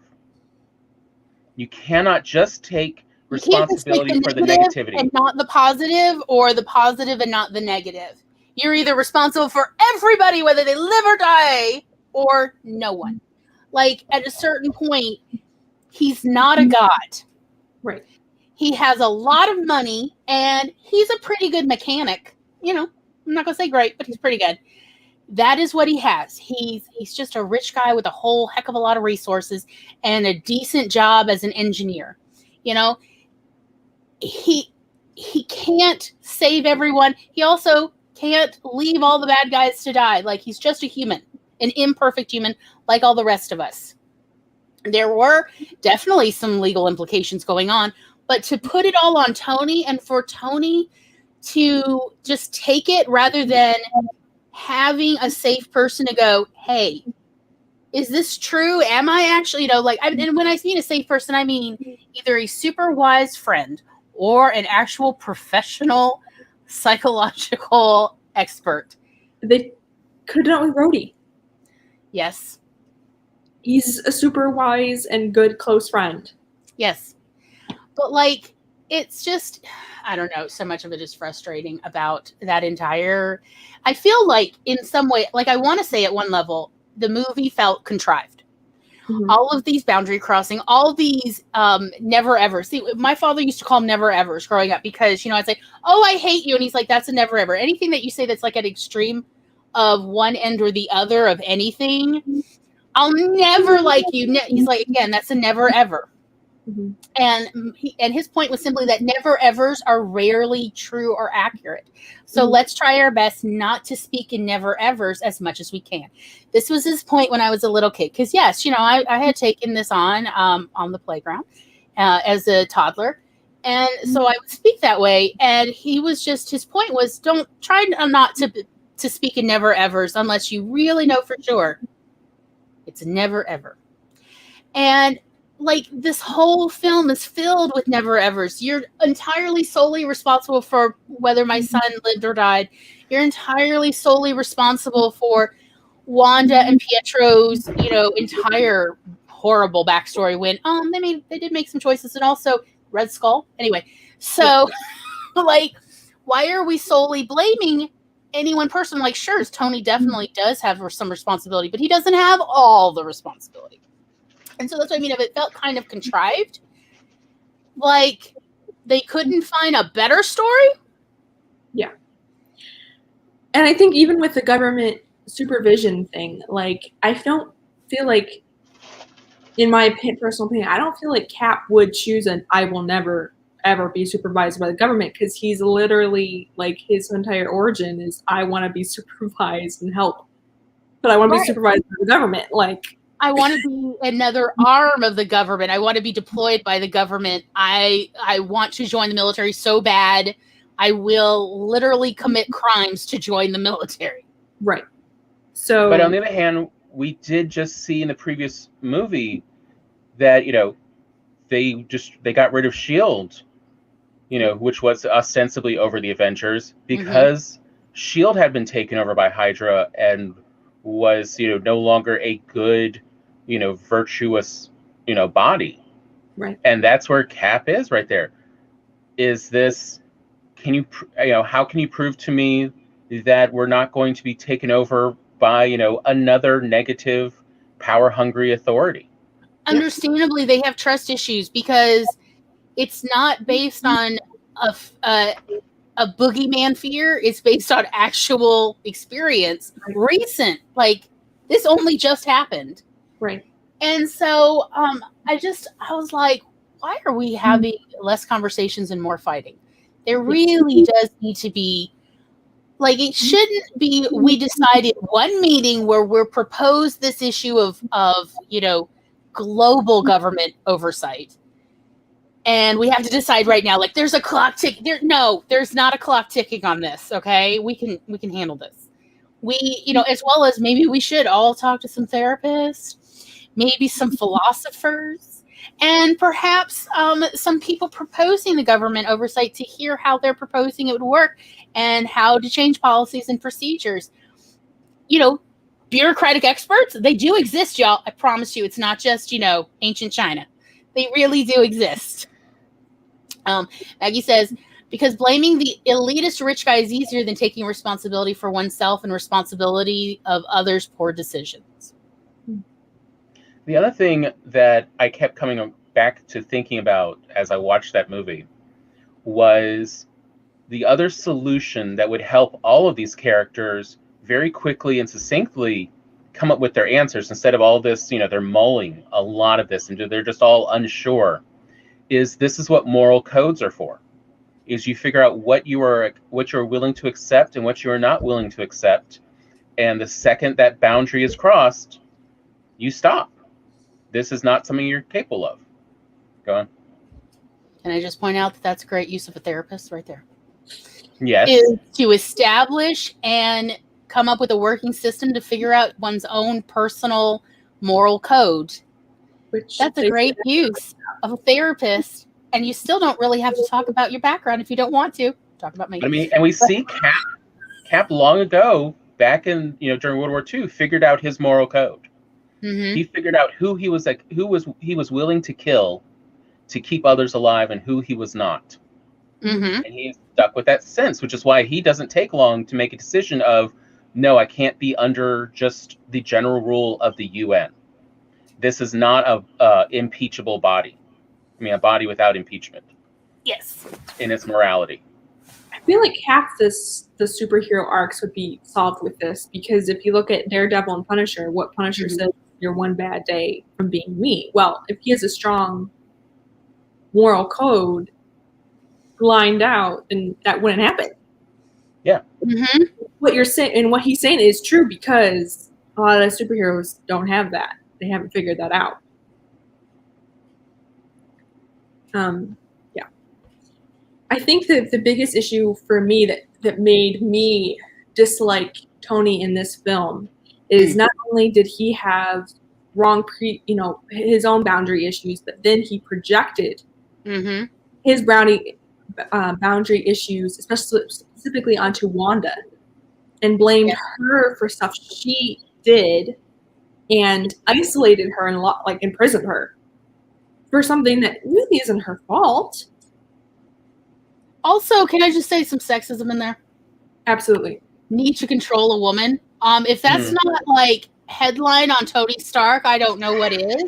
You cannot just take responsibility for the negativity and not the positive, or the positive and not the negative. You're either responsible for everybody, whether they live or die, or no one. Like, at a certain point, he's not a god. Right. He has a lot of money, and he's a pretty good mechanic. I'm not going to say great, but he's pretty good. That is what he has. He's just a rich guy with a whole heck of a lot of resources and a decent job as an engineer. He can't save everyone. He also can't leave all the bad guys to die. Like, he's just a human, an imperfect human, like all the rest of us. There were definitely some legal implications going on, but to put it all on Tony and for Tony to just take it rather than having a safe person to go, hey, is this true? Am I actually, and when I mean a safe person, I mean either a super wise friend or an actual professional psychological expert. They could have done it with Rhodey. Yes. He's a super wise and good close friend. Yes. But it's just, I don't know, so much of it is frustrating about that entire, I feel like in some way, I want to say at one level, the movie felt contrived. Mm-hmm. All of these boundary crossing, all these never ever. See, my father used to call them never evers growing up because, I'd say, oh, I hate you. And he's like, that's a never ever. Anything that you say that's like an extreme of one end or the other of anything I'll never like you. He's like, again, that's a never ever. Mm-hmm. And his point was simply that never evers are rarely true or accurate. So let's try our best not to speak in never evers as much as we can. This was his point when I was a little kid. Because yes, I had taken this on the playground as a toddler. And so I would speak that way. And his point was, don't try not to speak in never evers unless you really know for sure it's a never ever. And like, this whole film is filled with never evers. You're entirely solely responsible for whether my son lived or died. You're entirely solely responsible for Wanda and Pietro's, entire horrible backstory when they did make some choices, and also Red Skull. Anyway, so like, why are we solely blaming any one person? Like, sure, Tony definitely does have some responsibility, but he doesn't have all the responsibility. And so that's what I mean. If it felt kind of contrived, like they couldn't find a better story. Yeah. And I think even with the government supervision thing, like, I don't feel like, in my personal opinion, I don't feel like Cap would choose I will never, ever be supervised by the government, because he's literally, like, his entire origin is, I want to be supervised and help. But I want to be supervised by the government. Like, I want to be another arm of the government. I want to be deployed by the government. I want to join the military so bad. I will literally commit crimes to join the military. Right. So, but on the other hand, we did just see in the previous movie that, they got rid of S.H.I.E.L.D., which was ostensibly over the Avengers, because S.H.I.E.L.D. had been taken over by Hydra and was, no longer a good, virtuous, body. Right. And that's where Cap is right there. Is this, how can you prove to me that we're not going to be taken over by, another negative, power-hungry authority? Understandably, they have trust issues because it's not based on a boogeyman fear. It's based on actual experience. Recent, like, this only just happened. Right. And so I was like, why are we having less conversations and more fighting? There really does need to be, like, it shouldn't be, we decided one meeting where we're proposed this issue of global government oversight. And we have to decide right now, like, there's a clock ticking. There's not a clock ticking on this. Okay. We can handle this. As well as maybe we should all talk to some therapists, maybe some philosophers, and perhaps some people proposing the government oversight to hear how they're proposing it would work and how to change policies and procedures. Bureaucratic experts, they do exist, y'all. I promise you, it's not just, ancient China. They really do exist. Maggie says, because blaming the elitist rich guy is easier than taking responsibility for oneself and responsibility of others' poor decisions. The other thing that I kept coming back to thinking about as I watched that movie was the other solution that would help all of these characters very quickly and succinctly come up with their answers, instead of all this, they're mulling a lot of this and they're just all unsure. This is what moral codes are for. Is you figure out what you're willing to accept and what you are not willing to accept. And the second that boundary is crossed, you stop. This is not something you're capable of. Go on. Can I just point out that that's a great use of a therapist right there? Yes. Is to establish and come up with a working system to figure out one's own personal moral code. That's a great use of a therapist, and you still don't really have to talk about your background if you don't want to. Talk about me. I mean, and we see Cap long ago, back in during World War II, figured out his moral code. Mm-hmm. He figured out who he was willing to kill to keep others alive, and who he was not. Mm-hmm. And he's stuck with that sense, which is why he doesn't take long to make a decision of, no, I can't be under just the general rule of the UN. This is not a impeachable body. I mean, a body without impeachment. Yes. In its morality. I feel like half the superhero arcs would be solved with this, because if you look at Daredevil and Punisher, what Punisher says your one bad day from being me. Well, if he has a strong moral code lined out, then that wouldn't happen. Yeah. Mm-hmm. What you're saying and what he's saying is true, because a lot of superheroes don't have that. They haven't figured that out. Yeah. I think that the biggest issue for me that made me dislike Tony in this film is not only did he have his own boundary issues, but then he projected his boundary issues, especially specifically onto Wanda, and blamed her for stuff she did and isolated her and imprisoned her for something that really isn't her fault. Also, can I just say some sexism in there? Absolutely. Need to control a woman. If that's not like headline on Tony Stark, I don't know what is.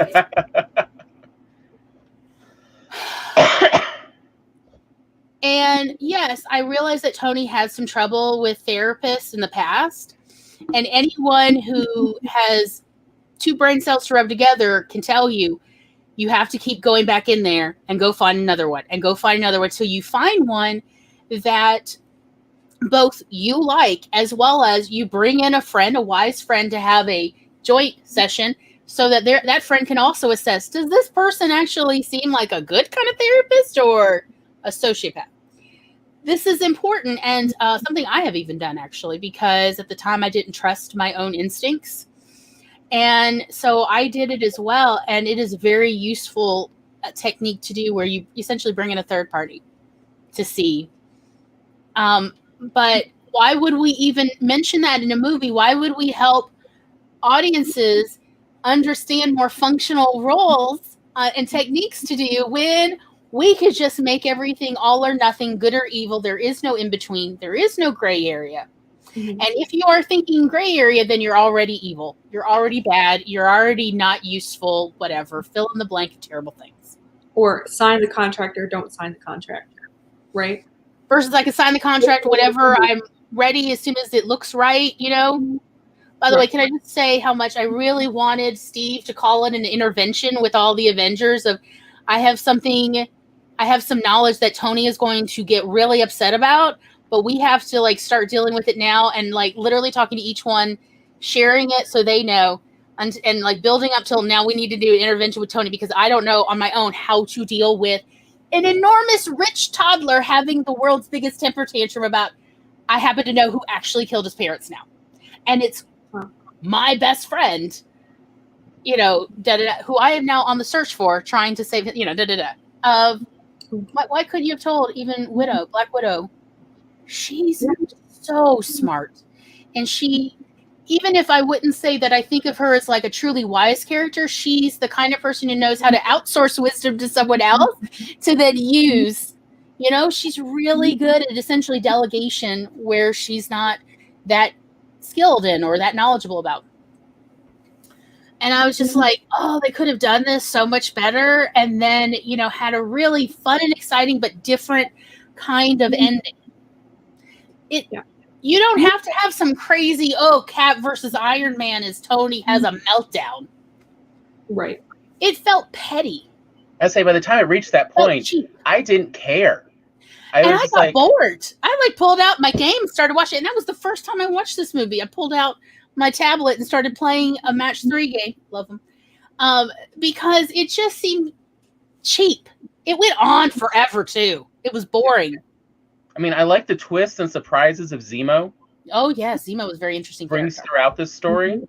And yes, I realize that Tony had some trouble with therapists in the past. And anyone who has two brain cells to rub together can tell you, you have to keep going back in there and go find another one and go find another one till you find one that both you like, as well as you bring in a wise friend to have a joint session so that that friend can also assess, does this person actually seem like a good kind of therapist or a sociopath? This is important, and something I have even done, actually, because at the time I didn't trust my own instincts. And so I did it as well, and it is a very useful technique to do, where you essentially bring in a third party to see. But why would we even mention that in a movie? Why would we help audiences understand more functional roles and techniques to do when we could just make everything all or nothing, good or evil? There is no in between. There is no gray area. Mm-hmm. And if you are thinking gray area, then you're already evil. You're already bad. You're already not useful, whatever. Fill in the blank of terrible things. Or sign the contract or don't sign the contract, right? Versus I can sign the contract whenever I'm ready, as soon as it looks right, you know? By the way, can I just say how much I really wanted Steve to call it an intervention with all the Avengers of, I have some knowledge that Tony is going to get really upset about, but we have to start dealing with it now, and literally talking to each one, sharing it so they know, and building up till now we need to do an intervention with Tony, because I don't know on my own how to deal with an enormous rich toddler having the world's biggest temper tantrum about, I happen to know who actually killed his parents now. And it's my best friend, who I am now on the search for, trying to save, why couldn't you have told even Black Widow? She's so smart. And she, even if I wouldn't say that I think of her as a truly wise character, she's the kind of person who knows how to outsource wisdom to someone else to then use. She's really good at essentially delegation where she's not that skilled in or that knowledgeable about. And I was just they could have done this so much better, and then, had a really fun and exciting but different kind of ending. You don't have to have some crazy, Cap versus Iron Man as Tony has a meltdown. Right. It felt petty. I say by the time I reached that point, I didn't care. I got bored. I pulled out my game and started watching it. And that was the first time I watched this movie. I pulled out my tablet and started playing a match 3 game. Love them. Because it just seemed cheap. It went on forever too. It was boring. I mean, I like the twists and surprises of Zemo. Oh yeah, Zemo was very interesting. Brings throughout this story. Mm-hmm.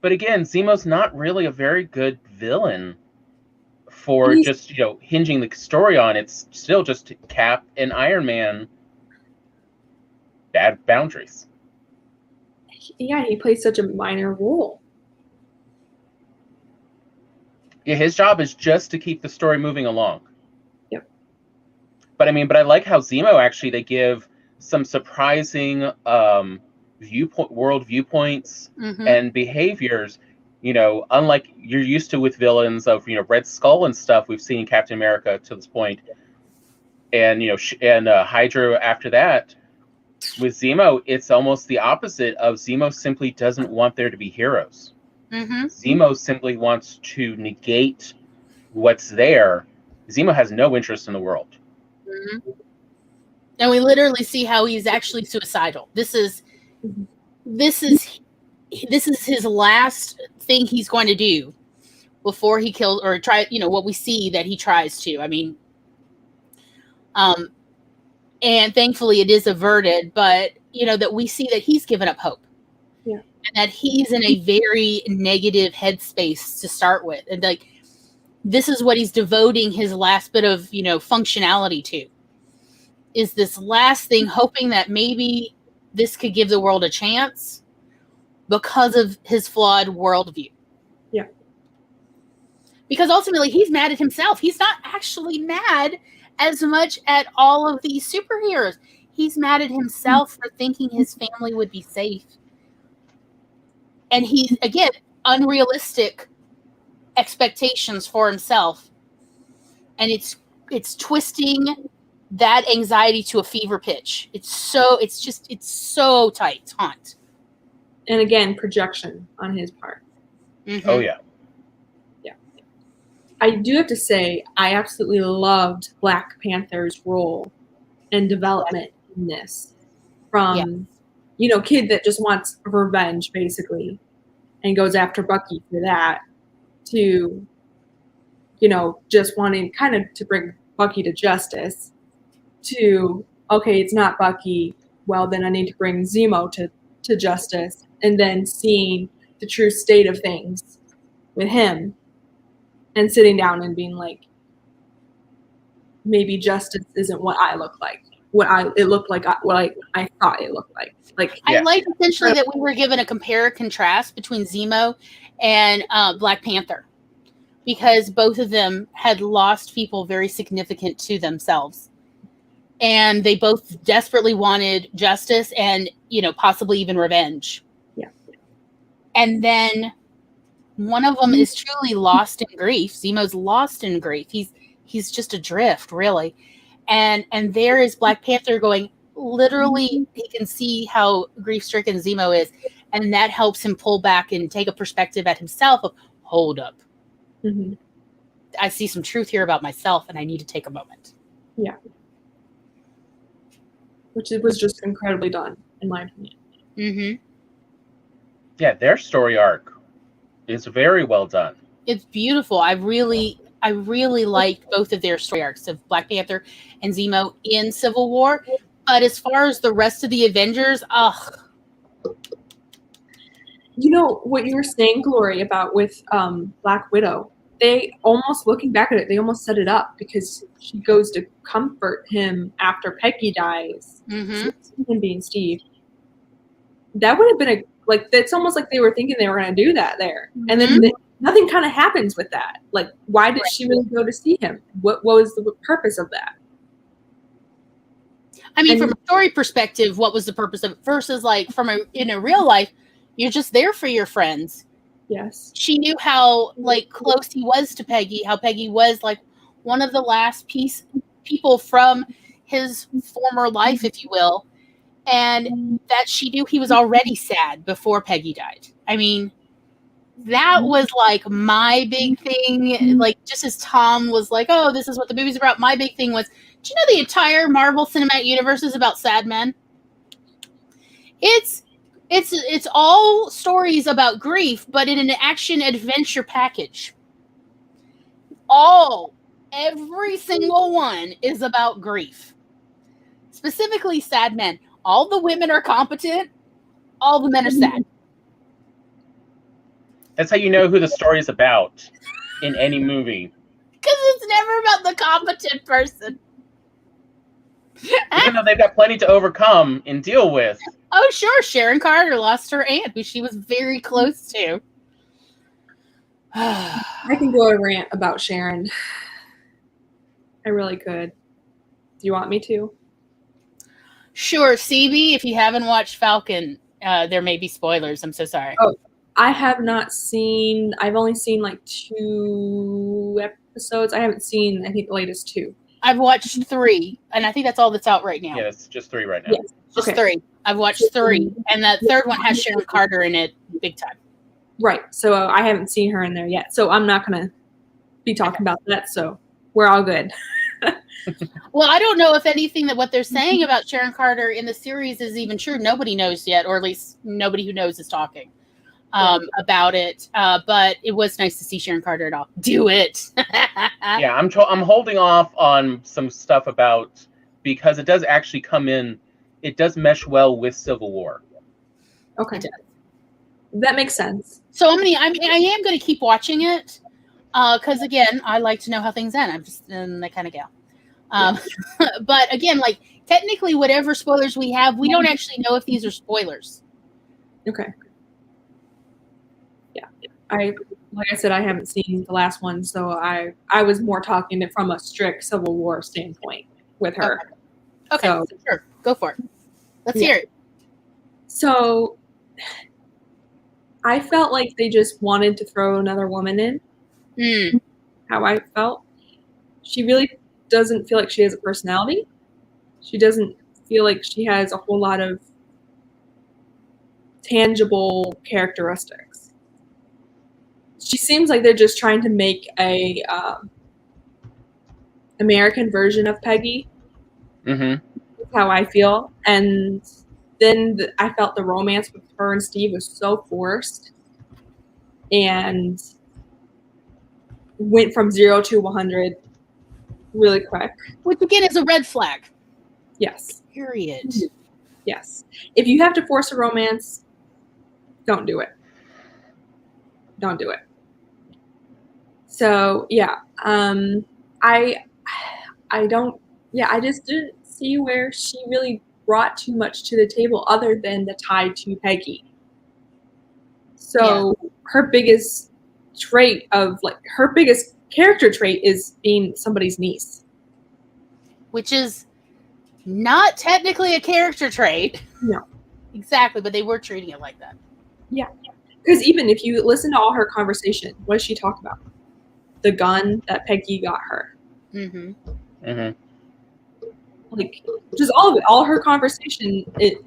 But again, Zemo's not really a very good villain for just, hinging the story on. It's still just Cap and Iron Man. Bad boundaries. Yeah, he plays such a minor role. Yeah, his job is just to keep the story moving along. Yep. But I like how Zemo actually, they give some surprising world viewpoints and behaviors, unlike you're used to with villains of, Red Skull and stuff we've seen in Captain America to this point. And, Hydra after that. With Zemo, it's almost the opposite of Zemo simply doesn't want there to be heroes. Mm-hmm. Zemo simply wants to negate what's there. Zemo has no interest in the world. Mm-hmm. And we literally see how he's actually suicidal. This is his last thing he's going to do before he kills or try. What we see that he tries to. I mean, and thankfully it is averted, but that we see that he's given up hope. Yeah. And that he's in a very negative headspace to start with. And like, this is what he's devoting his last bit of, functionality to, is this last thing, hoping that maybe this could give the world a chance because of his flawed worldview. Yeah. Because ultimately he's mad at himself. He's not actually mad as much at all of these superheroes. He's mad at himself for thinking his family would be safe. And he's, again, unrealistic expectations for himself. And it's twisting that anxiety to a fever pitch. It's so tight. It's haunt. And again, projection on his part. Mm-hmm. Oh, yeah. Yeah. I do have to say, I absolutely loved Black Panther's role and development in this. From, kid that just wants revenge, basically, and goes after Bucky for that, to, just wanting kind of to bring Bucky to justice, to, okay, it's not Bucky, well, then I need to bring Zemo to justice, and then seeing the true state of things with him, and sitting down and being like, maybe justice isn't what I look like, what I thought it looked like. I like essentially that we were given a compare and contrast between Zemo and Black Panther, because both of them had lost people very significant to themselves, and they both desperately wanted justice and possibly even revenge. Yeah. And then one of them is truly lost in grief. Zemo's lost in grief. He's just adrift, really. And there is Black Panther going, literally, he can see how grief-stricken Zemo is, and that helps him pull back and take a perspective at himself of, hold up. Mm-hmm. I see some truth here about myself, and I need to take a moment. Yeah. Which it was just incredibly done, in my opinion. Mm-hmm. Yeah, their story arc is very well done. It's beautiful. I really liked both of their story arcs of Black Panther and Zemo in Civil War. But as far as the rest of the Avengers, what you were saying, Glory, about with Black Widow, they almost, looking back at it, they almost set it up, because she goes to comfort him after Peggy dies. Mm-hmm. Him being Steve. That would have been it's almost like they were thinking they were going to do that there. Mm-hmm. And then nothing kind of happens with that. Like, why did she really go to see him? What was the purpose of that? I mean, from a story perspective, what was the purpose of it? Versus, like, in a real life, you're just there for your friends. Yes. She knew how, like, close he was to Peggy, how Peggy was, like, one of the last people from his former life, if you will, and that she knew he was already sad before Peggy died. I mean, that was, like, my big thing. Like, just as Tom was like, oh, this is what the movie's about, my big thing was, do you know the entire Marvel Cinematic Universe is about sad men? It's all stories about grief, but in an action adventure package. Every single one is about grief. Specifically sad men. All the women are competent. All the men are sad. That's how you know who the story is about in any movie. Because it's never about the competent person. Even though they've got plenty to overcome and deal with. Oh, sure. Sharon Carter lost her aunt, who she was very close to. I can go a rant about Sharon. I really could. Do you want me to? Sure. CB, if you haven't watched Falcon, there may be spoilers. I'm so sorry. Oh, I have not seen... I've only seen, like, 2 episodes. I haven't seen, I think, the latest 2. I've watched 3, and I think that's all that's out right now. Yeah, it's just 3 right now. Yes. Just 3. I've watched 3, and that third one has Sharon Carter in it big time. Right. So I haven't seen her in there yet. So I'm not going to be talking about that. So we're all good. Well, I don't know if anything that what they're saying about Sharon Carter in the series is even true. Nobody knows yet, or at least nobody who knows is talking about it. But it was nice to see Sharon Carter at all. Do it. Yeah, I'm holding off on some stuff about, because it does actually come in. It does mesh well with Civil War. Okay. That makes sense. So I am going to keep watching it because again, I like to know how things end. I'm just that kind of gal. But again, like technically, whatever spoilers we have, we don't actually know if these are spoilers. Okay. Yeah, like I said, I haven't seen the last one, so I was more talking from a strict Civil War standpoint with her. Okay, so, sure, go for it. Let's hear it. So I felt like they just wanted to throw another woman in. How I felt. She really doesn't feel like she has a personality. She doesn't feel like she has a whole lot of tangible characteristics. She seems like they're just trying to make a American version of Peggy. Mm-hmm. That's how I feel. And then I felt the romance with her and Steve was so forced and went from 0 to 100 really quick. Which again is a red flag. Yes. Period. Yes. If you have to force a romance, don't do it. Don't do it. So yeah, I just didn't see where she really brought too much to the table other than the tie to Peggy. So her biggest trait her biggest character trait is being somebody's niece. Which is not technically a character trait. No. Exactly, but they were treating it like that. Yeah. Because even if you listen to all her conversation, what does she talk about? The gun that Peggy got her. Mm-hmm. Mm-hmm. Like, just all of it, all her conversation, it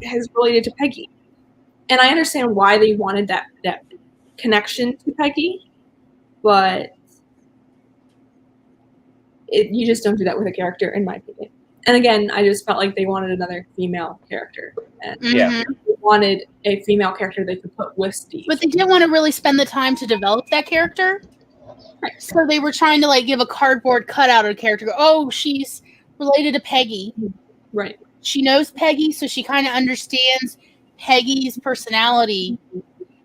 has related to Peggy. And I understand why they wanted that connection to Peggy, but you just don't do that with a character, in my opinion. And again, I just felt like they wanted another female character. And they wanted a female character they could put with Steve. But they didn't want to really spend the time to develop that character. Right. So they were trying to give a cardboard cutout of a character. Go, oh, she's related to Peggy. Right. She knows Peggy, so she kind of understands Peggy's personality,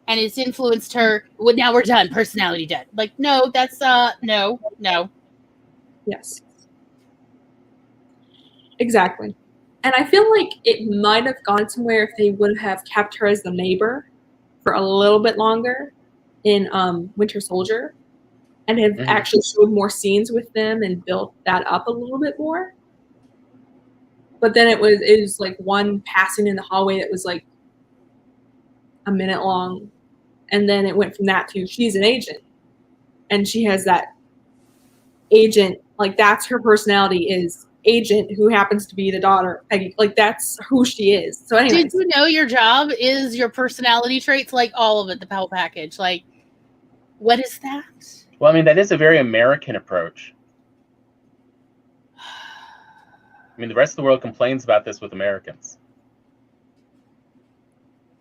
and it's influenced her. Well, now we're done. Personality dead. No, that's no. Yes. Exactly. And I feel like it might have gone somewhere if they would have kept her as the neighbor for a little bit longer in Winter Soldier and have actually showed more scenes with them and built that up a little bit more. But then it was like one passing in the hallway that was like a minute long. And then it went from that to she's an agent. And she has that agent, that's her personality is agent who happens to be the daughter of Peggy. That's who she is. So anyway. Did you know your job is your personality traits? All of it, the whole package. What is that? Well, I mean, that is a very American approach. I mean, the rest of the world complains about this with Americans.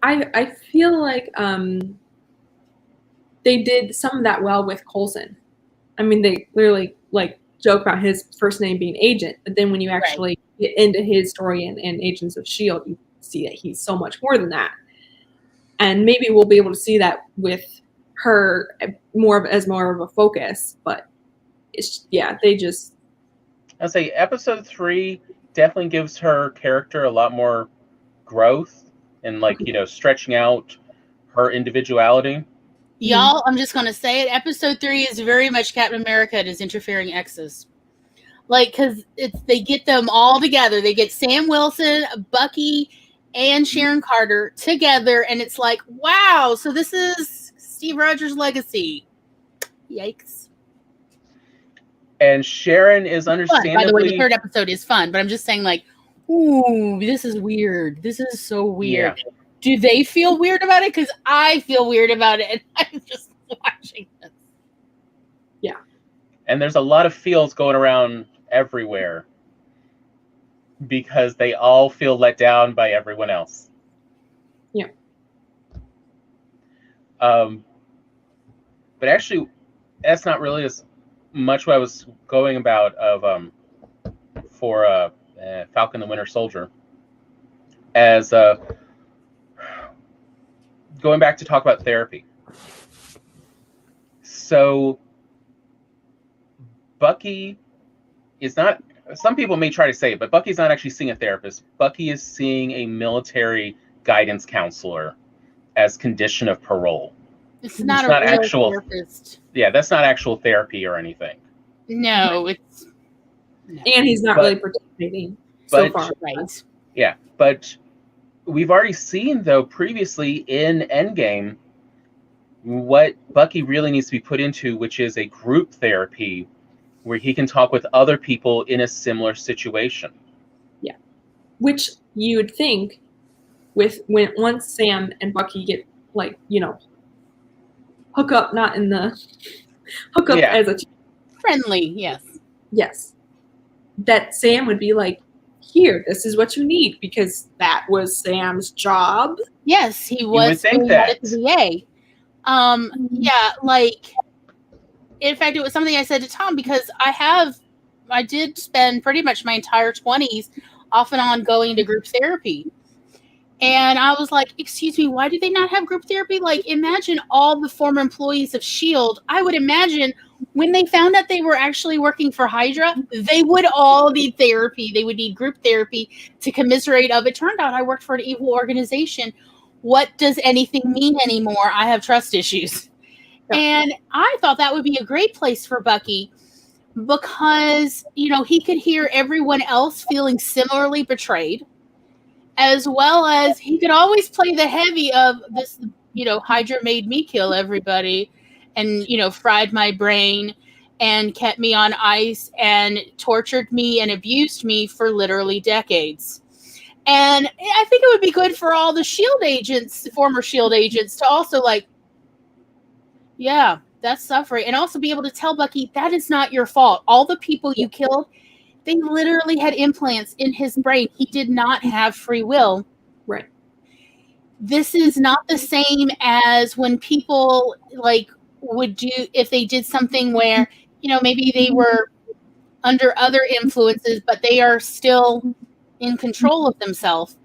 I feel like they did some of that well with Coulson. I mean, they clearly joke about his first name being Agent, but then when you actually get into his story and Agents of S.H.I.E.L.D., you see that he's so much more than that. And maybe we'll be able to see that with her more of a focus, but they just... I'd say episode 3 definitely gives her character a lot more growth and stretching out her individuality. Y'all, I'm just going to say it. Episode 3 is very much Captain America and his interfering exes. Because they get them all together. They get Sam Wilson, Bucky, and Sharon Carter together. And it's wow, so this is Steve Rogers' legacy. Yikes. And Sharon is understandably... By the way, the third episode is fun. But I'm just saying, ooh, this is weird. This is so weird. do they feel weird about it? Because I feel weird about it, and I'm just watching this. Yeah. And there's a lot of feels going around everywhere because they all feel let down by everyone else. Yeah. But actually, that's not really as much what I was going about for Falcon the Winter Soldier. As going back to talk about therapy. So Bucky is not, some people may try to say it, but Bucky's not actually seeing a therapist. Bucky is seeing a military guidance counselor as condition of parole. It's not a real actual therapist. Yeah, that's not actual therapy or anything. No, it's... No. And he's not really participating so far. Right. Yeah, but we've already seen, though, previously in Endgame, what Bucky really needs to be put into, which is a group therapy where he can talk with other people in a similar situation. Yeah. Which you would think once Sam and Bucky get, like, you know, hook up, not in the hook up as a friendly, yes. Yes. That Sam would be like, here, this is what you need, because that was Sam's job. Yes, he was. You would think that. Yeah, like, in fact, it was something I said to Tom, because I did spend pretty much my entire 20s off and on going to group therapy. And I was like, excuse me, why do they not have group therapy? Like, imagine all the former employees of S.H.I.E.L.D. I would imagine when they found out they were actually working for Hydra, they would all need therapy. They would need group therapy to commiserate of. It turned out I worked for an evil organization. What does anything mean anymore? I have trust issues. Yeah. And I thought that would be a great place for Bucky because, you know, he could hear everyone else feeling similarly betrayed, as well as he could always play the heavy of this, you know, Hydra made me kill everybody and, you know, fried my brain and kept me on ice and tortured me and abused me for literally decades. And I think it would be good for all the S.H.I.E.L.D. agents, former S.H.I.E.L.D. agents, to also like, yeah, that's suffering. And also be able to tell Bucky, that is not your fault. All the people you killed, they literally had implants in his brain. He did not have free will. Right. This is not the same as when people like would do, if they did something where, you know, maybe they were under other influences, but they are still in control of themselves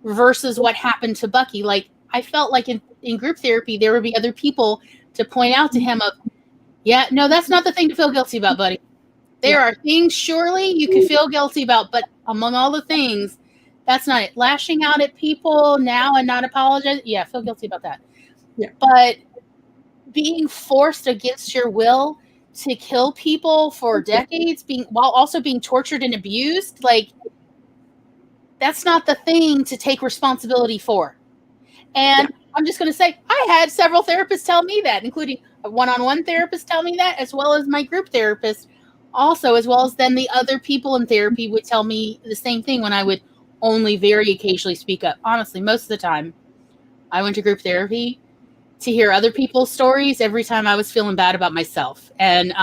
versus what happened to Bucky. Like, I felt like in group therapy, there would be other people to point out to him of, yeah, no, that's not the thing to feel guilty about, buddy. There are things surely you could feel guilty about, but among all the things, that's not it. Lashing out at people now and not apologizing, yeah, feel guilty about that. Yeah. But being forced against your will to kill people for decades, while also being tortured and abused, like, that's not the thing to take responsibility for. And I'm just going to say, I had several therapists tell me that, including a one-on-one therapist tell me that, as well as my group therapist also, as well as then the other people in therapy would tell me the same thing when I would only very occasionally speak up. Honestly, most of the time, I went to group therapy to hear other people's stories every time I was feeling bad about myself. And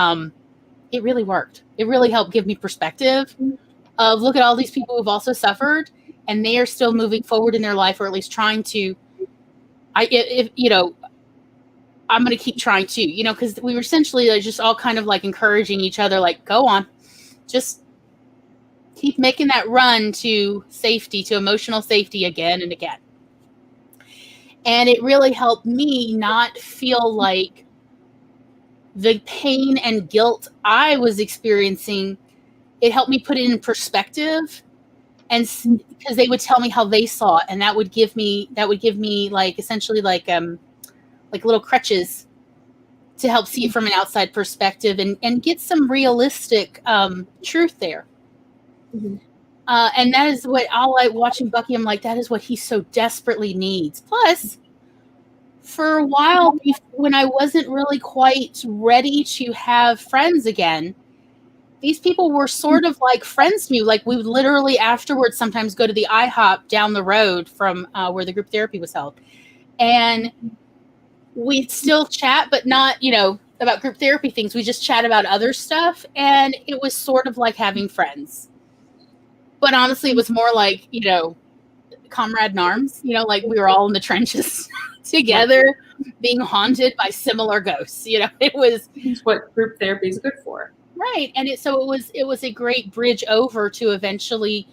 it really worked. It really helped give me perspective of, look at all these people who've also suffered, and they are still moving forward in their life, or at least trying to. If you know, I'm going to keep trying to, you know, because we were essentially just all kind of like encouraging each other, like, go on, just keep making that run to safety, to emotional safety again and again. And it really helped me not feel like the pain and guilt I was experiencing. It helped me put it in perspective, and because they would tell me how they saw it, and that would give me like essentially like little crutches to help see it from an outside perspective and get some realistic truth there. Mm-hmm. And that is what I like watching Bucky. I'm like, that is what he so desperately needs. Plus, for a while, when I wasn't really quite ready to have friends again, these people were sort of like friends to me. Like we would literally afterwards sometimes go to the IHOP down the road from where the group therapy was held. And we'd still chat, but not, about group therapy things. We just chat about other stuff. And it was sort of like having friends. But honestly, it was more like, comrade in arms, like we were all in the trenches together being haunted by similar ghosts. It was what group therapy is good for. Right. And it was a great bridge over to eventually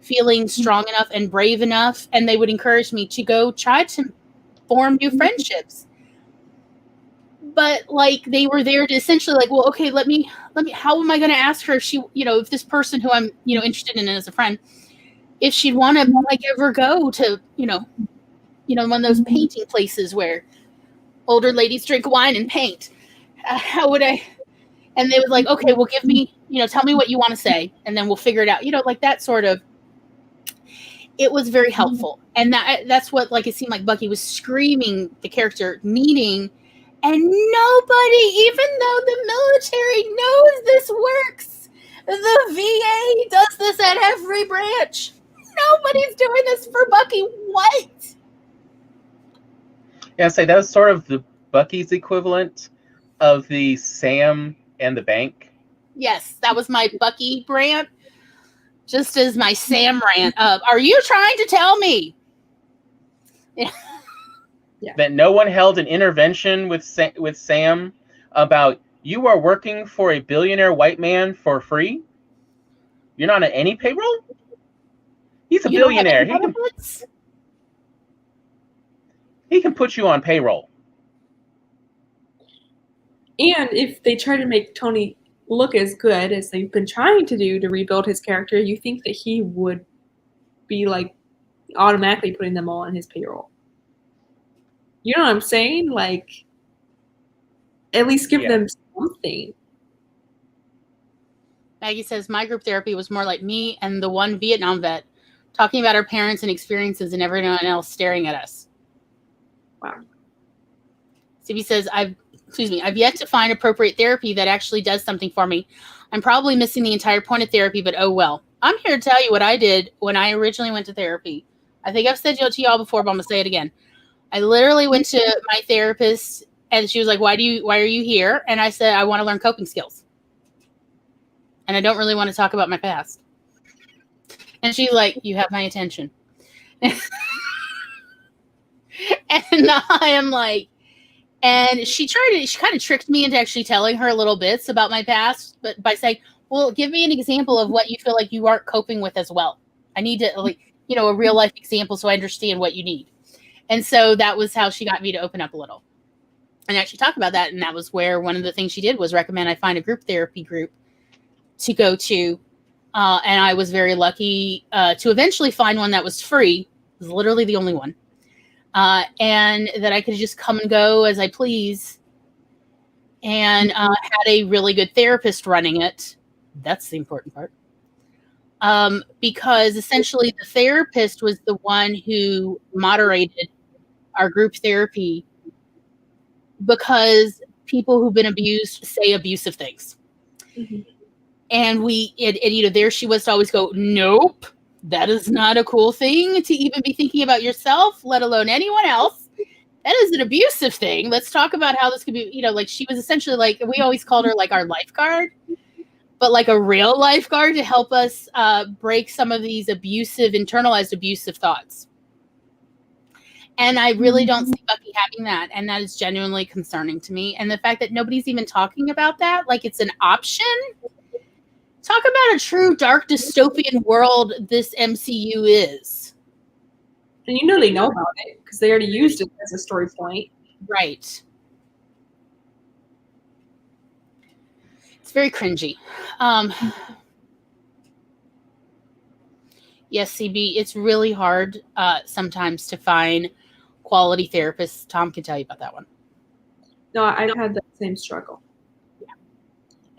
feeling strong enough and brave enough. And they would encourage me to go try to form new friendships. But like they were there to essentially like, well, okay, let me, how am I going to ask her if she, if this person who I'm, interested in as a friend, if she'd want to like ever go to, one of those painting places where older ladies drink wine and paint. How would I? And they was like, okay, well, give me, tell me what you want to say, and then we'll figure it out. Like that sort of. It was very helpful, and that's what like it seemed like Bucky was screaming the character needing, and nobody, even though the military knows this works, the VA does this at every branch. Nobody's doing this for Bucky. What? Yeah, say that was sort of the Bucky's equivalent of the Sam and the bank. Yes, that was my Bucky rant. Just as my Sam rant of, are you trying to tell me that no one held an intervention with Sam about you are working for a billionaire white man for free? You're not on any payroll? He's a billionaire. He can put you on payroll. And if they try to make Tony look as good as they've been trying to do to rebuild his character, you think that he would be like automatically putting them all on his payroll. You know what I'm saying? Like, at least give them something. Maggie says, my group therapy was more like me and the one Vietnam vet talking about our parents and experiences and everyone else staring at us. Wow. Stevie says, I've yet to find appropriate therapy that actually does something for me. I'm probably missing the entire point of therapy, but oh well. I'm here to tell you what I did when I originally went to therapy. I think I've said it to y'all before, but I'm going to say it again. I literally went to my therapist and she was like, why are you here? And I said, I want to learn coping skills. And I don't really want to talk about my past. And she's like, you have my attention. And I am like, and she kind of tricked me into actually telling her little bits about my past, but by saying, well, give me an example of what you feel like you aren't coping with as well. I need to, a real life example so I understand what you need. And so that was how she got me to open up a little and actually talk about that. And that was where one of the things she did was recommend I find a group therapy group to go to. And I was very lucky to eventually find one that was free. It was literally the only one. And that I could just come and go as I please, and had a really good therapist running it. That's the important part. Because essentially the therapist was the one who moderated our group therapy because people who've been abused say abusive things. Mm-hmm. And there she was to always go, nope. That is not a cool thing to even be thinking about yourself, let alone anyone else. That is an abusive thing. Let's talk about how this could be, like she was essentially like, we always called her like our lifeguard, but like a real lifeguard to help us break some of these internalized abusive thoughts. And I really don't see Bucky having that. And that is genuinely concerning to me. And the fact that nobody's even talking about that, like it's an option. Talk about a true dark dystopian world this MCU is. And they know about it because they already used it as a story point. Right. It's very cringy. Yes, CB, it's really hard sometimes to find quality therapists. Tom can tell you about that one. No, I've had that same struggle. Yeah.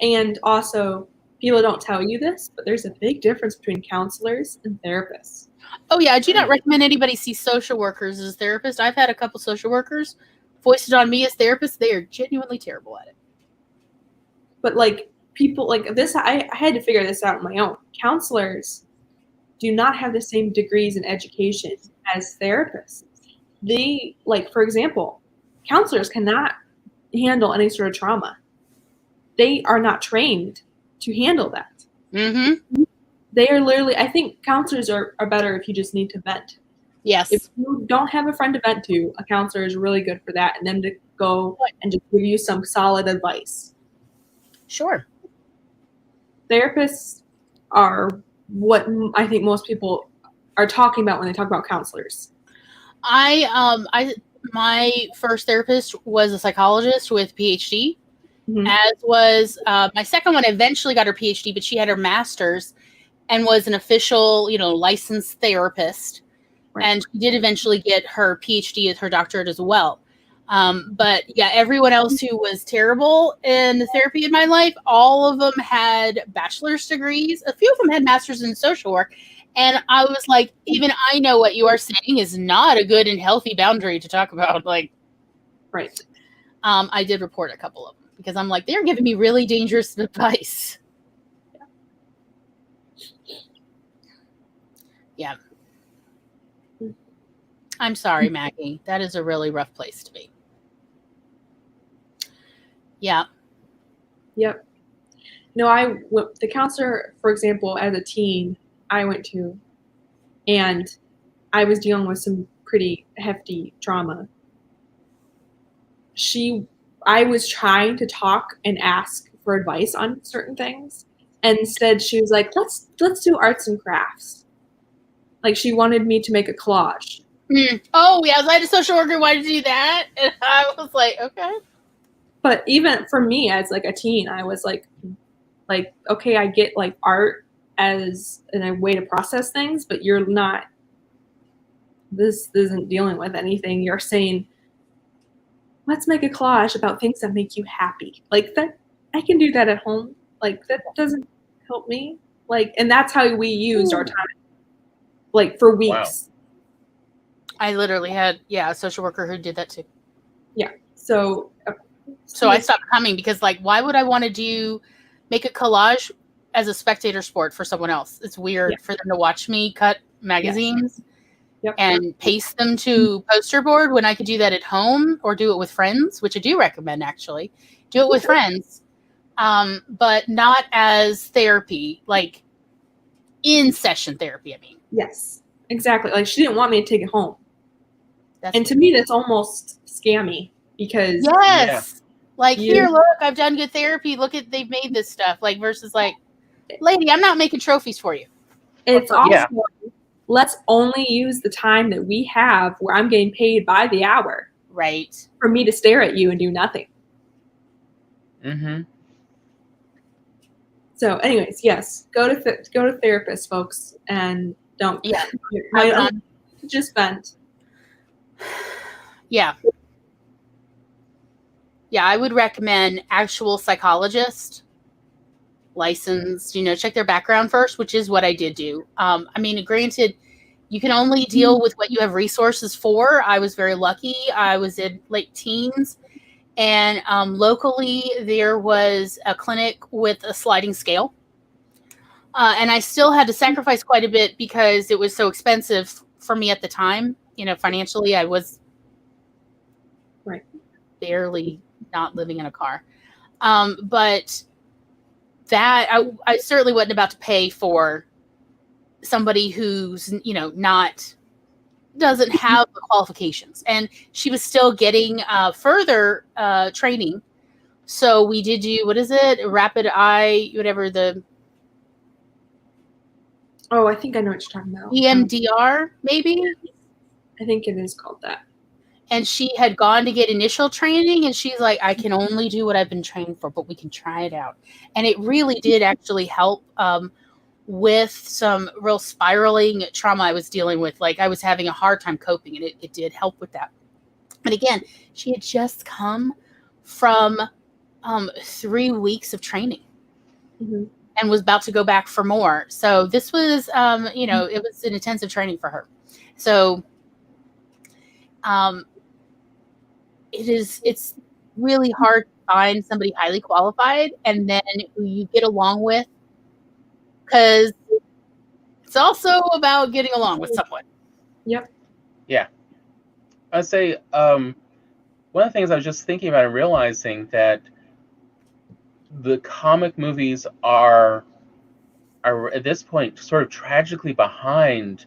And also, people don't tell you this, but there's a big difference between counselors and therapists. Oh, yeah. I do not recommend anybody see social workers as therapists. I've had a couple social workers foisted on me as therapists. They are genuinely terrible at it. But, like, people like this, I had to figure this out on my own. Counselors do not have the same degrees in education as therapists. They, like, for example, counselors cannot handle any sort of trauma. They are not trained to handle that. Mm-hmm. They are literally, I think counselors are better if you just need to vent. Yes. If you don't have a friend to vent to, a counselor is really good for that, and them to go and just give you some solid advice. Sure. Therapists are what I think most people are talking about when they talk about counselors. My first therapist was a psychologist with PhD, Mm-hmm. as was my second one. Eventually got her PhD, but she had her master's and was an official, licensed therapist. Right. And she did eventually get her PhD as her doctorate as well. But yeah, everyone else who was terrible in the therapy in my life, all of them had bachelor's degrees. A few of them had masters in social work. And I was like, even I know what you are saying is not a good and healthy boundary to talk about. Like, right. I did report a couple of them because I'm like, they're giving me really dangerous advice. Yeah. I'm sorry, Maggie. That is a really rough place to be. Yeah. Yep. No, the counselor, for example, as a teen, I went to, and I was dealing with some pretty hefty trauma. I was trying to talk and ask for advice on certain things, and instead she was like, let's do arts and crafts. Like, she wanted me to make a collage. Oh, yeah, I had a social worker wanted to do that, and I was like, okay. But even for me as like a teen, I was like, okay, I get like art as a way to process things, but you're not. This isn't dealing with anything. You're saying, let's make a collage about things that make you happy. Like, that, I can do that at home. Like, that doesn't help me. Like, and that's how we used our time. Like, for weeks. Wow. I literally had, a social worker who did that too. Yeah. So I stopped coming because, like, why would I want to make a collage as a spectator sport for someone else? It's weird for them to watch me cut magazines and paste them to poster board when I could do that at home or do it with friends, which I do recommend, actually. Do it with friends, but not as therapy, like in-session therapy, I mean. Yes, exactly. Like, she didn't want me to take it home. And to me, that's almost scammy because... Yes! Like, here, look, I've done good therapy. Look at, they've made this stuff. Like, versus like, lady, I'm not making trophies for you. It's also, let's only use the time that we have where I'm getting paid by the hour. Right. For me to stare at you and do nothing. Mm-hmm. So, anyways, yes, go to therapists, folks, and don't. Yeah. Just vent. Yeah. Yeah, I would recommend actual psychologist, licensed, check their background first, which is what I did do. I mean, granted, you can only deal with what you have resources for. I was very lucky. I was in late teens, and locally there was a clinic with a sliding scale. And I still had to sacrifice quite a bit because it was so expensive for me at the time. Financially, I was barely not living in a car. But that I certainly wasn't about to pay for somebody who's, doesn't have the qualifications. And she was still getting further training. So we did do, what is it? Rapid eye, whatever the... Oh, I think I know what you're talking about. EMDR, maybe? I think it is called that. And she had gone to get initial training, and she's like, I can only do what I've been trained for, but we can try it out. And it really did actually help with some real spiraling trauma I was dealing with. Like, I was having a hard time coping, and it did help with that. But again, she had just come from 3 weeks of training. Mm-hmm. And was about to go back for more. So this was, it was an intensive training for her. So it's really hard find somebody highly qualified and then who you get along with, because it's also about getting along with someone. Yep. Yeah. I'd say one of the things I was just thinking about and realizing that the comic movies are at this point sort of tragically behind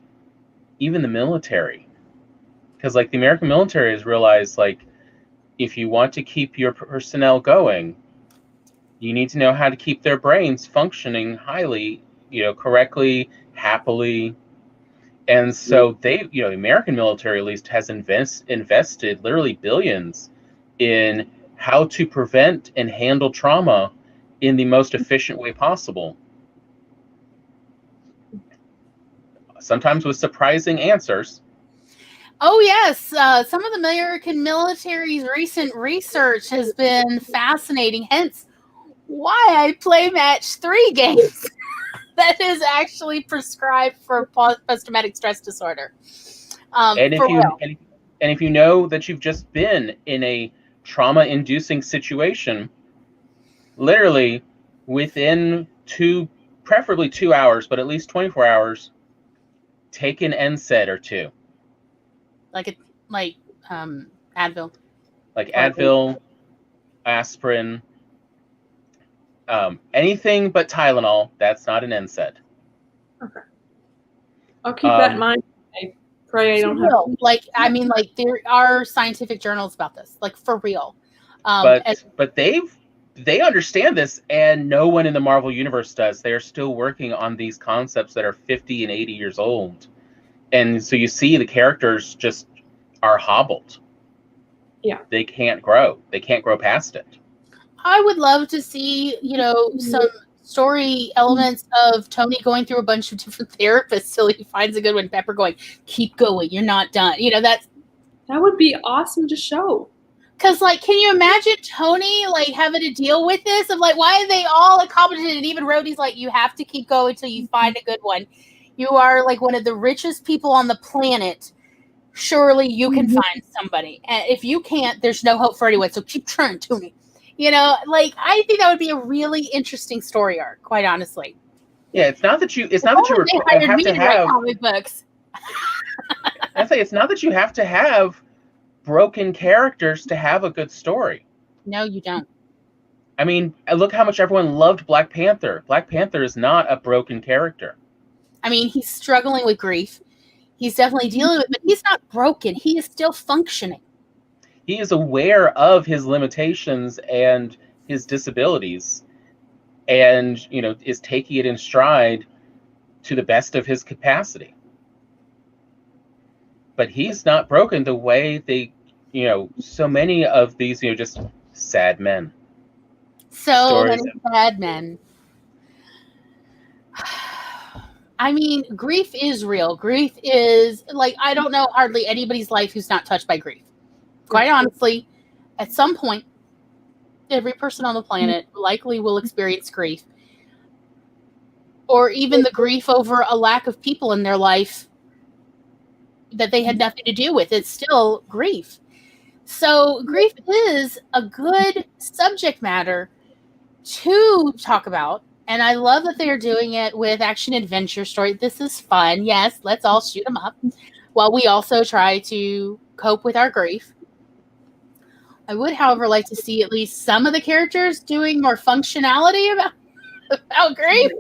even the military. Because like the American military has realized, like, if you want to keep your personnel going, you need to know how to keep their brains functioning highly, correctly, happily. And so they, the American military at least has invested literally billions in how to prevent and handle trauma in the most efficient way possible. Sometimes with surprising answers. Oh, yes. Some of the American military's recent research has been fascinating, hence why I play Match 3 games that is actually prescribed for post-traumatic stress disorder. And if you know that you've just been in a trauma-inducing situation, literally within preferably 2 hours, but at least 24 hours, take an NSAID or two. Like Advil. Like Advil, aspirin, anything but Tylenol. That's not an NSAID. Okay. I'll keep that in mind. I pray I don't have to. There are scientific journals about this, like for real. But they understand this, and no one in the Marvel universe does. They are still working on these concepts that are 50 and 80 years old. And so you see the characters just are hobbled. Yeah. They can't grow. They can't grow past it. I would love to see, some story elements of Tony going through a bunch of different therapists till he finds a good one. Pepper going, keep going. You're not done. That would be awesome to show. Because, can you imagine Tony, having to deal with this? Of, why are they all competent? And even Rhodey's you have to keep going until you find a good one. You are, one of the richest people on the planet. Surely you can find somebody. And if you can't, there's no hope for anyone. So keep trying to me. I think that would be a really interesting story arc, quite honestly. Yeah, it's not that you have to have comic books. I say it's not that you have to have broken characters to have a good story. No, you don't. I mean, look how much everyone loved Black Panther. Black Panther is not a broken character. I mean, he's struggling with grief. He's definitely dealing with it, but he's not broken. He is still functioning. He is aware of his limitations and his disabilities, and is taking it in stride to the best of his capacity. But he's not broken the way so many of these just sad men. So many sad men. I mean, grief is real. Grief is I don't know hardly anybody's life who's not touched by grief. Quite honestly, at some point, every person on the planet likely will experience grief. Or even the grief over a lack of people in their life that they had nothing to do with. It's still grief. So grief is a good subject matter to talk about. And I love that they are doing it with action adventure story. This is fun. Yes, let's all shoot them up while we also try to cope with our grief. I would, however, like to see at least some of the characters doing more functionality about grief.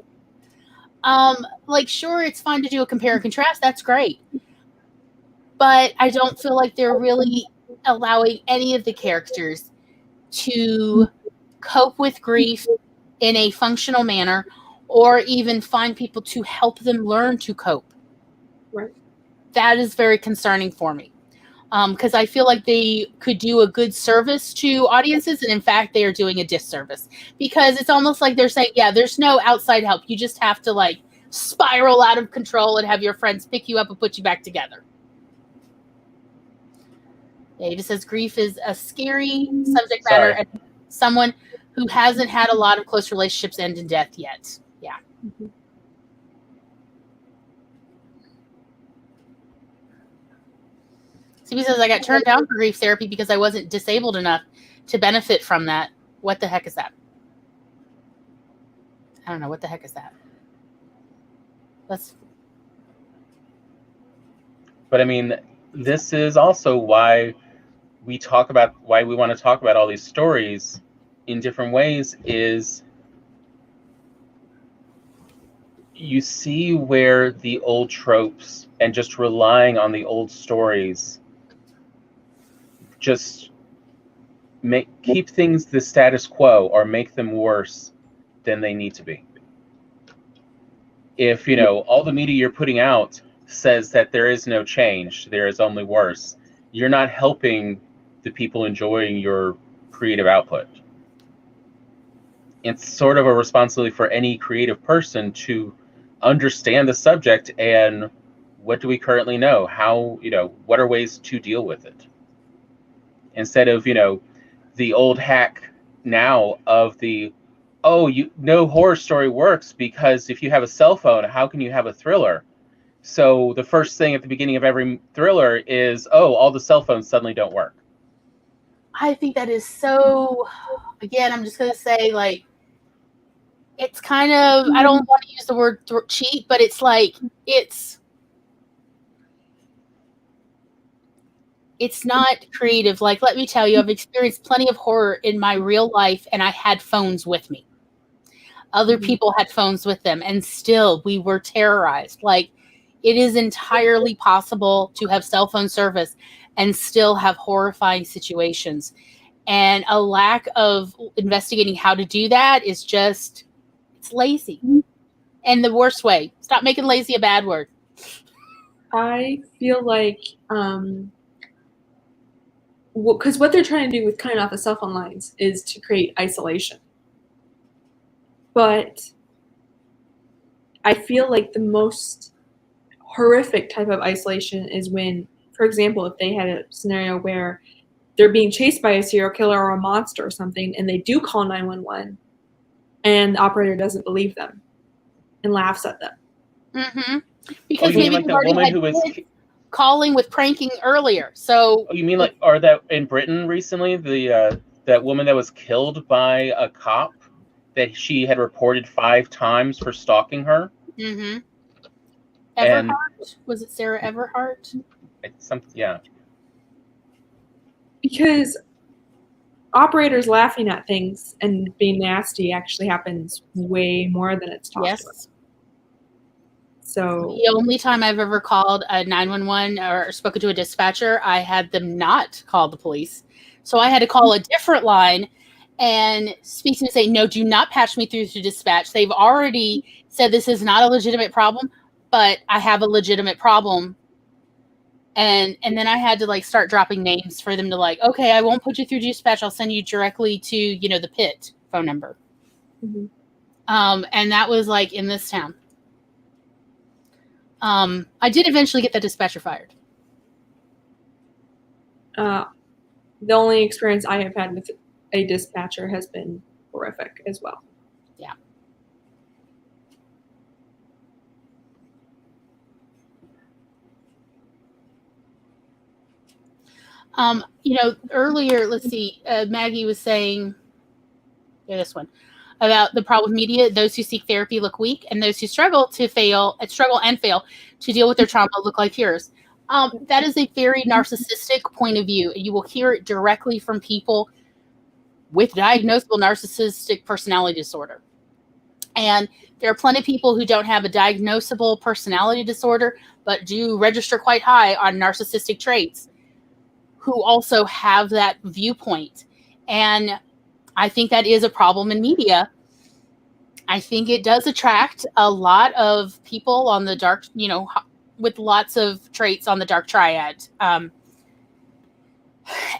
Sure, it's fun to do a compare and contrast. That's great. But I don't feel like they're really allowing any of the characters to cope with grief in a functional manner, or even find people to help them learn to cope. Right. That is very concerning for me. Because I feel like they could do a good service to audiences, and in fact, they are doing a disservice. Because it's almost like they're saying, yeah, there's no outside help. You just have to spiral out of control and have your friends pick you up and put you back together. Yeah, he just says grief is a scary subject matter, and someone who hasn't had a lot of close relationships end in death yet. Yeah. Mm-hmm. So he says, I got turned down for grief therapy because I wasn't disabled enough to benefit from that. What the heck is that? I don't know. What the heck is that? But I mean, this is also why we want to talk about all these stories in different ways, is you see where the old tropes and just relying on the old stories just keep things the status quo or make them worse than they need to be. If, all the media you're putting out says that there is no change, there is only worse, you're not helping the people enjoying your creative output. It's sort of a responsibility for any creative person to understand the subject and what do we currently know? How, what are ways to deal with it? Instead of, the old hack now of the, no horror story works because if you have a cell phone, how can you have a thriller? So the first thing at the beginning of every thriller is, all the cell phones suddenly don't work. I think that is so, again, I'm just going to say, like, it's kind of, I don't want to use the word cheap, but it's like, it's not creative. Like, let me tell you, I've experienced plenty of horror in my real life, and I had phones with me. Other people had phones with them, and still we were terrorized. Like, it is entirely possible to have cell phone service and still have horrifying situations. And a lack of investigating how to do that is just, it's lazy. And the worst way. Stop making lazy a bad word. I feel like, because what they're trying to do with cutting off the cell phone lines is to create isolation. But I feel like the most horrific type of isolation is when, for example, if they had a scenario where they're being chased by a serial killer or a monster or something, and they do call 911, and the operator doesn't believe them and laughs at them. Mm-hmm. Because maybe like the woman who was calling with pranking earlier. So you mean like, or that in Britain recently, the that woman that was killed by a cop that she had reported 5 times for stalking her? Mm-hmm. Everhart? Was it Sarah Everhart? Yeah. Because operators laughing at things and being nasty actually happens way more than it's talked about. So the only time I've ever called a 911 or spoken to a dispatcher, I had them not call the police. So I had to call a different line and speak to them and say, no, do not patch me through to dispatch. They've already said this is not a legitimate problem, but I have a legitimate problem. And then I had to like start dropping names for them to like, okay, I won't put you through dispatch. I'll send you directly to, the pit phone number. Mm-hmm. And that was like in this town. I did eventually get the dispatcher fired. The only experience I have had with a dispatcher has been horrific as well. Yeah. Earlier, let's see, Maggie was saying, this one, about the problem with media. Those who seek therapy look weak, and those who struggle and fail to deal with their trauma look like heroes. That is a very narcissistic point of view. You will hear it directly from people with diagnosable narcissistic personality disorder. And there are plenty of people who don't have a diagnosable personality disorder, but do register quite high on narcissistic traits, who also have that viewpoint. And I think that is a problem in media. I think it does attract a lot of people on the dark, with lots of traits on the dark triad.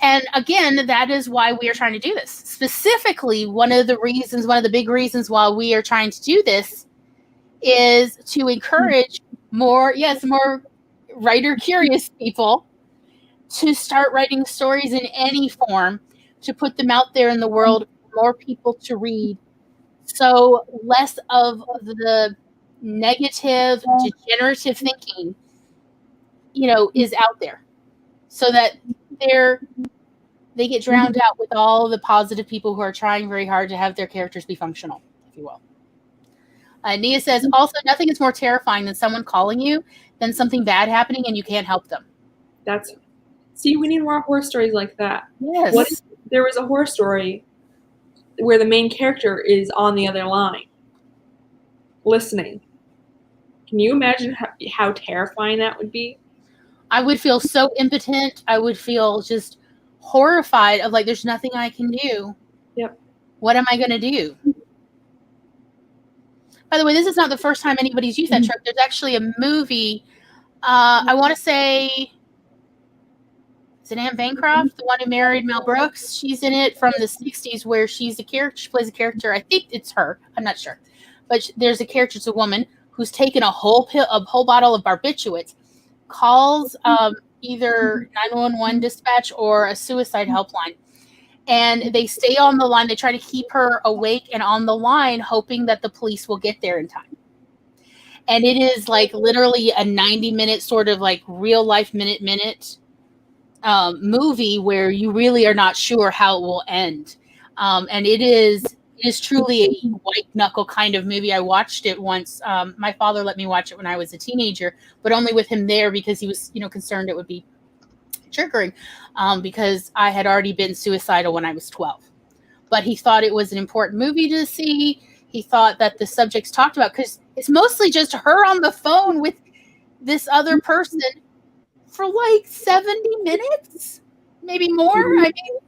And again, that is why we are trying to do this. Specifically, one of the big reasons why we are trying to do this is to encourage more writer-curious people to start writing stories in any form, to put them out there in the world for more people to read. So less of the negative, degenerative thinking, is out there. So that there they get drowned out with all the positive people who are trying very hard to have their characters be functional, if you will. Nia says, also, nothing is more terrifying than someone calling you than something bad happening and you can't help them. See, we need more horror stories like that. Yes. What if there was a horror story where the main character is on the other line, listening? Can you imagine how terrifying that would be? I would feel so impotent. I would feel just horrified of like, there's nothing I can do. Yep. What am I going to do? By the way, this is not the first time anybody's used that trope. There's actually a movie, I want to say, is it Anne Bancroft, the one who married Mel Brooks? She's in it from the 60s where she's a character. She plays a character. I think it's her. I'm not sure. But there's a character, it's a woman, who's taken a whole bottle of barbiturates, calls either 911 dispatch or a suicide helpline. And they stay on the line. They try to keep her awake and on the line, hoping that the police will get there in time. And it is like literally a 90-minute sort of like real life minute movie where you really are not sure how it will end. And it is truly a white knuckle kind of movie. I watched it once. My father let me watch it when I was a teenager, but only with him there because he was, concerned it would be triggering, because I had already been suicidal when I was 12. But he thought it was an important movie to see. He thought that the subjects talked about, because it's mostly just her on the phone with this other person for like 70 minutes, maybe more. I mean,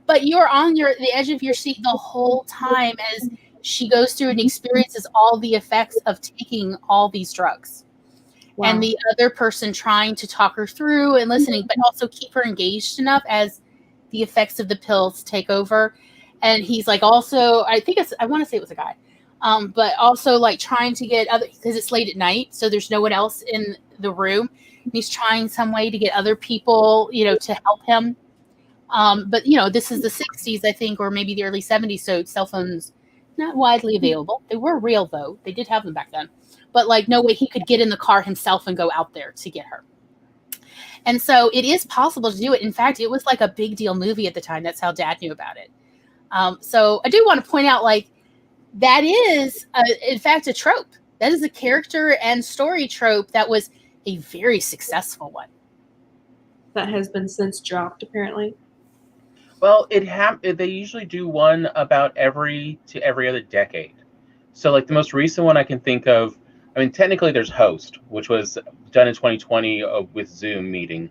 but you're on the edge of your seat the whole time as she goes through and experiences all the effects of taking all these drugs. Wow. And the other person trying to talk her through and listening, but also keep her engaged enough as the effects of the pills take over. And he's like, also, I want to say it was a guy, but also like trying to get other, because it's late at night, so there's no one else in the room. He's trying some way to get other people, to help him. But this is the 60s, I think, or maybe the early 70s. So cell phones not widely available. They were real though. They did have them back then, but like no way he could get in the car himself and go out there to get her. And so it is possible to do it. In fact, it was like a big deal movie at the time. That's how Dad knew about it. So I do want to point out, like, that is, in fact, a trope. That is a character and story trope that was a very successful one. That has been since dropped, apparently. Well, they usually do one about every other decade. So, like, the most recent one I can think of, I mean, technically there's Host, which was done in 2020 with Zoom meeting.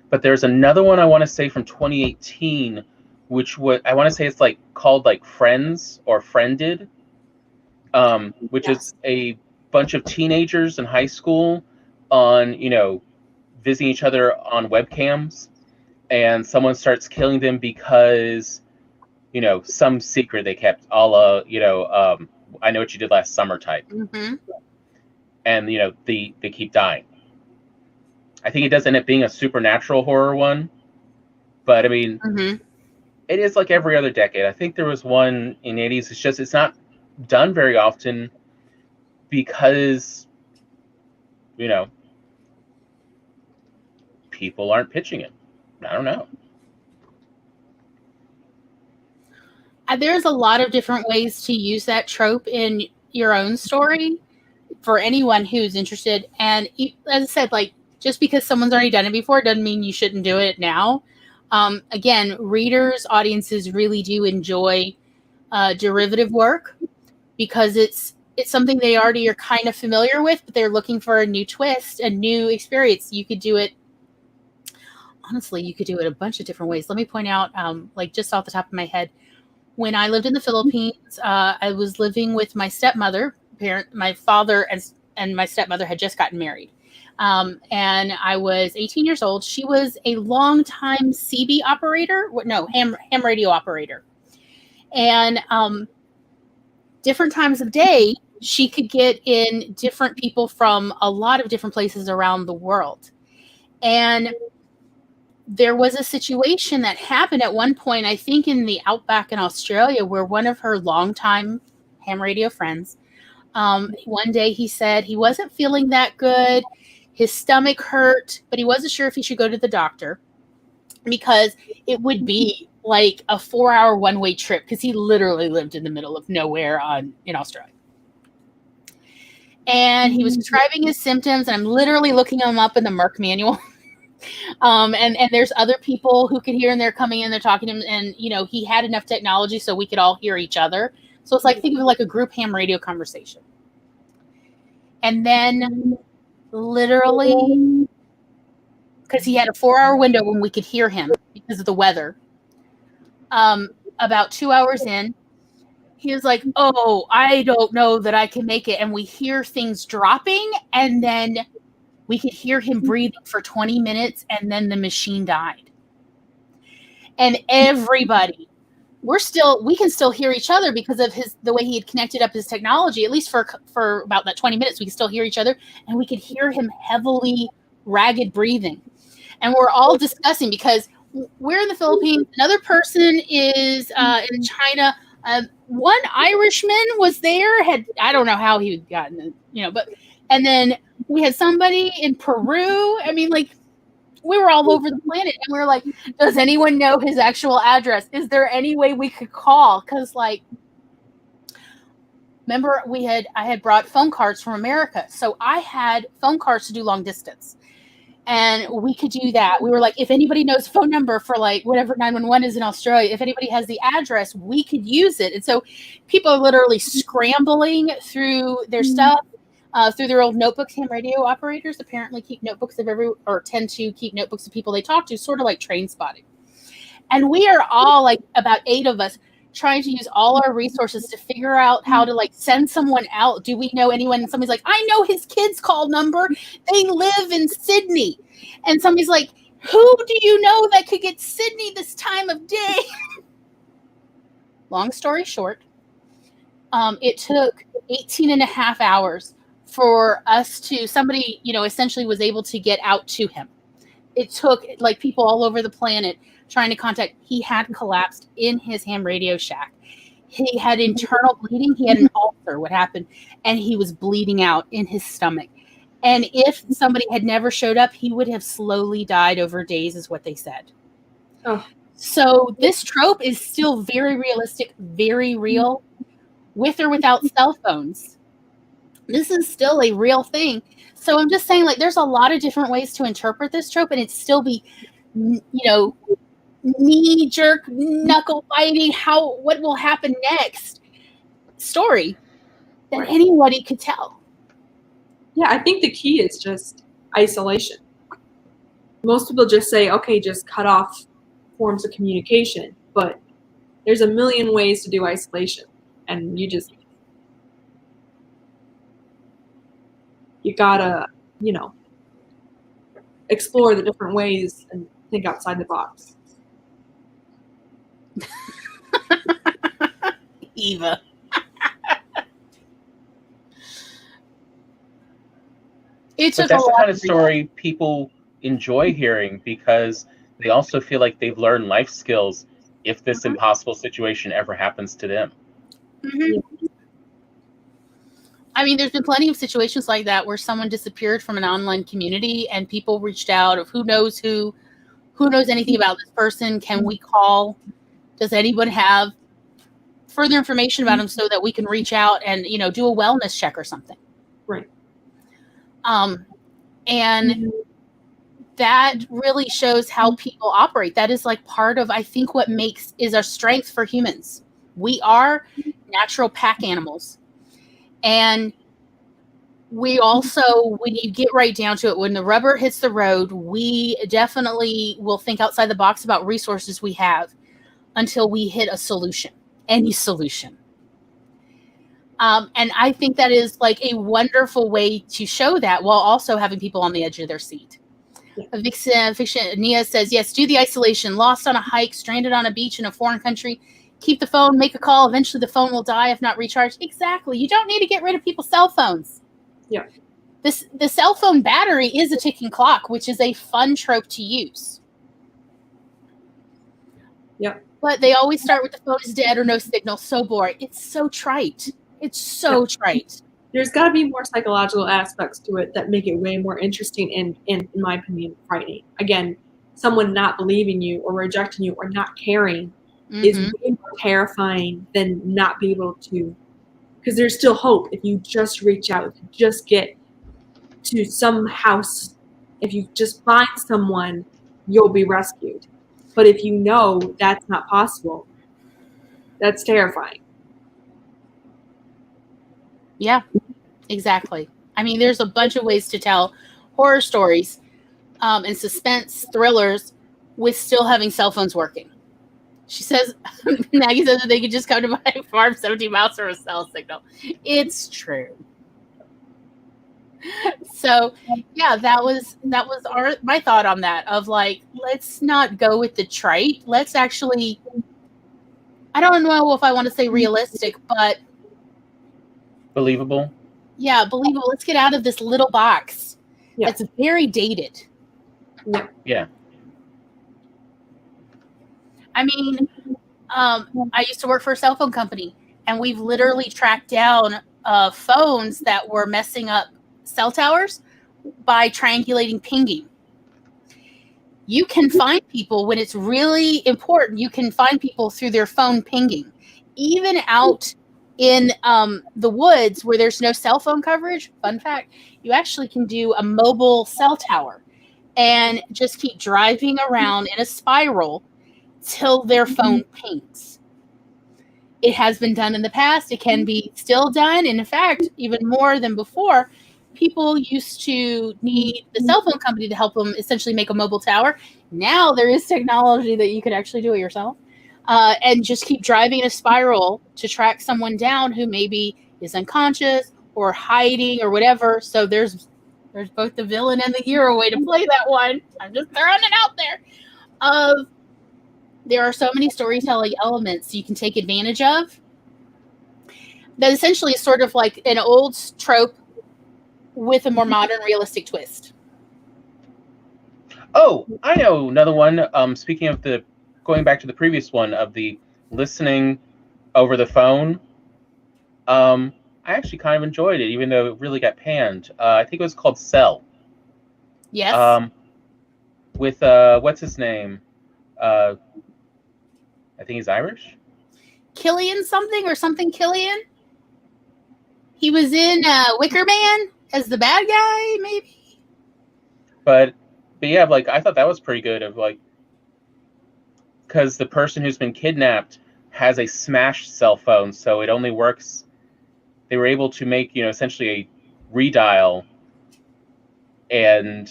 But there's another one I want to say from 2018, which I want to say it's like called like Friends or Friended, which is a bunch of teenagers in high school on, visiting each other on webcams, and someone starts killing them because, some secret they kept, a la, I Know What You Did Last Summer type. Mm-hmm. And, they keep dying. I think it does end up being a supernatural horror one, but I mean, mm-hmm. It is like every other decade. I think there was one in the 80s. It's not done very often because, people aren't pitching it. I don't know. There's a lot of different ways to use that trope in your own story for anyone who's interested. And as I said, like, just because someone's already done it before doesn't mean you shouldn't do it now. Again, readers, audiences really do enjoy derivative work because it's something they already are kind of familiar with, but they're looking for a new twist, a new experience. You could do it, honestly, a bunch of different ways. Let me point out, like just off the top of my head, when I lived in the Philippines, I was living with my stepmother. My father and my stepmother had just gotten married. And I was 18 years old. She was a longtime CB operator. Ham radio operator. And different times of day, she could get in different people from a lot of different places around the world. And there was a situation that happened at one point, I think in the outback in Australia, where one of her longtime ham radio friends, one day he said he wasn't feeling that good. His stomach hurt, but he wasn't sure if he should go to the doctor. because it would be like a 4-hour one-way trip because he literally lived in the middle of nowhere in Australia. And he was describing his symptoms, and I'm literally looking them up in the Merck manual. And there's other people who could hear, and they're coming in, they're talking to him, and he had enough technology so we could all hear each other. So it's like, think of it like a group ham radio conversation. And then literally, because he had a 4-hour window when we could hear him because of the weather, about 2 hours in, he was like, oh, I don't know that I can make it. And we hear things dropping, and then we could hear him breathing for 20 minutes, and then the machine died. And everybody, we can still hear each other because of the way he had connected up his technology. At least for about that 20 minutes, we could still hear each other, and we could hear him heavily ragged breathing. And we're all discussing, because we're in the Philippines, another person is in China. One Irishman was there. I don't know how he had gotten it, but and then we had somebody in Peru. I mean, like, we were all over the planet, and we were like, does anyone know his actual address? Is there any way we could call? Because, like, remember I had brought phone cards from America, so I had phone cards to do long distance. And we could do that. We were like, if anybody knows a phone number for, like, whatever 911 is in Australia, if anybody has the address, we could use it. And so people are literally scrambling through their stuff, through their old notebooks. Ham radio operators apparently keep notebooks tend to keep notebooks of people they talk to, sort of like train spotting. And we are all, like, about 8 of us, trying to use all our resources to figure out how to, like, send someone out. Do we know anyone? And somebody's like, I know his kid's call number. They live in Sydney. And somebody's like, who do you know that could get Sydney this time of day? Long story short, it took 18 and a half hours for us to, somebody, essentially was able to get out to him. It took, like, people all over the planet trying to contact. He had collapsed in his ham radio shack. He had internal bleeding. He had an ulcer. What happened? And he was bleeding out in his stomach. And if somebody had never showed up, he would have slowly died over days, is what they said. Oh. So this trope is still very realistic, very real, with or without cell phones. This is still a real thing. So I'm just saying, like, there's a lot of different ways to interpret this trope, and it still be, knee jerk, knuckle biting, what will happen next story that anybody could tell. Yeah, I think the key is just isolation. Most people just say, okay, just cut off forms of communication, but there's a million ways to do isolation, and you gotta, explore the different ways and think outside the box. Eva. But that's the kind of story people enjoy hearing, because they also feel like they've learned life skills if this impossible situation ever happens to them. Mm-hmm. I mean, there's been plenty of situations like that where someone disappeared from an online community and people reached out of who knows anything about this person. Can we call? Does anyone have further information about them so that we can reach out and, do a wellness check or something? Right. And that really shows how people operate. That is, like, part of, I think, what is our strength for humans. We are natural pack animals. And we also, when you get right down to it, when the rubber hits the road, we definitely will think outside the box about resources we have until we hit a solution, any solution. And I think that is, like, a wonderful way to show that while also having people on the edge of their seat. Yeah. Fiction Nia says, yes, do the isolation. Lost on a hike, stranded on a beach in a foreign country. Keep the phone, make a call. Eventually the phone will die if not recharged. Exactly. You don't need to get rid of people's cell phones. Yeah. The cell phone battery is a ticking clock, which is a fun trope to use. Yeah. But they always start with the phone is dead or no signal. So boring. It's so trite. It's so trite. There's got to be more psychological aspects to it that make it way more interesting and in my opinion, frightening. Again, someone not believing you or rejecting you or not caring is way more terrifying than not be able to, because there's still hope if you just reach out, if you just get to some house, if you just find someone, you'll be rescued. But if you know that's not possible, that's terrifying. Yeah, exactly. I mean, there's a bunch of ways to tell horror stories and suspense thrillers with still having cell phones working. She says, Maggie says that they could just come to my farm 17 miles from a cell signal. It's true. So, yeah, that was my thought on that, of like, let's not go with the trite. Let's actually, I don't know if I want to say realistic, but believable. Yeah, believable. Let's get out of this little box. Yeah. That's very dated. Yeah. I mean, I used to work for a cell phone company, and we've literally tracked down phones that were messing up cell towers by triangulating pinging. You can find people when it's really important. You can find people through their phone pinging, even out in the woods where there's no cell phone coverage. Fun fact, you actually can do a mobile cell tower and just keep driving around in a spiral till their phone pings. It has been done in the past. It can be still done. And in fact, even more than before, people used to need the cell phone company to help them essentially make a mobile tower. Now there is technology that you could actually do it yourself. And just keep driving in a spiral to track someone down who maybe is unconscious or hiding or whatever. So there's both the villain and the hero way to play that one. I'm just throwing it out there. There are so many storytelling elements you can take advantage of that essentially is sort of like an old trope with a more modern, realistic twist. Oh, I know another one. Speaking of going back to the previous one of the listening over the phone, I actually kind of enjoyed it, even though it really got panned. I think it was called Cell. Yes. With what's his name? I think he's Irish. Killian something Killian. He was in Wicker Man as the bad guy, maybe. But yeah, like I thought that was pretty good. Of like, because the person who's been kidnapped has a smashed cell phone, so it only works. They were able to make essentially a redial, and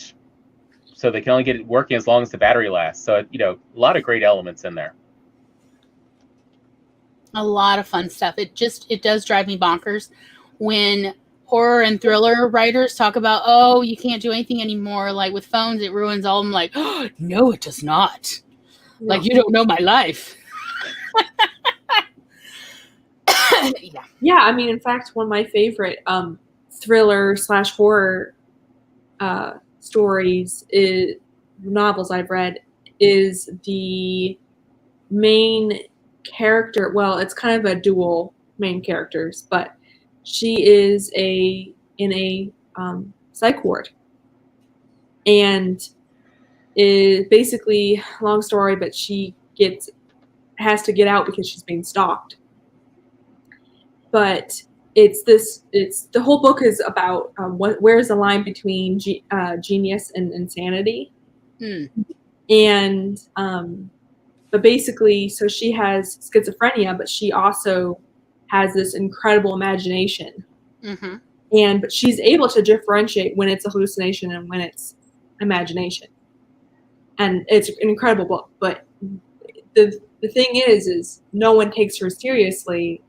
so they can only get it working as long as the battery lasts. So a lot of great elements in there. A lot of fun stuff. It does drive me bonkers when horror and thriller writers talk about, oh, you can't do anything anymore. Like with phones, it ruins all. I'm like, oh, no, it does not. No. Like, you don't know my life. Yeah. I mean, in fact, one of my favorite thriller / horror stories, novels I've read, is the main character. Well, it's kind of a dual main characters, but she is in a psych ward, and is basically, long story, but she has to get out because she's being stalked. But the whole book is about where's the line between genius and insanity. And but basically, so she has schizophrenia, but she also has this incredible imagination. But she's able to differentiate when it's a hallucination and when it's imagination. And it's an incredible book. But the thing is no one takes her seriously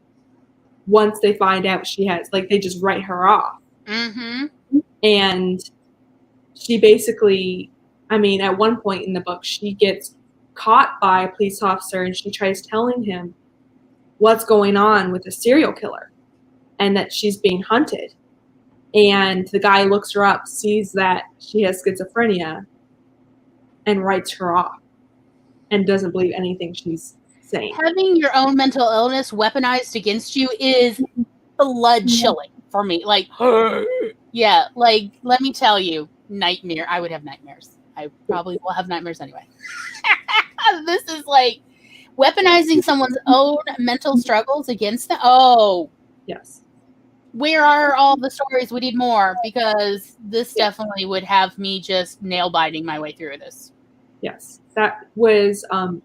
once they find out she has, like, they just write her off. And she basically, I mean, at one point in the book, she gets caught by a police officer, and she tries telling him what's going on with a serial killer and that she's being hunted. And the guy looks her up, sees that she has schizophrenia, and writes her off and doesn't believe anything she's saying. Having your own mental illness weaponized against you is blood chilling for me. Like, yeah, like, let me tell you, nightmare. I would have nightmares. I probably will have nightmares anyway. This is like weaponizing someone's own mental struggles against them. Oh, Yes. Where are all the stories? We need more, because this definitely would have me just nail biting my way through this. Yes, that was an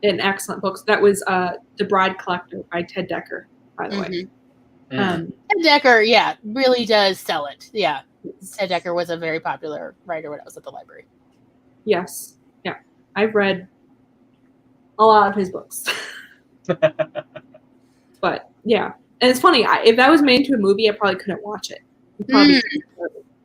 excellent book. That was The Bride Collector by Ted Dekker, by the way. Ted Dekker, really does sell it. Yeah, Ted Dekker was a very popular writer when I was at the library. Yes, yeah, I've read a lot of his books. But yeah, and it's funny. If that was made into a movie, I probably couldn't watch it.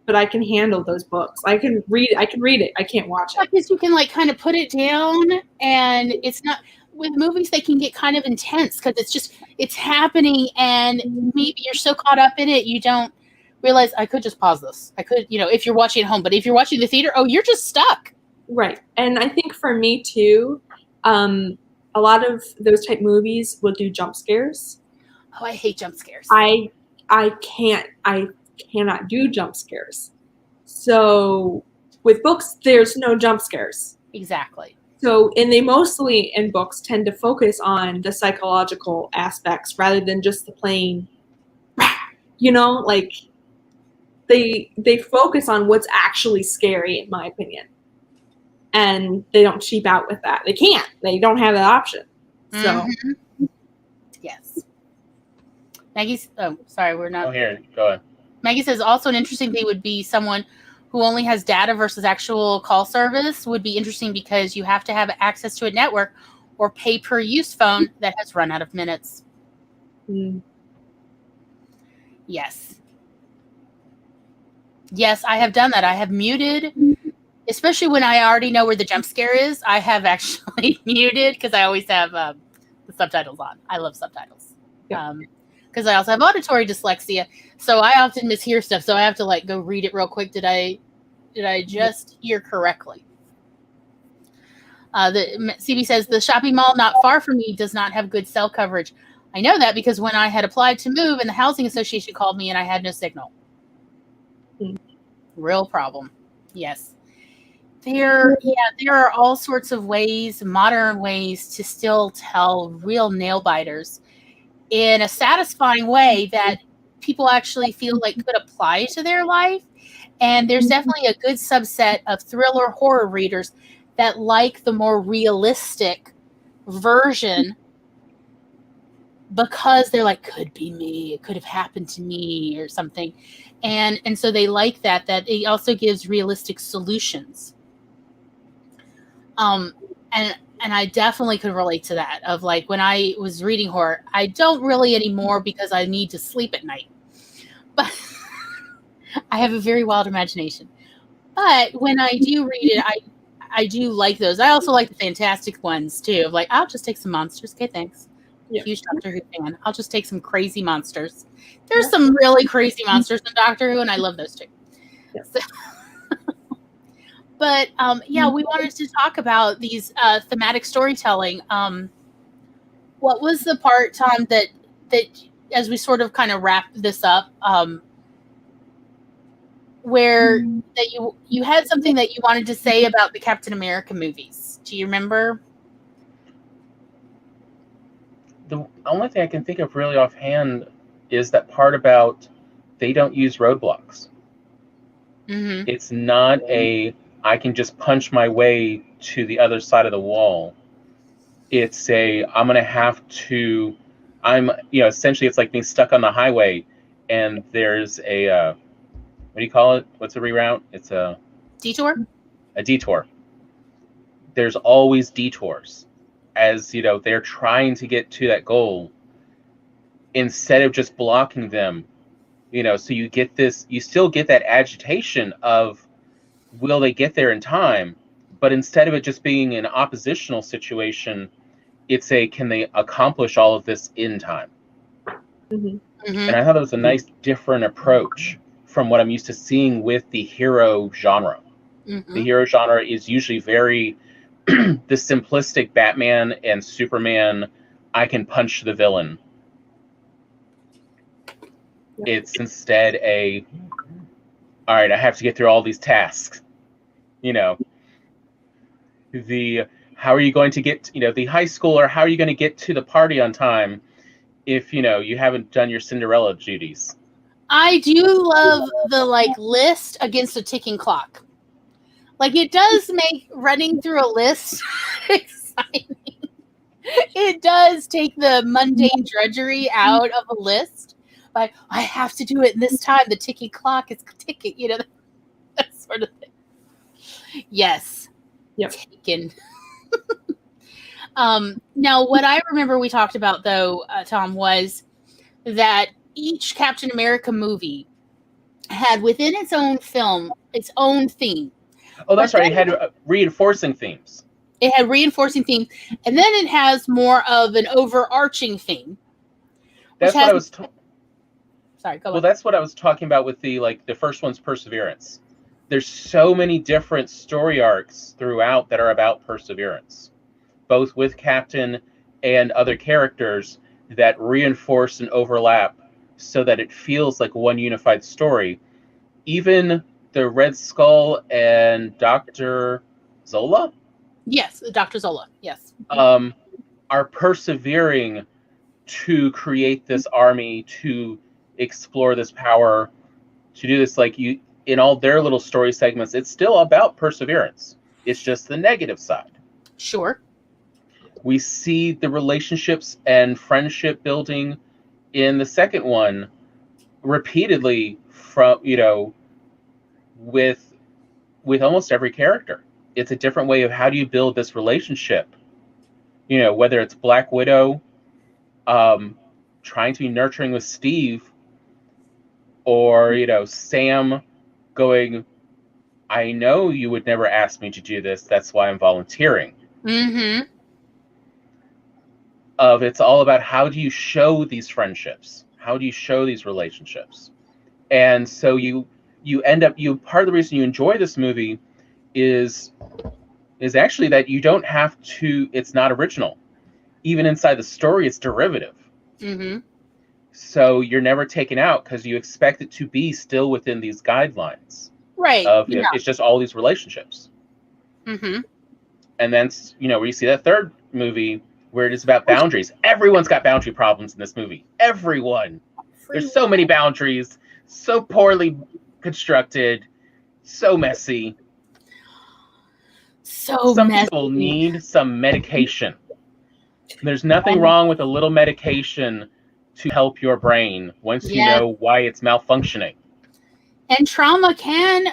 But I can handle those books. I can read it. I can't watch it. Because you can like kind of put it down, and it's not. With movies, they can get kind of intense because it's happening, and maybe you're so caught up in it you don't realize I could just pause this. I could, if you're watching at home, but if you're watching the theater, you're just stuck. Right, and I think for me too, a lot of those type movies will do jump scares. Oh, I hate jump scares. I cannot do jump scares. So with books, there's no jump scares. Exactly. So, and they mostly in books tend to focus on the psychological aspects rather than just the plain, like they focus on what's actually scary, in my opinion. And they don't cheap out with that. They can't. They don't have that option. So, yes. Maggie's. Oh, sorry, we're not. Oh, here, go ahead. Maggie says also an interesting thing would be someone who only has data versus actual call service would be interesting because you have to have access to a network or pay per use phone that has run out of minutes. Yes. Yes, I have done that. I have muted, especially when I already know where the jump scare is. I have actually muted because I always have the subtitles on. I love subtitles. Because I also have auditory dyslexia, so I often mishear stuff. So I have to go read it real quick. Did I just hear correctly? The CB says the shopping mall not far from me does not have good cell coverage. I know that because when I had applied to move, and the housing association called me, and I had no signal. Real problem. Yes. There are all sorts of ways, modern ways, to still tell real nail biters in a satisfying way that people actually feel like could apply to their life. And there's definitely a good subset of thriller horror readers that like the more realistic version because they're like, could be me, it could have happened to me or something. And so they like that it also gives realistic solutions. And I definitely could relate to that of when I was reading horror. I don't really anymore because I need to sleep at night. But I have a very wild imagination. But when I do read it, I do like those. I also like the fantastic ones too. Of I'll just take some monsters. Okay, thanks. Yeah. Huge Doctor Who fan. I'll just take some crazy monsters. There's some really crazy monsters in Doctor Who, and I love those too. Yeah. So, but we wanted to talk about these thematic storytelling. What was the part, Tom, that as we sort of kind of wrap this up, where that you had something that you wanted to say about the Captain America movies? Do you remember? The only thing I can think of really offhand is that part about they don't use roadblocks. Mm-hmm. It's not I can just punch my way to the other side of the wall. It's I'm going to have to, essentially it's like being stuck on the highway and there's what do you call it? What's a reroute? It's a detour. A detour. There's always detours as, they're trying to get to that goal instead of just blocking them, so you still get that agitation of, will they get there in time? But instead of it just being an oppositional situation, it's can they accomplish all of this in time? Mm-hmm. Mm-hmm. And I thought it was a nice different approach from what I'm used to seeing with the hero genre. Mm-hmm. The hero genre is usually very the simplistic Batman and Superman, I can punch the villain. It's instead all right, I have to get through all these tasks. how are you going to get, the high school, or how are you going to get to the party on time if, you haven't done your Cinderella duties? I do love the list against a ticking clock. It does make running through a list exciting. It does take the mundane drudgery out of a list. Like, I have to do it in this time. The ticking clock is ticking, that sort of thing. Yes. Yep. Taken. Now, what I remember we talked about, though, Tom, was that each Captain America movie had within its own film its own theme. Oh, that's right. It had reinforcing themes. It had reinforcing themes, and then it has more of an overarching theme. That's what I was. Sorry, go on. Well, that's what I was talking about with the first one's perseverance. There's so many different story arcs throughout that are about perseverance, both with Captain and other characters that reinforce and overlap so that it feels like one unified story. Even the Red Skull and Dr. Zola? Yes, Dr. Zola, yes. Are persevering to create this army, to explore this power, to do this in all their little story segments. It's still about perseverance. It's just the negative side. Sure. We see the relationships and friendship building in the second one repeatedly from, with almost every character. It's a different way of how do you build this relationship. Whether it's Black Widow trying to be nurturing with Steve, or, Sam going, I know you would never ask me to do this. That's why I'm volunteering. Mm-hmm. It's all about how do you show these friendships? How do you show these relationships? And so you end up, part of the reason you enjoy this movie is actually that you don't have to, it's not original. Even inside the story, it's derivative. Mm-hmm. So you're never taken out because you expect it to be still within these guidelines. Right. It's just all these relationships. Mm-hmm. And then, where you see that third movie where it is about boundaries. Everyone's got boundary problems in this movie. Everyone. There's so many boundaries, so poorly constructed, so messy. Some people need some medication. There's nothing wrong with a little medication to help your brain once you know why it's malfunctioning. And trauma can,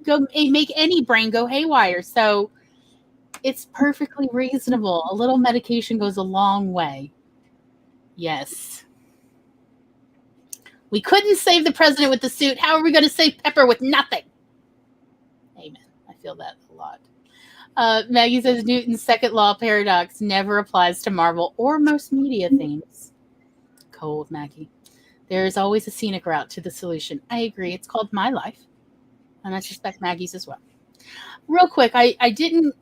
go make any brain go haywire. So it's perfectly reasonable. A little medication goes a long way. Yes. We couldn't save the president with the suit. How are we going to save Pepper with nothing? Amen. I feel that a lot. Maggie says Newton's second law paradox never applies to Marvel or most media themes. Cold, Maggie. There is always a scenic route to the solution. I agree. It's called My Life. And I suspect Maggie's as well. Real quick, I didn't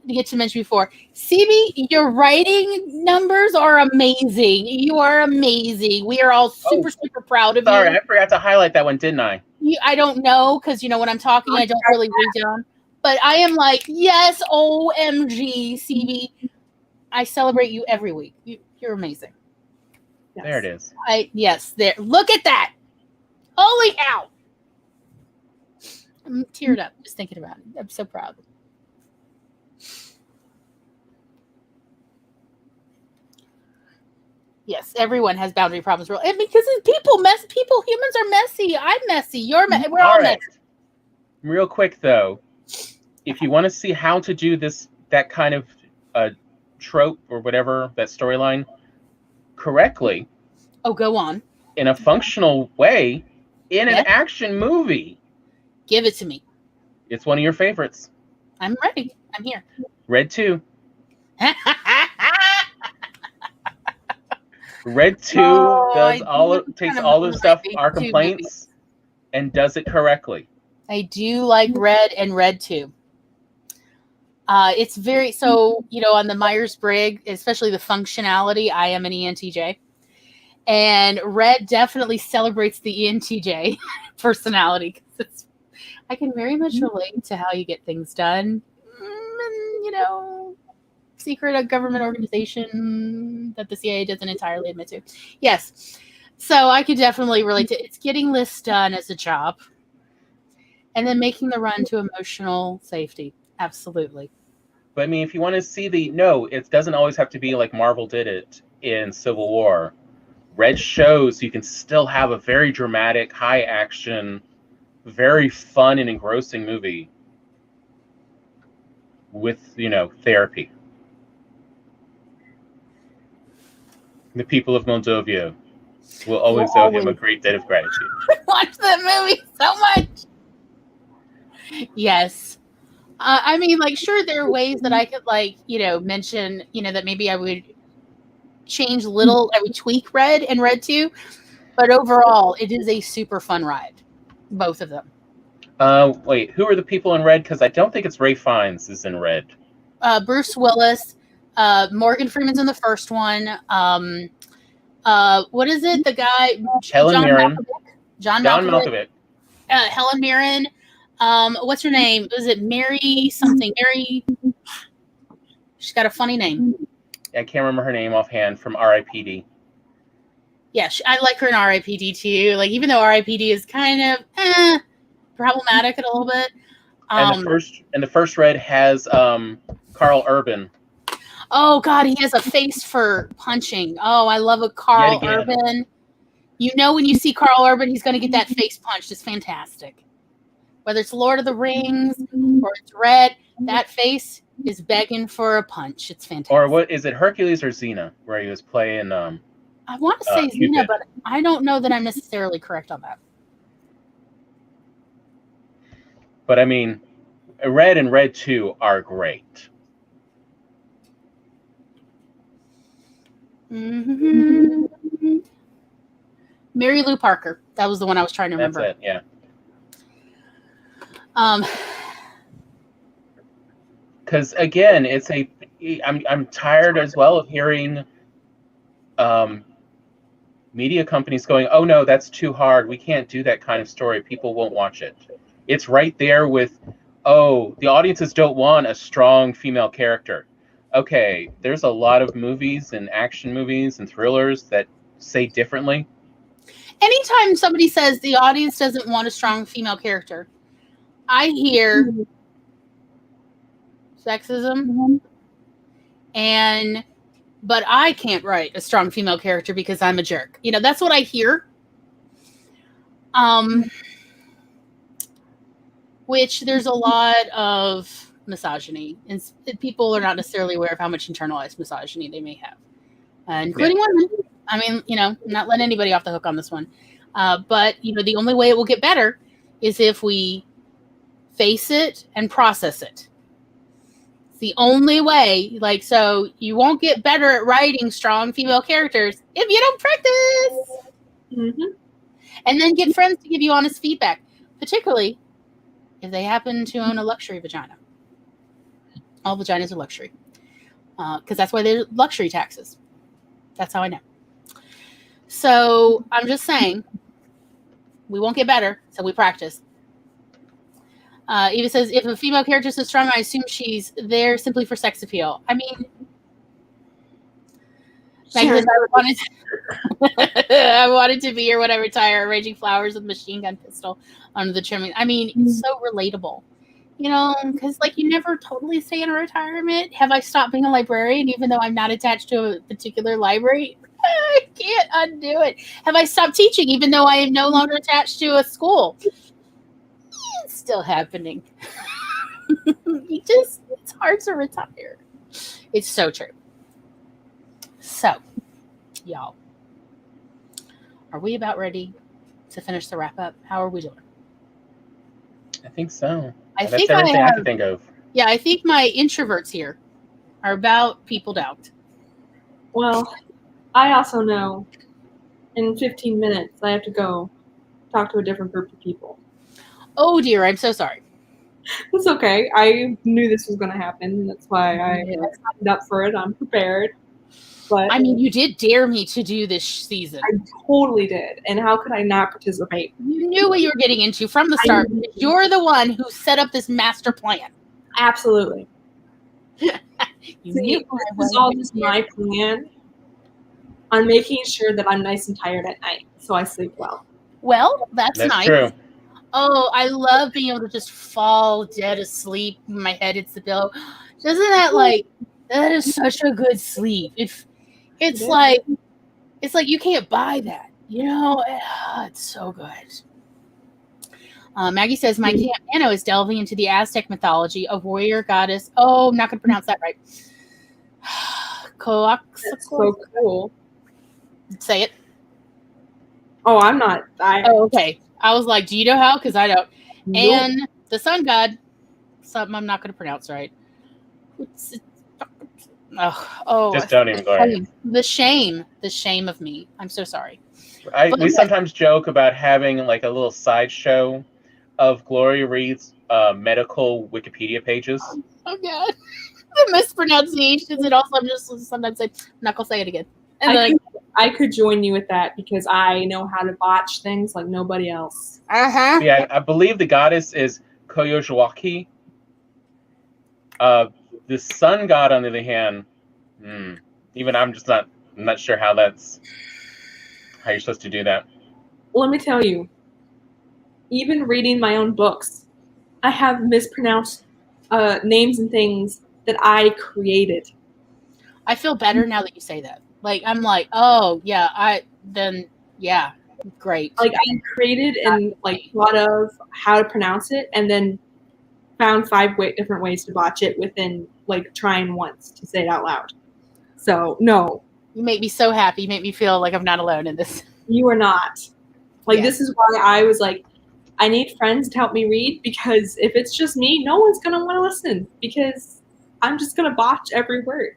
get to mention before. CB, your writing numbers are amazing. You are amazing. We are all super proud of you. Sorry, I forgot to highlight that one, didn't I? I don't know, because, when I'm talking, I don't really read down. But I am like, yes, OMG, CB. I celebrate you every week. You're amazing. Yes. There it is. Yes, there. Look at that. Holy cow. I'm teared up just thinking about it. I'm so proud. Yes, everyone has boundary problems. And because humans are messy. I'm messy. We're all messy. Real quick, though, if you want to see how to do that kind of trope or whatever, that storyline correctly. Oh, go on. In a functional way, in an action movie. Give it to me. It's one of your favorites. I'm ready. I'm here. Red 2. Red 2 takes all the stuff, our complaints, and does it correctly. I do like Red and Red 2. It's very, on the Myers-Briggs, especially the functionality, I am an ENTJ. And Red definitely celebrates the ENTJ personality. I can very much relate to how you get things done. secret government organization that the CIA doesn't entirely admit to. Yes. So I could definitely relate to it's getting this done as a job and then making the run to emotional safety. Absolutely. But I mean, if you want to see it doesn't always have to be like Marvel did it in Civil War. Red shows you can still have a very dramatic, high action, very fun and engrossing movie with, therapy. The people of Moldova will always owe him a great debt of gratitude. Watch that movie so much. Yes. I mean, sure, there are ways that I could, mention, that maybe I would change I would tweak Red and Red 2, but overall, it is a super fun ride. Both of them. Wait, who are the people in Red? Because I don't think it's Ralph Fiennes is in Red. Bruce Willis, Morgan Freeman's in the first one. What is it? The guy Helen Mirren. John Malkovich. Helen Mirren. What's her name? Was it Mary something? Mary. She's got a funny name. I can't remember her name offhand from R.I.P.D. Yeah, I like her in R.I.P.D. too. Even though R.I.P.D. is kind of problematic a little bit. And the first Red has Carl Urban. Oh God, he has a face for punching. Oh, I love a Carl Urban. When you see Carl Urban, he's going to get that face punched. It's fantastic. Whether it's Lord of the Rings or it's Red, that face is begging for a punch. It's fantastic. Or what is it, Hercules or Xena, where he was playing? I want to say Xena, but I don't know that I'm necessarily correct on that. But I mean, Red and Red 2 are great. Mm-hmm. Mary Lou Parker. That was the one I was trying to remember. That's it, yeah. Because again, I'm tired as well of hearing media companies going, "Oh no, that's too hard. We can't do that kind of story. People won't watch it." It's right there with, the audiences don't want a strong female character. Okay, there's a lot of movies and action movies and thrillers that say differently. Anytime somebody says the audience doesn't want a strong female character, I hear sexism but I can't write a strong female character because I'm a jerk. That's what I hear. Which there's a lot of misogyny, and people are not necessarily aware of how much internalized misogyny they may have, including women. I mean, I'm not letting anybody off the hook on this one. But the only way it will get better is if we face it and process it. It's the only way. So you won't get better at writing strong female characters if you don't practice. Mm-hmm. And then get friends to give you honest feedback, particularly if they happen to own a luxury vagina. All vaginas are luxury. Because that's why there's luxury taxes. That's how I know. So I'm just saying, we won't get better, so we practice. Eva says, if a female character is so strong, I assume she's there simply for sex appeal. I mean, sure. I wanted to be here when I retire, arranging flowers with a machine gun pistol under the trimming. I mean, it's so relatable. Because you never totally stay in a retirement. Have I stopped being a librarian even though I'm not attached to a particular library? I can't undo it. Have I stopped teaching even though I am no longer attached to a school? It's still happening. It's hard to retire. It's so true. So, y'all, are we about ready to finish the wrap up? How are we doing? I think so. That's everything I can think of. Yeah, I think my introverts here are about peopled out. Well, I also know in 15 minutes I have to go talk to a different group of people. Oh dear, I'm so sorry. It's okay. I knew this was going to happen. That's why I signed up for it. I'm prepared. But I mean, you did dare me to do this season. I totally did. And how could I not participate? You knew what you were getting into from the start. You're the one who set up this master plan. Absolutely. You See, knew this is all just my plan on making sure that I'm nice and tired at night, so I sleep well. Well, that's nice. True. Oh, I love being able to just fall dead asleep when my head hits the pillow. Doesn't that that is such a good sleep? It's like you can't buy that, you know? It's so good. Maggie says, my camp Nano is delving into the Aztec mythology, a warrior goddess. Oh, I'm not going to pronounce that right. That's so cool. Say it. Oh, I'm not. Oh, okay. I was like, do you know how? Because I don't. Nope. And the sun god, something I'm not going to pronounce right. Just don't even go ahead. The shame of me. I'm so sorry. We sometimes joke about having like a little sideshow of Gloria Reed's medical Wikipedia pages. Oh God, the mispronunciations, and also I'm just sometimes say, I'm not gonna say it again. And I could join you with that because I know how to botch things like nobody else. Yeah, I believe the goddess is Koyojawaki. The sun god, on the other hand, even I'm not sure how you're supposed to do that. Let me tell you, even reading my own books, I have mispronounced names and things that I created. I feel better now that you say that. Like, I'm like, oh yeah, great. Like, I created and thought of how to pronounce it, and then found 5 different ways to botch it within trying once to say it out loud. So no, you make me so happy. You make me feel like I'm not alone in this. You are not. This is why I was like, I need friends to help me read, because if it's just me, no one's gonna want to listen because I'm just gonna botch every word.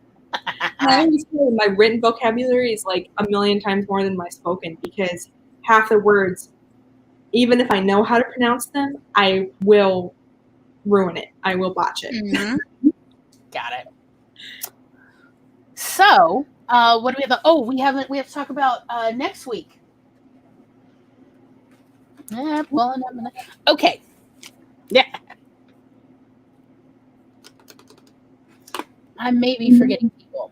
My written vocabulary is like 1,000,000 times more than my spoken, because half the words, even if I know how to pronounce them, I will ruin it. I will botch it. Mm-hmm. Got it. So, what do we have? Oh, we have to talk about next week. Okay. Yeah. I may be forgetting people.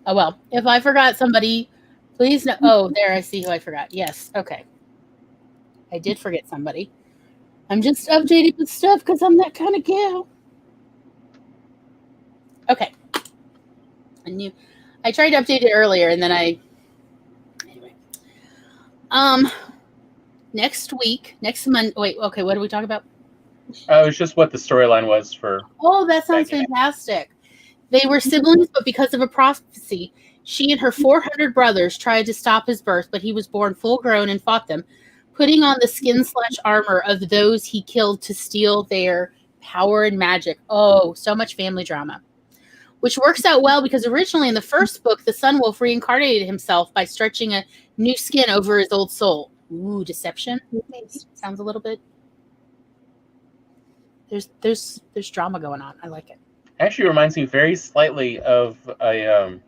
Oh, well, if I forgot somebody, please no. Oh, there, I see who I forgot. Yes. Okay. I did forget somebody. I'm just updated with stuff because I'm that kind of gal. Okay. I tried to update it earlier, and then anyway. Next Monday. Wait, okay, what are we talking about? It was just what the storyline was for. Oh, that sounds fantastic. They were siblings, but because of a prophecy, she and her 400 brothers tried to stop his birth, but he was born full grown and fought them, putting on the skin/armor of those he killed to steal their power and magic. Oh, so much family drama. Which works out well because originally in the first book, the Sun Wolf reincarnated himself by stretching a new skin over his old soul. Ooh, deception. Maybe. Sounds a little bit. There's drama going on. I like it. Actually reminds me very slightly of a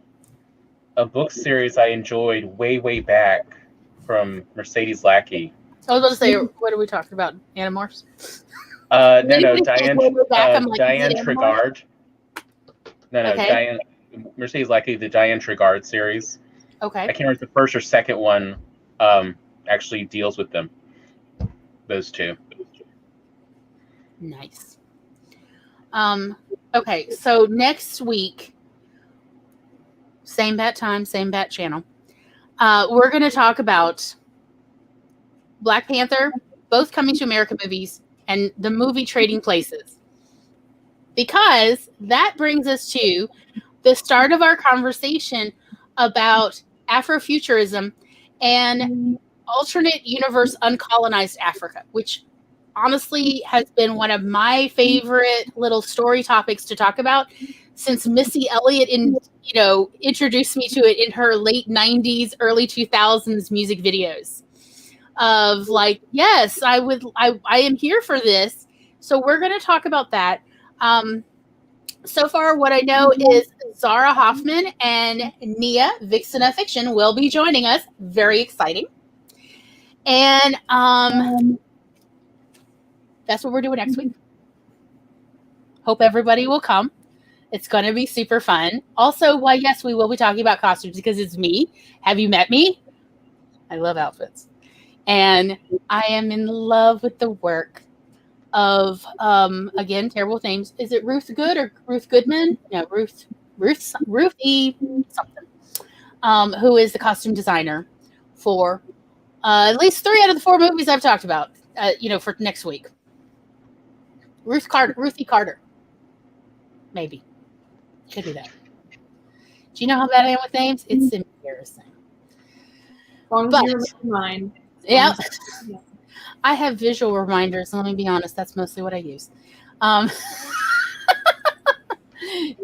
book series I enjoyed way back from Mercedes Lackey. I was about to say, what are we talking about? Animorphs? No, Diane Trigard. No, okay. Diane Mercedes Lackey, the Diane Trigard series. Okay. I can't remember if the first or second one actually deals with them. Those two. Nice. Okay, so next week, same bat time, same bat channel. We're going to talk about Black Panther, both Coming to America movies, and the movie Trading Places. Because that brings us to the start of our conversation about Afrofuturism and alternate universe uncolonized Africa, which honestly has been one of my favorite little story topics to talk about since Missy Elliott introduced me to it in her late 90s, early 2000s music videos of like, yes, I am here for this. So we're going to talk about that. So far, what I know is Zara Hoffman and Nia, Vixen of Fiction, will be joining us. Very exciting. And that's what we're doing next week. Hope everybody will come. It's going to be super fun. Also, why, yes, we will be talking about costumes because it's me. Have you met me? I love outfits. And I am in love with the work of, again, terrible names. Is it Ruth Good or Ruth Goodman? No, Ruth E. something, who is the costume designer for at least 3 out of the 4 movies I've talked about, for next week. Ruthie Carter. Maybe. Could be that. Do you know how bad I am with names? It's embarrassing. As long as you remember mine. Yeah. I have visual reminders. Let me be honest. That's mostly what I use.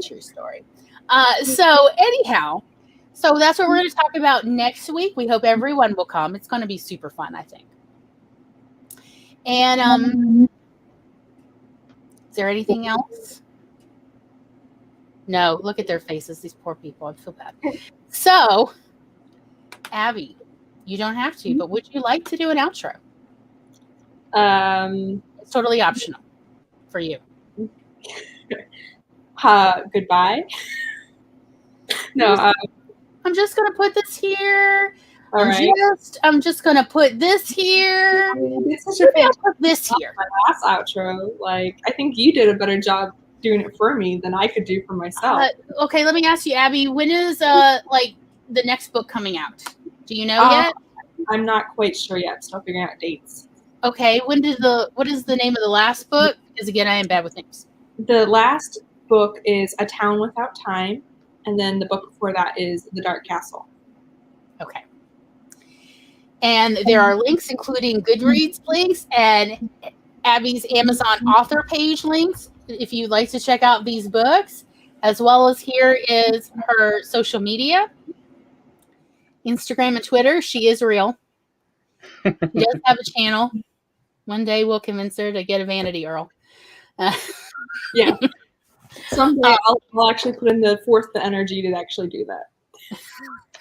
True story. So anyhow, that's what we're going to talk about next week. We hope everyone will come. It's going to be super fun, I think. And is there anything else? No, look at their faces. These poor people. I feel bad. So, Abby, you don't have to, but would you like to do an outro? It's totally optional for you. Goodbye. No, I'm just gonna put this here. All right. I'm just gonna put this here. It's such a put this here. My last outro. Like, I think you did a better job doing it for me than I could do for myself. Okay, let me ask you, Abby. When is the next book coming out? Do you know yet? I'm not quite sure yet. Still figuring out dates. Okay. What is the name of the last book? Because again, I am bad with names. The last book is A Town Without Time, and then the book before that is The Dark Castle. Okay. And there are links, including Goodreads links and Abby's Amazon author page links, if you'd like to check out these books, as well as here is her social media, Instagram and Twitter. She is real. She does have a channel. One day we'll convince her to get a Vanity Earl. Yeah. Someday I'll actually put in the energy to actually do that.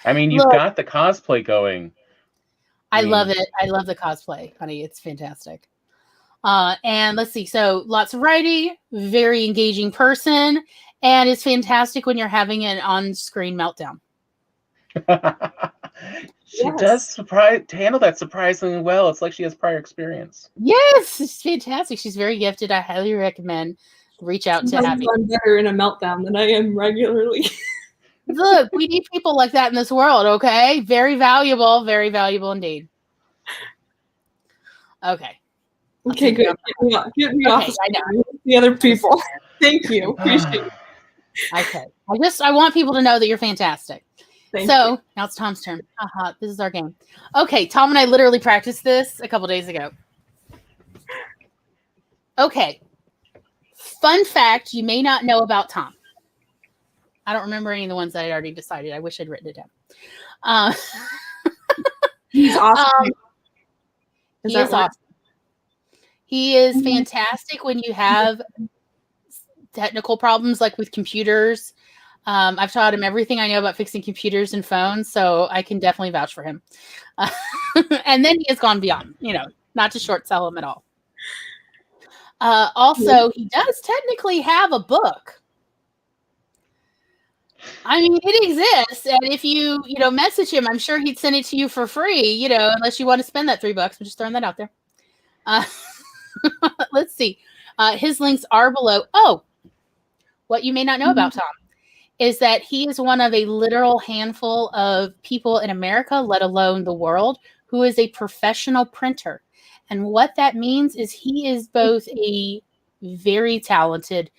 I mean, you've got the cosplay going. I love it. I love the cosplay, honey. It's fantastic. And let's see. So lots of writing, very engaging person, and it's fantastic when you're having an on-screen meltdown. She does handle that surprisingly well. It's like she has prior experience. Yes, it's fantastic. She's very gifted. I highly recommend reach out to Abby. I'm better in a meltdown than I am regularly. Look, we need people like that in this world, okay? Very valuable indeed. Okay. Okay, good. Get me off the other people. Thank you. Appreciate it. Okay. I want people to know that you're fantastic. Thank you. Now it's Tom's turn. This is our game. Okay, Tom and I literally practiced this a couple days ago. Okay. Fun fact you may not know about Tom. I don't remember any of the ones that I'd already decided. I wish I'd written it down. He's awesome. He is awesome. He is fantastic when you have technical problems like with computers. I've taught him everything I know about fixing computers and phones, so I can definitely vouch for him. And then he has gone beyond, not to short sell him at all. Also, he does technically have a book. I mean, it exists, and if you message him, I'm sure he'd send it to you for free, unless you want to spend that $3. I'm just throwing that out there. Let's see. His links are below. Oh, what you may not know about Tom is that he is one of a literal handful of people in America, let alone the world, who is a professional printer. And what that means is he is both a very talented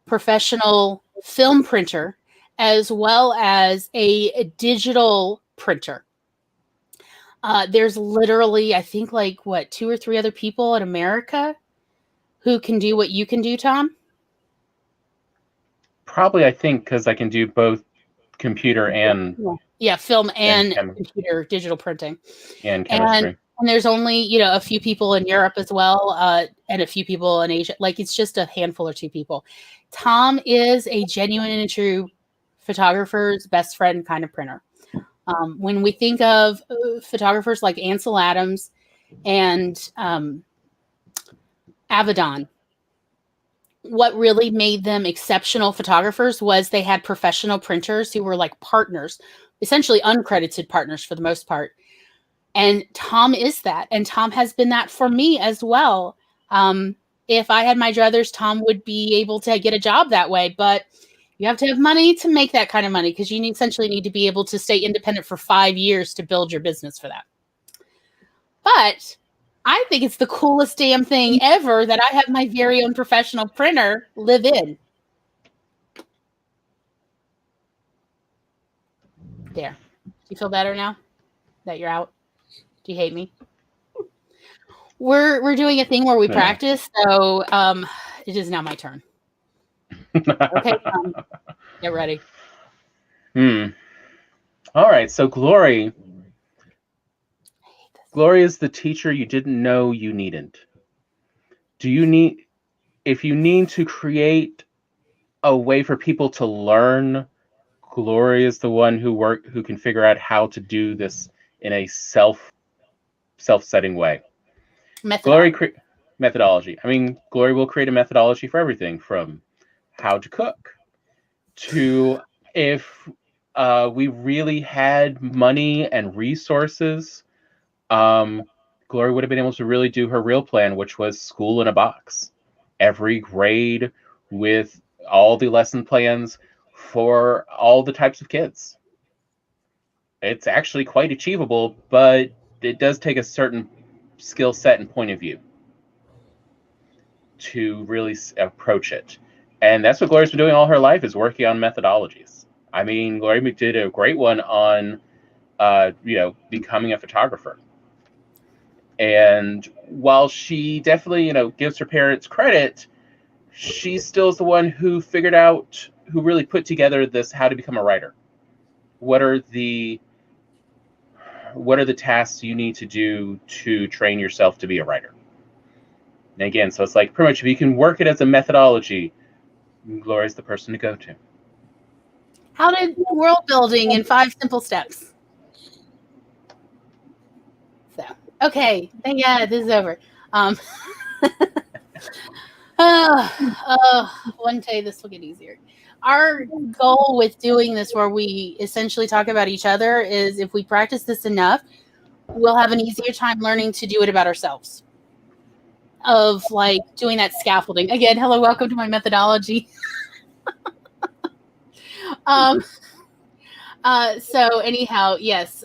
professional film printer as well as a digital printer. There's literally, I think, 2 or 3 other people in America who can do what you can do, Tom? Probably, I think, because I can do both computer and... Yeah, film and computer digital printing. And chemistry. And there's only, a few people in Europe as well, and a few people in Asia. It's just a handful or 2 people. Tom is a genuine and true photographer's best friend kind of printer. When we think of photographers like Ansel Adams and Avedon, what really made them exceptional photographers was they had professional printers who were like partners, essentially uncredited partners for the most part. And Tom is that. And Tom has been that for me as well. If I had my druthers, Tom would be able to get a job that way. But you have to have money to make that kind of money, because you essentially need to be able to stay independent for 5 years to build your business for that. But I think it's the coolest damn thing ever that I have my very own professional printer live in. There. Do you feel better now that you're out? Do you hate me? We're doing a thing where we practice, so it is now my turn. Okay, get ready. All right, so Glory is the teacher you didn't know you needed. If you need to create a way for people to learn, Glory is the one who can figure out how to do this in a self-setting way. Methodology. I mean, Glory will create a methodology for everything from how to cook to if we really had money and resources, Glory would have been able to really do her real plan, which was school in a box. Every grade with all the lesson plans for all the types of kids. It's actually quite achievable, but it does take a certain skill set and point of view to really approach it. And that's what Glory's been doing all her life, is working on methodologies. I mean, Glory did a great one on, becoming a photographer. And while she definitely, gives her parents credit, she still is the one who really put together this how to become a writer. What are the tasks you need to do to train yourself to be a writer? And again, so it's like pretty much if you can work it as a methodology, Glory's the person to go to. How did world building in 5 simple steps? So, okay. Yeah, this is over. One day this will get easier. Our goal with doing this, where we essentially talk about each other, is if we practice this enough, we'll have an easier time learning to do it about ourselves. Of like doing that scaffolding. Again, hello, welcome to my methodology. So anyhow, yes.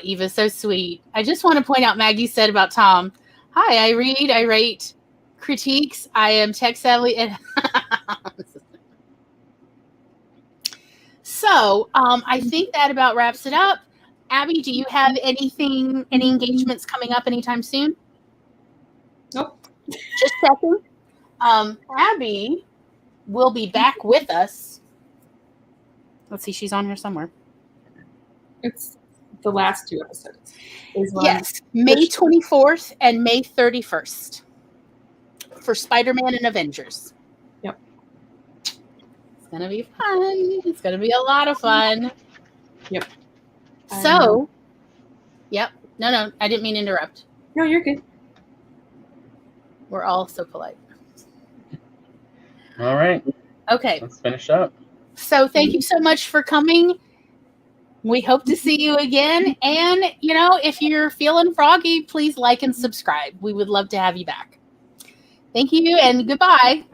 Eva's so sweet. I just want to point out Maggie said about Tom. Hi, I write critiques. I am tech savvy. And so I think that about wraps it up. Abby, do you have any engagements coming up anytime soon? Nope. Just checking. Abby will be back with us. Let's see, she's on here somewhere. It's the last 2 episodes. Yes, May 24th and May 31st for Spider-Man and Avengers. Yep. It's going to be fun. It's going to be a lot of fun. Yep. So, yep. No, I didn't mean to interrupt. No, you're good. We're all so polite. All right. Okay. Let's finish up. So thank you so much for coming. We hope to see you again. And, if you're feeling froggy, please like and subscribe. We would love to have you back. Thank you and goodbye.